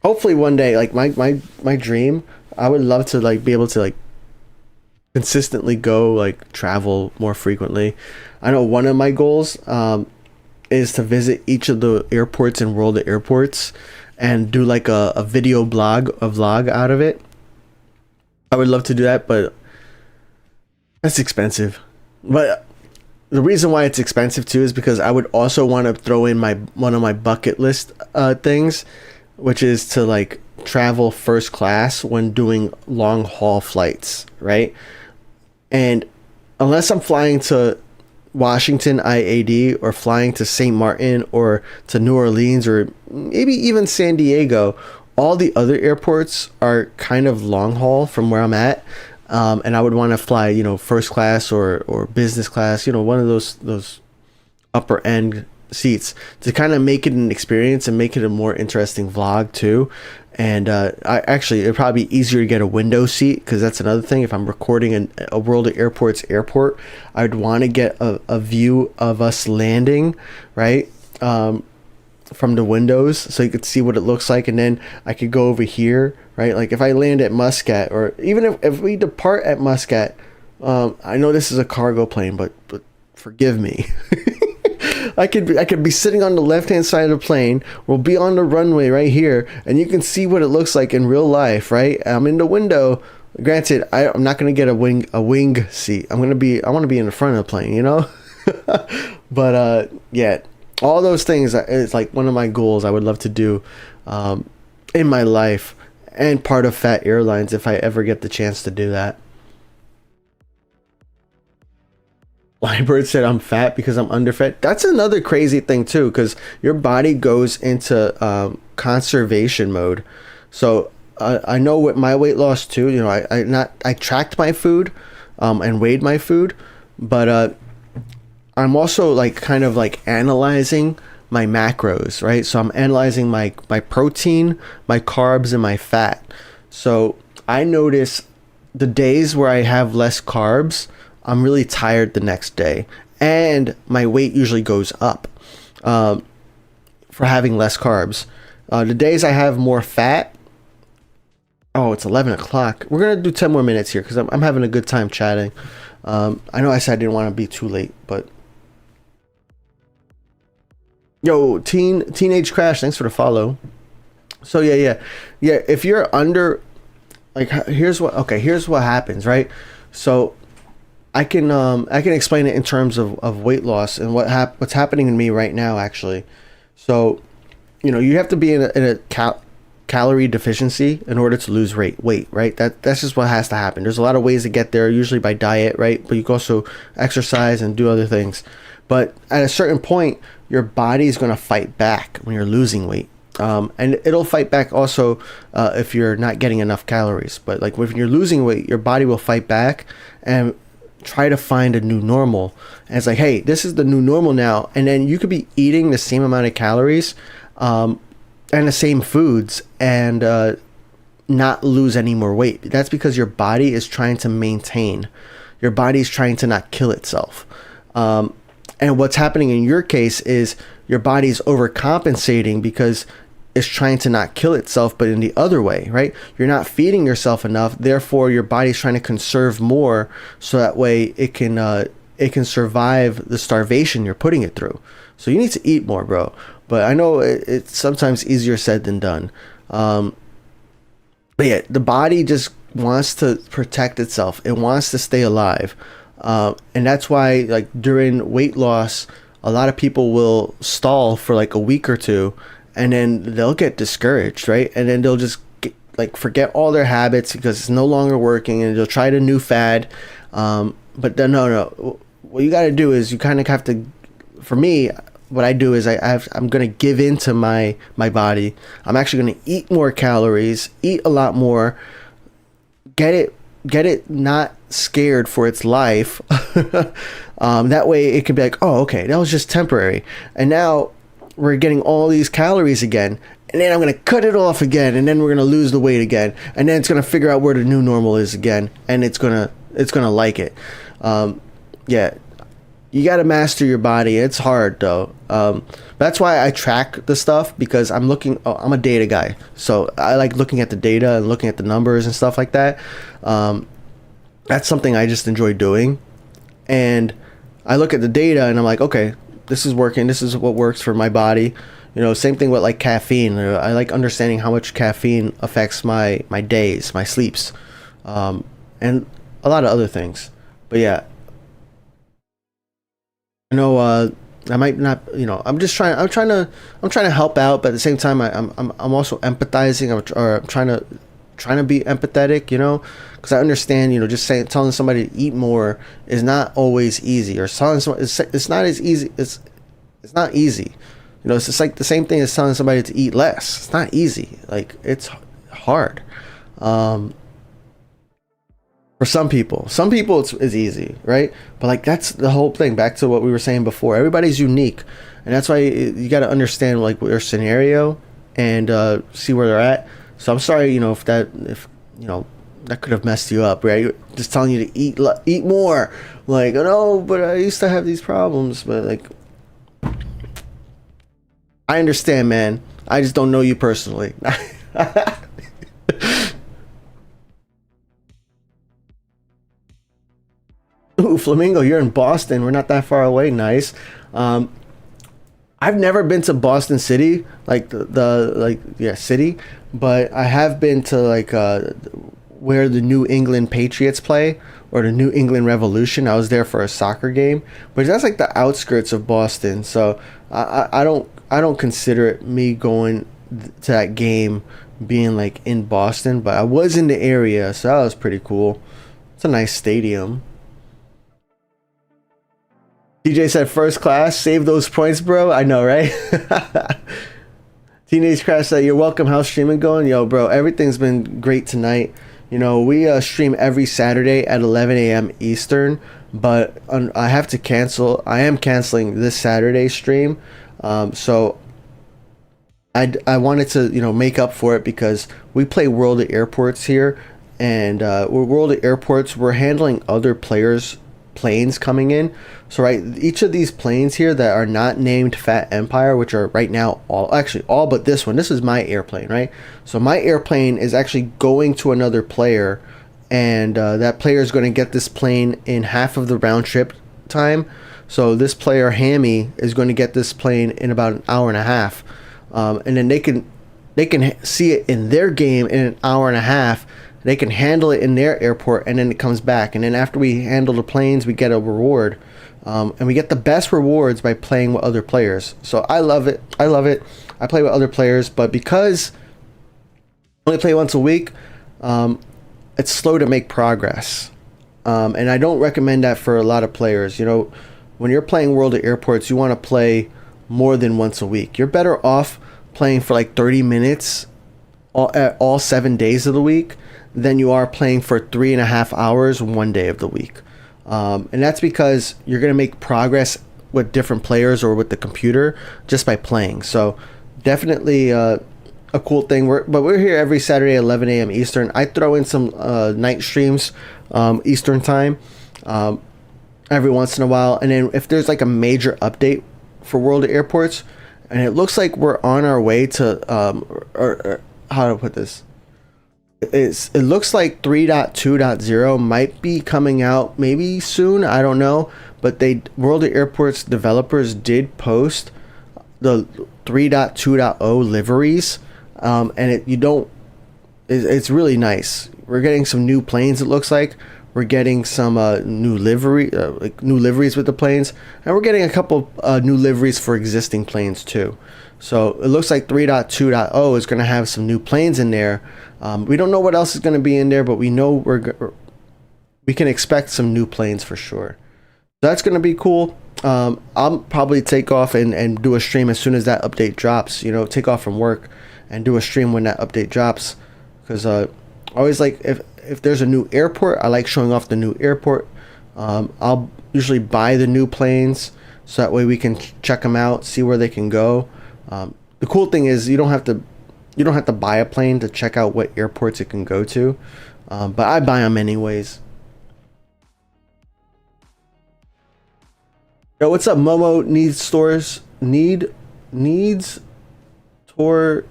hopefully one day, like my dream, I would love to like be able to like consistently go like travel more frequently. I know one of my goals is to visit each of the airports in World of Airports, and do like a video blog, a vlog out of it. I would love to do that, but that's expensive. But the reason why it's expensive too is because I would also want to throw in one of my bucket list things, which is to like travel first class when doing long haul flights, right? And unless I'm flying to Washington IAD or flying to St. Martin or to New Orleans or maybe even San Diego, all the other airports are kind of long haul from where I'm at. And I would want to fly, you know, first class or business class, you know, one of those upper end seats to kind of make it an experience and make it a more interesting vlog too. And it'd probably be easier to get a window seat, because that's another thing. If I'm recording a World of Airports airport, I'd want to get a view of us landing, right? From the windows, so you could see what it looks like, and then I could go over here, right? Like if I land at Muscat, or even if we depart at Muscat, I know this is a cargo plane, but forgive me. I could be sitting on the left hand side of the plane. We'll be on the runway right here, and you can see what it looks like in real life, right? I'm in the window. Granted, I'm not gonna get a wing seat. I want to be in the front of the plane, you know. But yeah. All those things is like one of my goals I would love to do in my life, and part of Phat Airlines if I ever get the chance to do that. Libert said I'm fat because I'm underfed. That's another crazy thing too, because your body goes into conservation mode. So I know with my weight loss too, you know, I tracked my food and weighed my food, but I'm also like kind of like analyzing my macros, right? So I'm analyzing my protein, my carbs, and my fat. So I notice the days where I have less carbs, I'm really tired the next day, and my weight usually goes up for having less carbs. The days I have more fat, oh, it's 11 o'clock. We're gonna do 10 more minutes here because I'm having a good time chatting. I know I said I didn't want to be too late, but yo, Teenage Crash, thanks for the follow. So yeah. If you're under, like, here's what happens, right? So I can explain it in terms of weight loss and what's happening in me right now, actually. So, you know, you have to be in a calorie deficiency in order to lose weight, right? That's just what has to happen. There's a lot of ways to get there, usually by diet, right? But you can also exercise and do other things. But at a certain point, your body is going to fight back when you're losing weight. And it'll fight back also if you're not getting enough calories. But like when you're losing weight, your body will fight back and try to find a new normal. And it's like, hey, this is the new normal now. And then you could be eating the same amount of calories and the same foods and not lose any more weight. That's because your body is trying to maintain. Your body is trying to not kill itself. And what's happening in your case is your body's overcompensating because it's trying to not kill itself, but in the other way, right? You're not feeding yourself enough, therefore your body's trying to conserve more so that way it can survive the starvation you're putting it through. So you need to eat more, bro. But I know it's sometimes easier said than done. But yeah, the body just wants to protect itself. It wants to stay alive. And that's why, like, during weight loss, a lot of people will stall for like a week or two, and then they'll get discouraged, right? And then they'll just forget all their habits because it's no longer working, and they'll try the new fad. But then, no. What you got to do is you kind of have to. For me, what I do is I'm gonna give in to my body. I'm actually gonna eat more calories, eat a lot more, get it not scared for its life. That way it can be like, oh, okay, that was just temporary, and now we're getting all these calories again, and then I'm gonna cut it off again, and then we're gonna lose the weight again, and then it's gonna figure out where the new normal is again, and it's gonna like it. Yeah, you got to master your body. It's hard though. That's why I track the stuff, because I'm a data guy, so I like looking at the data and looking at the numbers and stuff like that. That's something I just enjoy doing, and I look at the data and I'm like, okay, this is working. This is what works for my body. You know, same thing with like caffeine. I like understanding how much caffeine affects my days, my sleeps, and a lot of other things. But yeah, I know I might not. You know, I'm trying to help out, but at the same time, I'm also empathizing. I'm trying to be empathetic. You know, because I understand. You know, just telling somebody to eat more is not always easy, or telling someone it's not as easy. It's not easy. You know, it's just like the same thing as telling somebody to eat less. It's not easy. Like, it's hard. For some people it's easy, right? But like, that's the whole thing. Back to what we were saying before. Everybody's unique, and that's why you got to understand like their scenario and see where they're at. So I'm sorry, you know, if you know that could have messed you up, right? Just telling you to eat more. Like, no, but I used to have these problems, but like, I understand, man. I just don't know you personally. Ooh, Flamingo, you're in Boston. We're not that far away. Nice. I've never been to Boston City, like city, but I have been to like where the New England Patriots play, or the New England Revolution. I was there for a soccer game, but that's like the outskirts of Boston. So I don't consider it me going to that game being like in Boston, but I was in the area, so that was pretty cool. It's a nice stadium. DJ said first class, save those points, bro. I know, right? Teenage Crash said, you're welcome. How's streaming going? Yo, bro, everything's been great tonight. You know, we stream every Saturday at 11 a.m. Eastern, but I have to cancel. I am canceling this Saturday stream. So I wanted to, you know, make up for it, because we play World of Airports here, and we're World of Airports. We're handling other players' planes coming in. So right, each of these planes here that are not named Phat Empire, which are right now all but this one. This is my airplane, right? So my airplane is actually going to another player, and that player is going to get this plane in half of the round trip time. So this player, Hammy, is going to get this plane in about an hour and a half, and then they can see it in their game in an hour and a half. They can handle it in their airport, and then it comes back. And then after we handle the planes, we get a reward, and we get the best rewards by playing with other players. So I love it. I play with other players, but because I only play once a week, it's slow to make progress, and I don't recommend that for a lot of players. You know, when you're playing World of Airports, you want to play more than once a week. You're better off playing for like 30 minutes all 7 days of the week than you are playing for 3.5 hours one day of the week. And that's because you're going to make progress with different players or with the computer just by playing. So definitely a cool thing. But we're here every Saturday at 11 a.m. Eastern. I throw in some night streams Eastern time every once in a while. And then if there's like a major update for World of Airports, and it looks like we're on our way to or how to put this, it looks like 3.2.0 might be coming out maybe soon. I don't know, but World of Airports developers did post the 3.2.0 liveries, and it's really nice. We're getting some new planes. It looks like we're getting some new liveries with the planes, and we're getting a couple new liveries for existing planes too. So it looks like 3.2.0 is going to have some new planes in there. We don't know what else is going to be in there, but we know we can expect some new planes for sure. So that's going to be cool. I'll probably take off and do a stream as soon as that update drops. You know, take off from work and do a stream when that update drops, because I always like, if there's a new airport, I like showing off the new airport. I'll usually buy the new planes, so that way we can check them out, see where they can go. The cool thing is you don't have to buy a plane to check out what airports it can go to, but I buy them anyways. Yo, what's up, Momo? Needs store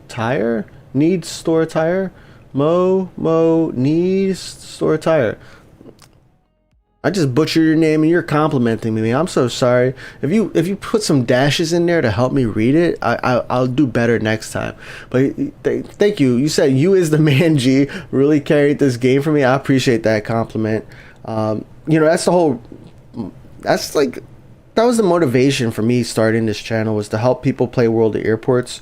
tire. Mo needs store tire. I just butchered your name and you're complimenting me. I'm so sorry. If you put some dashes in there to help me read it, I'll do better next time. But thank you. You said you is the man, G. Really carried this game for me. I appreciate that compliment. That's the whole. That's like that was the motivation for me starting this channel, was to help people play World of Airports.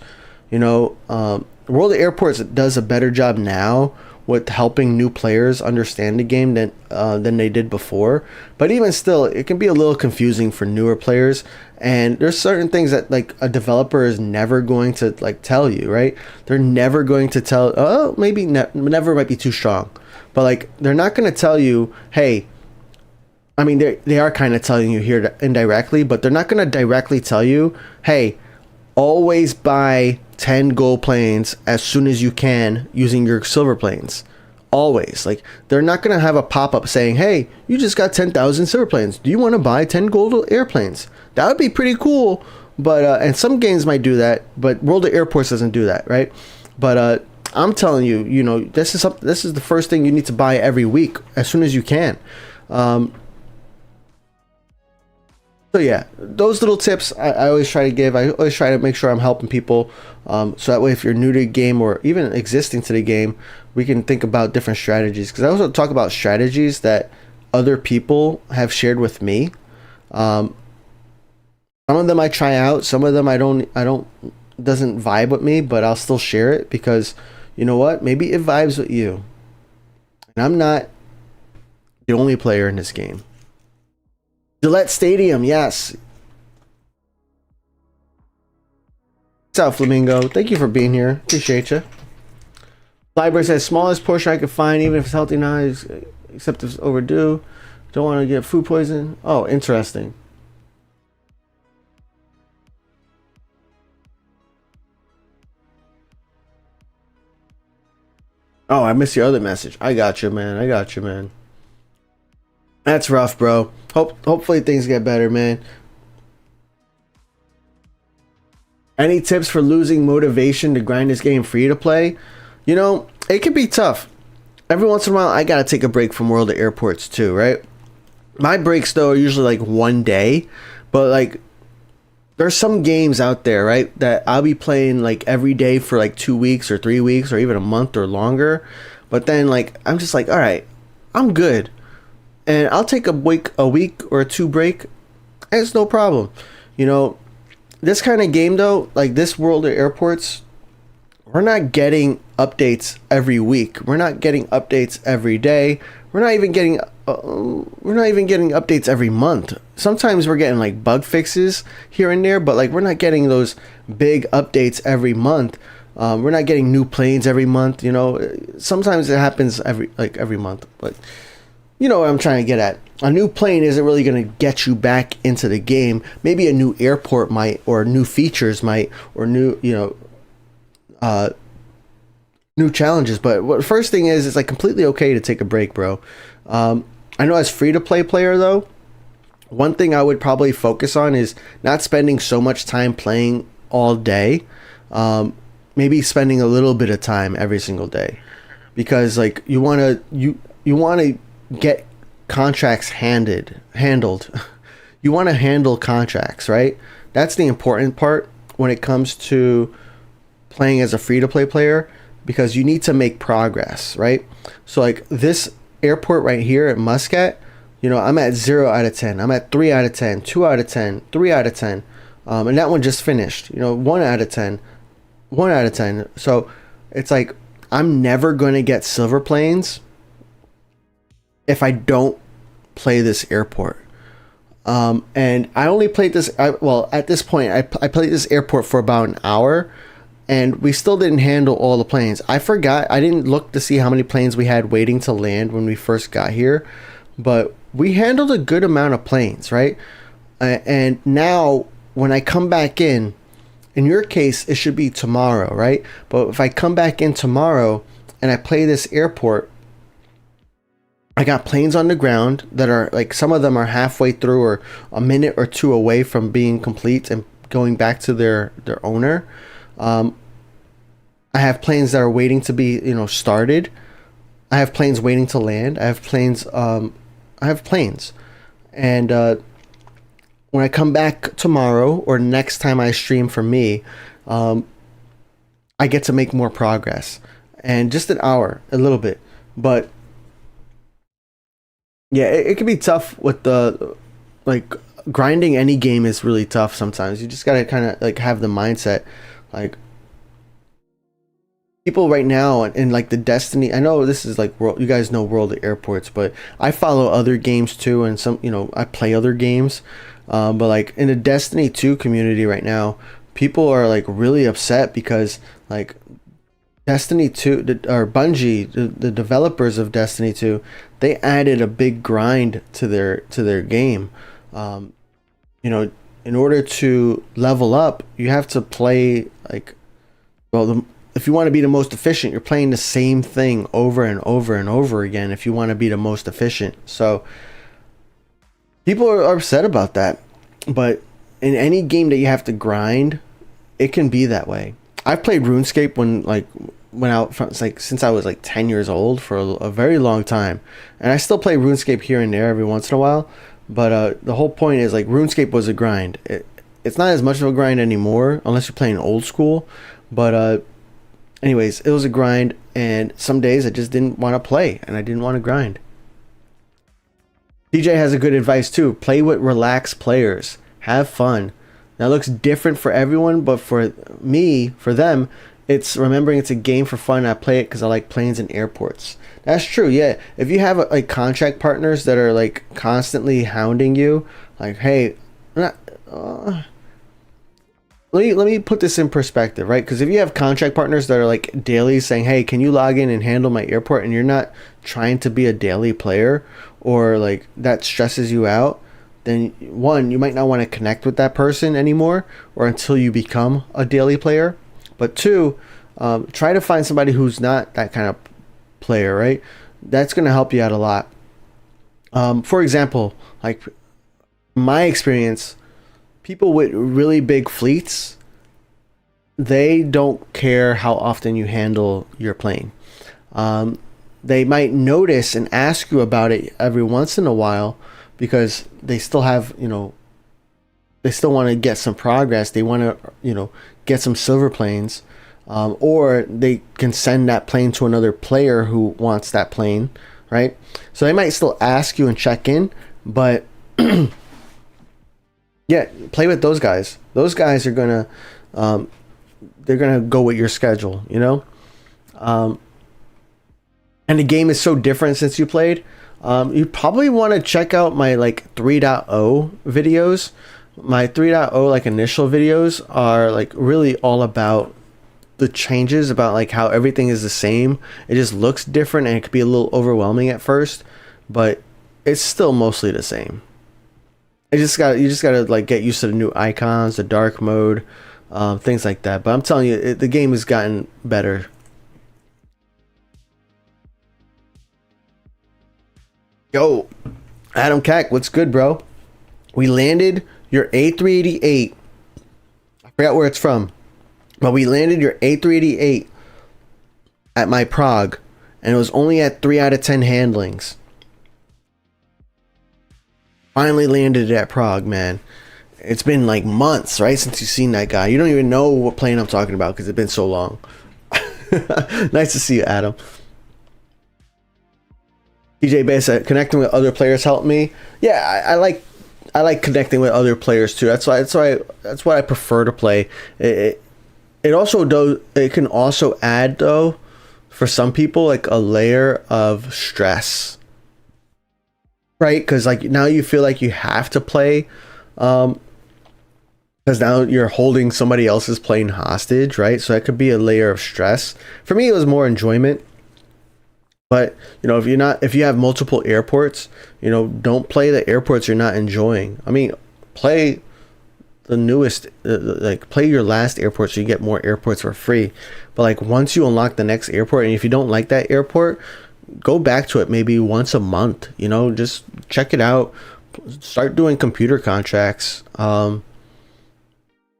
World of Airports does a better job now with helping new players understand the game than they did before. But even still, it can be a little confusing for newer players. And there's certain things that like a developer is never going to like tell you, right? They're never going to tell. Oh, maybe never might be too strong, but like they're not going to tell you, hey. I mean, they are kind of telling you here indirectly, but they're not going to directly tell you, hey, always buy 10 gold planes as soon as you can using your silver planes. Always. Like, they're not going to have a pop-up saying, hey, you just got 10,000 silver planes. Do you want to buy 10 gold airplanes? That would be pretty cool. But and some games might do that, but World of Airports doesn't do that, right? But I'm telling you, this is the first thing you need to buy every week as soon as you can. So yeah, those little tips I always try to give. I always try to make sure I'm helping people. So that way, if you're new to the game or even existing to the game, we can think about different strategies. Because I also talk about strategies that other people have shared with me. Some of them I try out. Some of them I don't doesn't vibe with me, but I'll still share it because you know what? Maybe it vibes with you. And I'm not the only player in this game. Gillette Stadium, yes. What's up, Flamingo? Thank you for being here. Appreciate you. Library says, smallest portion I could find, even if it's healthy now, except if it's overdue. Don't want to get food poison. Oh, interesting. Oh, I missed your other message. I got you, man. I got you, man. That's rough, bro. Hopefully things get better, man. Any tips for losing motivation to grind this game free to play? It can be tough. Every once in a while, I gotta take a break from World of Airports too, right? My breaks though are usually like one day, but like there's some games out there, right, that I'll be playing like every day for like 2 weeks or 3 weeks or even a month or longer. But then like I'm just like, all right, I'm good. And I'll take a week or two break. And it's no problem. This kind of game though, like this World of Airports, we're not getting updates every week. We're not getting updates every day. We're not even getting updates every month. Sometimes we're getting like bug fixes here and there, but like we're not getting those big updates every month. We're not getting new planes every month. Sometimes it happens every month, but. You know what I'm trying to get at. A new plane isn't really going to get you back into the game. Maybe a new airport might, or new features might, or new challenges. But what first thing is, it's like completely okay to take a break, bro. I know as free-to-play player though, one thing I would probably focus on is not spending so much time playing all day. Maybe spending a little bit of time every single day, because like you want to get contracts handled. You want to handle contracts, right? That's the important part when it comes to playing as a free-to-play player, because you need to make progress, right? So like this airport right here at Muscat, I'm at 0 out of 10. I'm at 3 out of 10, 2 out of 10, 3 out of 10. And that one just finished, 1 out of 10, 1 out of 10. So it's like, I'm never going to get silver planes if I don't play this airport. And I only played this, at this point, I played this airport for about an hour, and we still didn't handle all the planes. I forgot, I didn't look to see how many planes we had waiting to land when we first got here, but we handled a good amount of planes, right? And now, when I come back in your case, it should be tomorrow, right? But if I come back in tomorrow, and I play this airport, I got planes on the ground that are like, some of them are halfway through or a minute or two away from being complete and going back to their owner. I have planes that are waiting to be, started. I have planes waiting to land. I have planes, have planes, and when I come back tomorrow or next time I stream for me, I get to make more progress, and just an hour, a little bit, but yeah, it can be tough with the like grinding any game is really tough sometimes. You just gotta kind of like have the mindset, like people right now in like the Destiny. I know this is like world, you guys know World of Airports, but I follow other games too, and some, you know, I play other games. But like in the Destiny 2 community right now, people are like really upset because like Destiny 2, or Bungie, the developers of Destiny 2, they added a big grind to their game. You know, in order to level up, you have to play like, well, if you want to be the most efficient, you're playing the same thing over and over and over again if you want to be the most efficient. So people are upset about that. But in any game that you have to grind, it can be that way. I've played RuneScape since I was like 10 years old for a very long time. And I still play RuneScape here and there every once in a while. But the whole point is like RuneScape was a grind. It's not as much of a grind anymore unless you're playing old school. But anyways, it was a grind, and some days I just didn't want to play and I didn't want to grind. DJ has a good advice too. Play with relaxed players. Have fun. Now it looks different for everyone, but for me, for them, it's remembering it's a game for fun. I play it because I like planes and airports. That's true, yeah. If you have like contract partners that are like constantly hounding you, like, hey, let me put this in perspective, right? Because if you have contract partners that are like daily saying, hey, can you log in and handle my airport, and you're not trying to be a daily player, or like that stresses you out, then one, you might not want to connect with that person anymore, or until you become a daily player. But two, try to find somebody who's not that kind of player, right? That's going to help you out a lot. For example, like my experience, people with really big fleets, they don't care how often you handle your plane. They might notice and ask you about it every once in a while because they still have, you know, they still want to get some progress. They want to, you know, get some silver planes, or they can send that plane to another player who wants that plane, right? So they might still ask you and check in, but yeah, play with those guys. Those guys are gonna, they're gonna go with your schedule, you know. And the game is so different since you played. You probably want to check out my like 3.0 videos. My 3.0 like initial videos are like really all about the changes, about like how everything is the same. It just looks different, and it could be a little overwhelming at first, but it's still mostly the same. You just gotta like get used to the new icons, the dark mode, things like that. But I'm telling you, the game has gotten better. Yo, Adam Cack, what's good, bro? We landed your A388. I forgot where it's from, but we landed your A388 at my Prague, and it was only at 3 out of 10 handlings. Finally landed it at Prague, man. It's been like months, right, since you've seen that guy. You don't even know what plane I'm talking about because it's been so long. Nice to see you, Adam. DJ Bass, connecting with other players helped me. Yeah, I like connecting with other players too. That's why I prefer to play. It also does. It can also add though, for some people, like a layer of stress, right? Because like now you feel like you have to play, because now you're holding somebody else's plane hostage, right? So that could be a layer of stress. For me, it was more enjoyment. But you know, if you have multiple airports, you know, don't play the airports you're not enjoying. I mean, play the newest, like play your last airport so you get more airports for free. But like once you unlock the next airport, and if you don't like that airport, go back to it maybe once a month. You know, just check it out. Start doing computer contracts.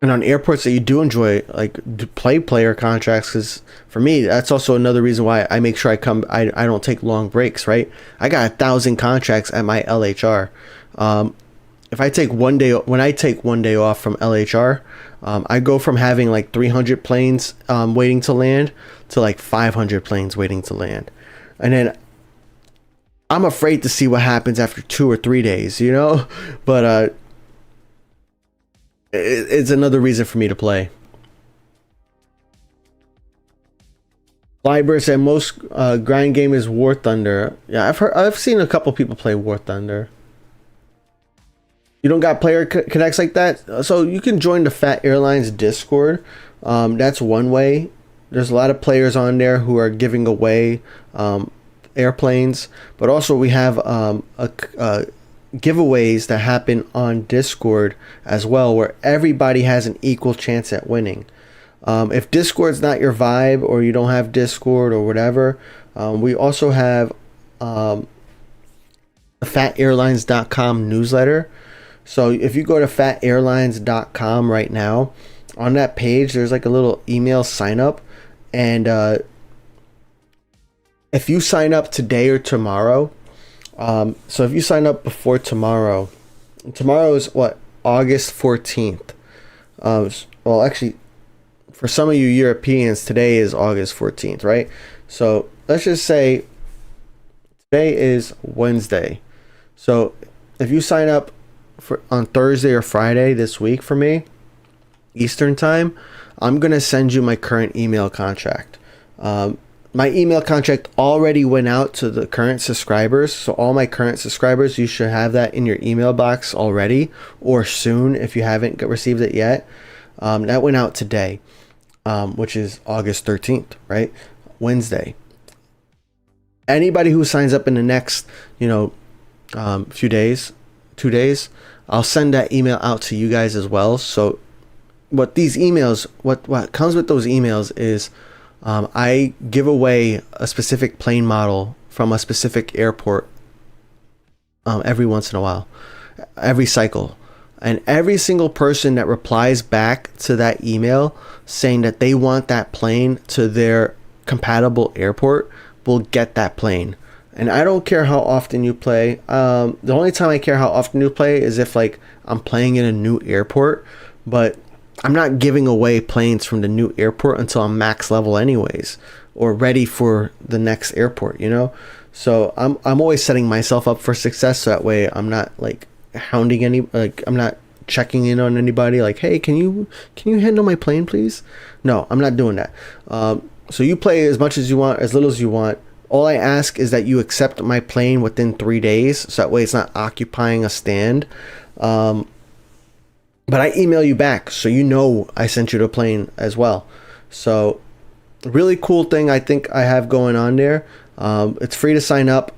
And on airports that you do enjoy, like play player contracts, because for me, that's also another reason why I make sure I don't take long breaks, right? I got 1,000 contracts at my LHR. If I take one day, when I take one day off from LHR, I go from having like 300 planes waiting to land to like 500 planes waiting to land. And then I'm afraid to see what happens after 2 or 3 days, you know? But it's another reason for me to play. Flyburst and most grind game is War Thunder. Yeah, I've seen a couple people play War Thunder. You don't got player connects like that, so you can join the Phat Airlines Discord. That's one way. There's a lot of players on there who are giving away airplanes, but also we have giveaways that happen on Discord as well, where everybody has an equal chance at winning. If Discord's not your vibe, or you don't have Discord or whatever, we also have the PhatAirlines.com newsletter. So if you go to PhatAirlines.com right now, on that page there's like a little email sign up, and if you sign up today or tomorrow, so if you sign up before tomorrow is what, August 14th. Well, actually, for some of you Europeans, today is August 14th, right? So let's just say today is Wednesday. So if you sign up on Thursday or Friday this week for me, Eastern time, I'm going to send you my current email contract. My email contract already went out to the current subscribers. So all my current subscribers, you should have that in your email box already, or soon if you haven't received it yet. That went out today, which is August 13th, right? Wednesday. Anybody who signs up in the next, few days, 2 days, I'll send that email out to you guys as well. So what these emails, what comes with those emails is I give away a specific plane model from a specific airport every once in a while, every cycle. And every single person that replies back to that email saying that they want that plane to their compatible airport will get that plane. And I don't care how often you play. The only time I care how often you play is if like I'm playing in a new airport, but I'm not giving away planes from the new airport until I'm max level anyways, or ready for the next airport, So I'm always setting myself up for success, so that way I'm not like hounding I'm not checking in on anybody like, hey, can you handle my plane please? No, I'm not doing that. So you play as much as you want, as little as you want. All I ask is that you accept my plane within 3 days, so that way it's not occupying a stand. But I email you back, so I sent you the plane as well. So really cool thing I think I have going on there. It's free to sign up,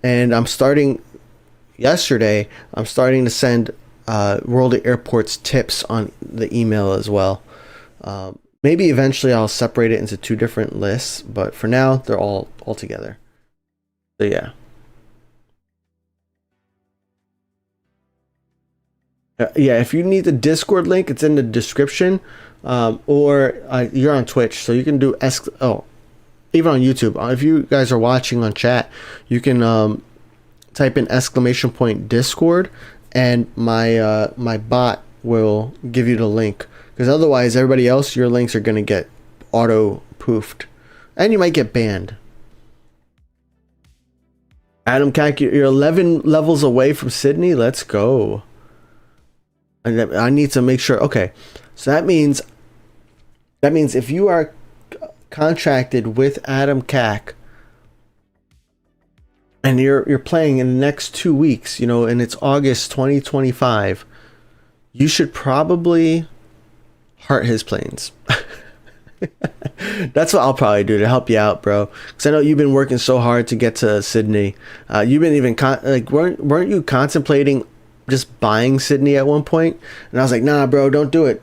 and I'm starting to send World of Airports tips on the email as well. Maybe eventually I'll separate it into 2 different lists, but for now they're all together. So yeah. Yeah, if you need the Discord link, it's in the description, or you're on Twitch, so you can do even on YouTube. If you guys are watching on chat, you can type in !Discord, and my bot will give you the link. Because otherwise, everybody else, your links are going to get auto-poofed. And you might get banned. Adam Cack, you're 11 levels away from Sydney. Let's go. And I need to make sure. Okay. So that means if you are contracted with Adam Cack, and you're playing in the next 2 weeks, and it's August 2025, you should probably heart his planes. That's what I'll probably do to help you out, bro. Because I know you've been working so hard to get to Sydney. You've been even weren't you contemplating just buying Sydney at one point? And I was like, nah, bro, don't do it.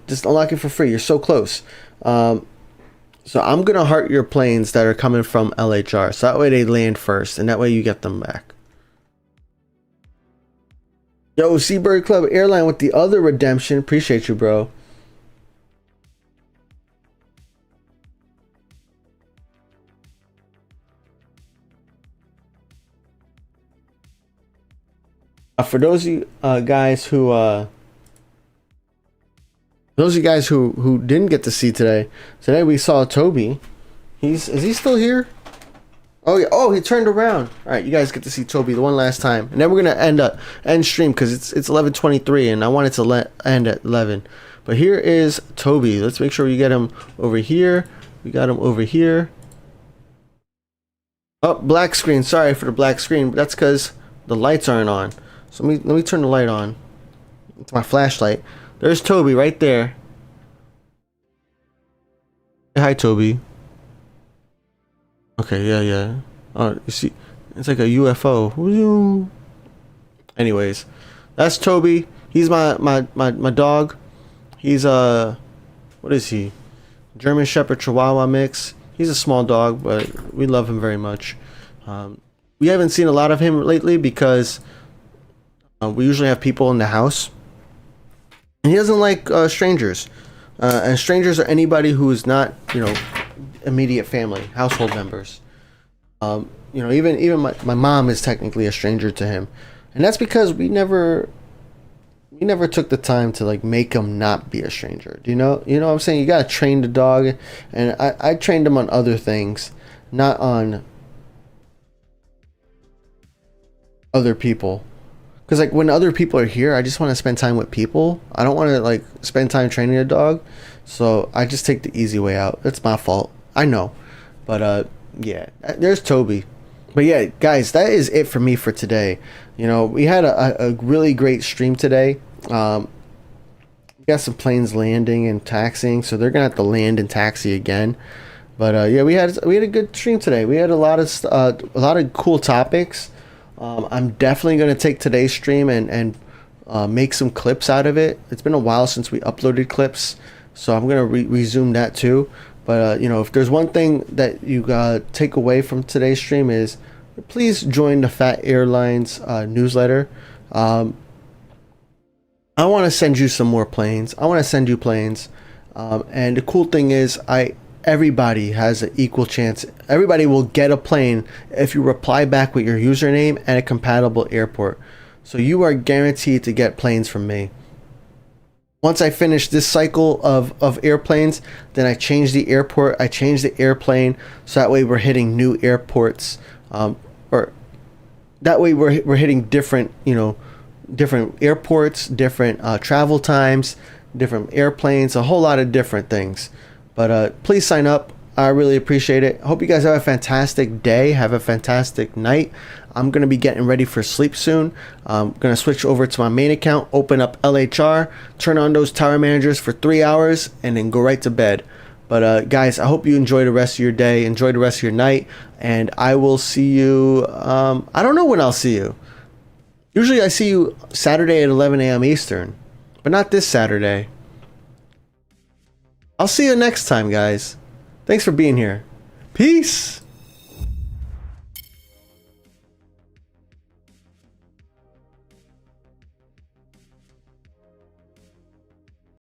Just unlock it for free. You're so close. So I'm gonna heart your planes that are coming from LHR, so that way they land first, and that way you get them back. Yo, Seabird Club Airline with the other redemption. Appreciate you, bro. For those of you guys who didn't get to see today we saw Toby. Is he still here? Oh yeah. Oh, he turned around. All right, you guys get to see Toby the one last time, and then we're gonna end stream because it's 11:23, and I wanted to end at 11. But here is Toby. Let's make sure we get him over here. We got him over here. Oh, black screen. Sorry for the black screen, but that's because the lights aren't on. So let me turn the light on. It's my flashlight. There's Toby right there. Say hi, Toby. Okay, yeah. Oh, you see, it's like a UFO. Anyways, that's Toby. He's my dog. He's what is he? German Shepherd Chihuahua mix. He's a small dog, but we love him very much. We haven't seen a lot of him lately because we usually have people in the house, and he doesn't like strangers. And strangers are anybody who is not, immediate family, household members. Even my mom is technically a stranger to him, and that's because we never took the time to like make him not be a stranger. Do you know what I'm saying? You gotta train the dog, and I trained him on other things, not on other people. Because like when other people are here, I just want to spend time with people. I don't want to like spend time training a dog, so I just take the easy way out. It's my fault, I know, but yeah, there's Toby. But yeah, guys, that is it for me for today. We had a really great stream today. We got some planes landing and taxiing, so they're gonna have to land and taxi again. But yeah, we had a good stream today. We had a lot of cool topics. I'm definitely going to take today's stream and make some clips out of it. It's been a while since we uploaded clips, so I'm going to resume that too. But if there's one thing that you take away from today's stream is please join the Phat Airlines newsletter. I want to send you some more planes. I want to send you planes. And the cool thing is everybody has an equal chance. Everybody will get a plane if you reply back with your username and a compatible airport. So you are guaranteed to get planes from me. Once I finish this cycle of airplanes, then I change the airport, I change the airplane, so that way we're hitting new airports, or that way we're hitting different airports, different travel times, different airplanes, a whole lot of different things. But please sign up. I really appreciate it. Hope you guys have a fantastic day. Have a fantastic night. I'm going to be getting ready for sleep soon. I'm going to switch over to my main account, open up LHR, turn on those tower managers for 3 hours, and then go right to bed. But guys, I hope you enjoy the rest of your day. Enjoy the rest of your night. And I will see you. I don't know when I'll see you. Usually I see you Saturday at 11 a.m. Eastern. But not this Saturday. I'll see you next time, guys. Thanks for being here. Peace.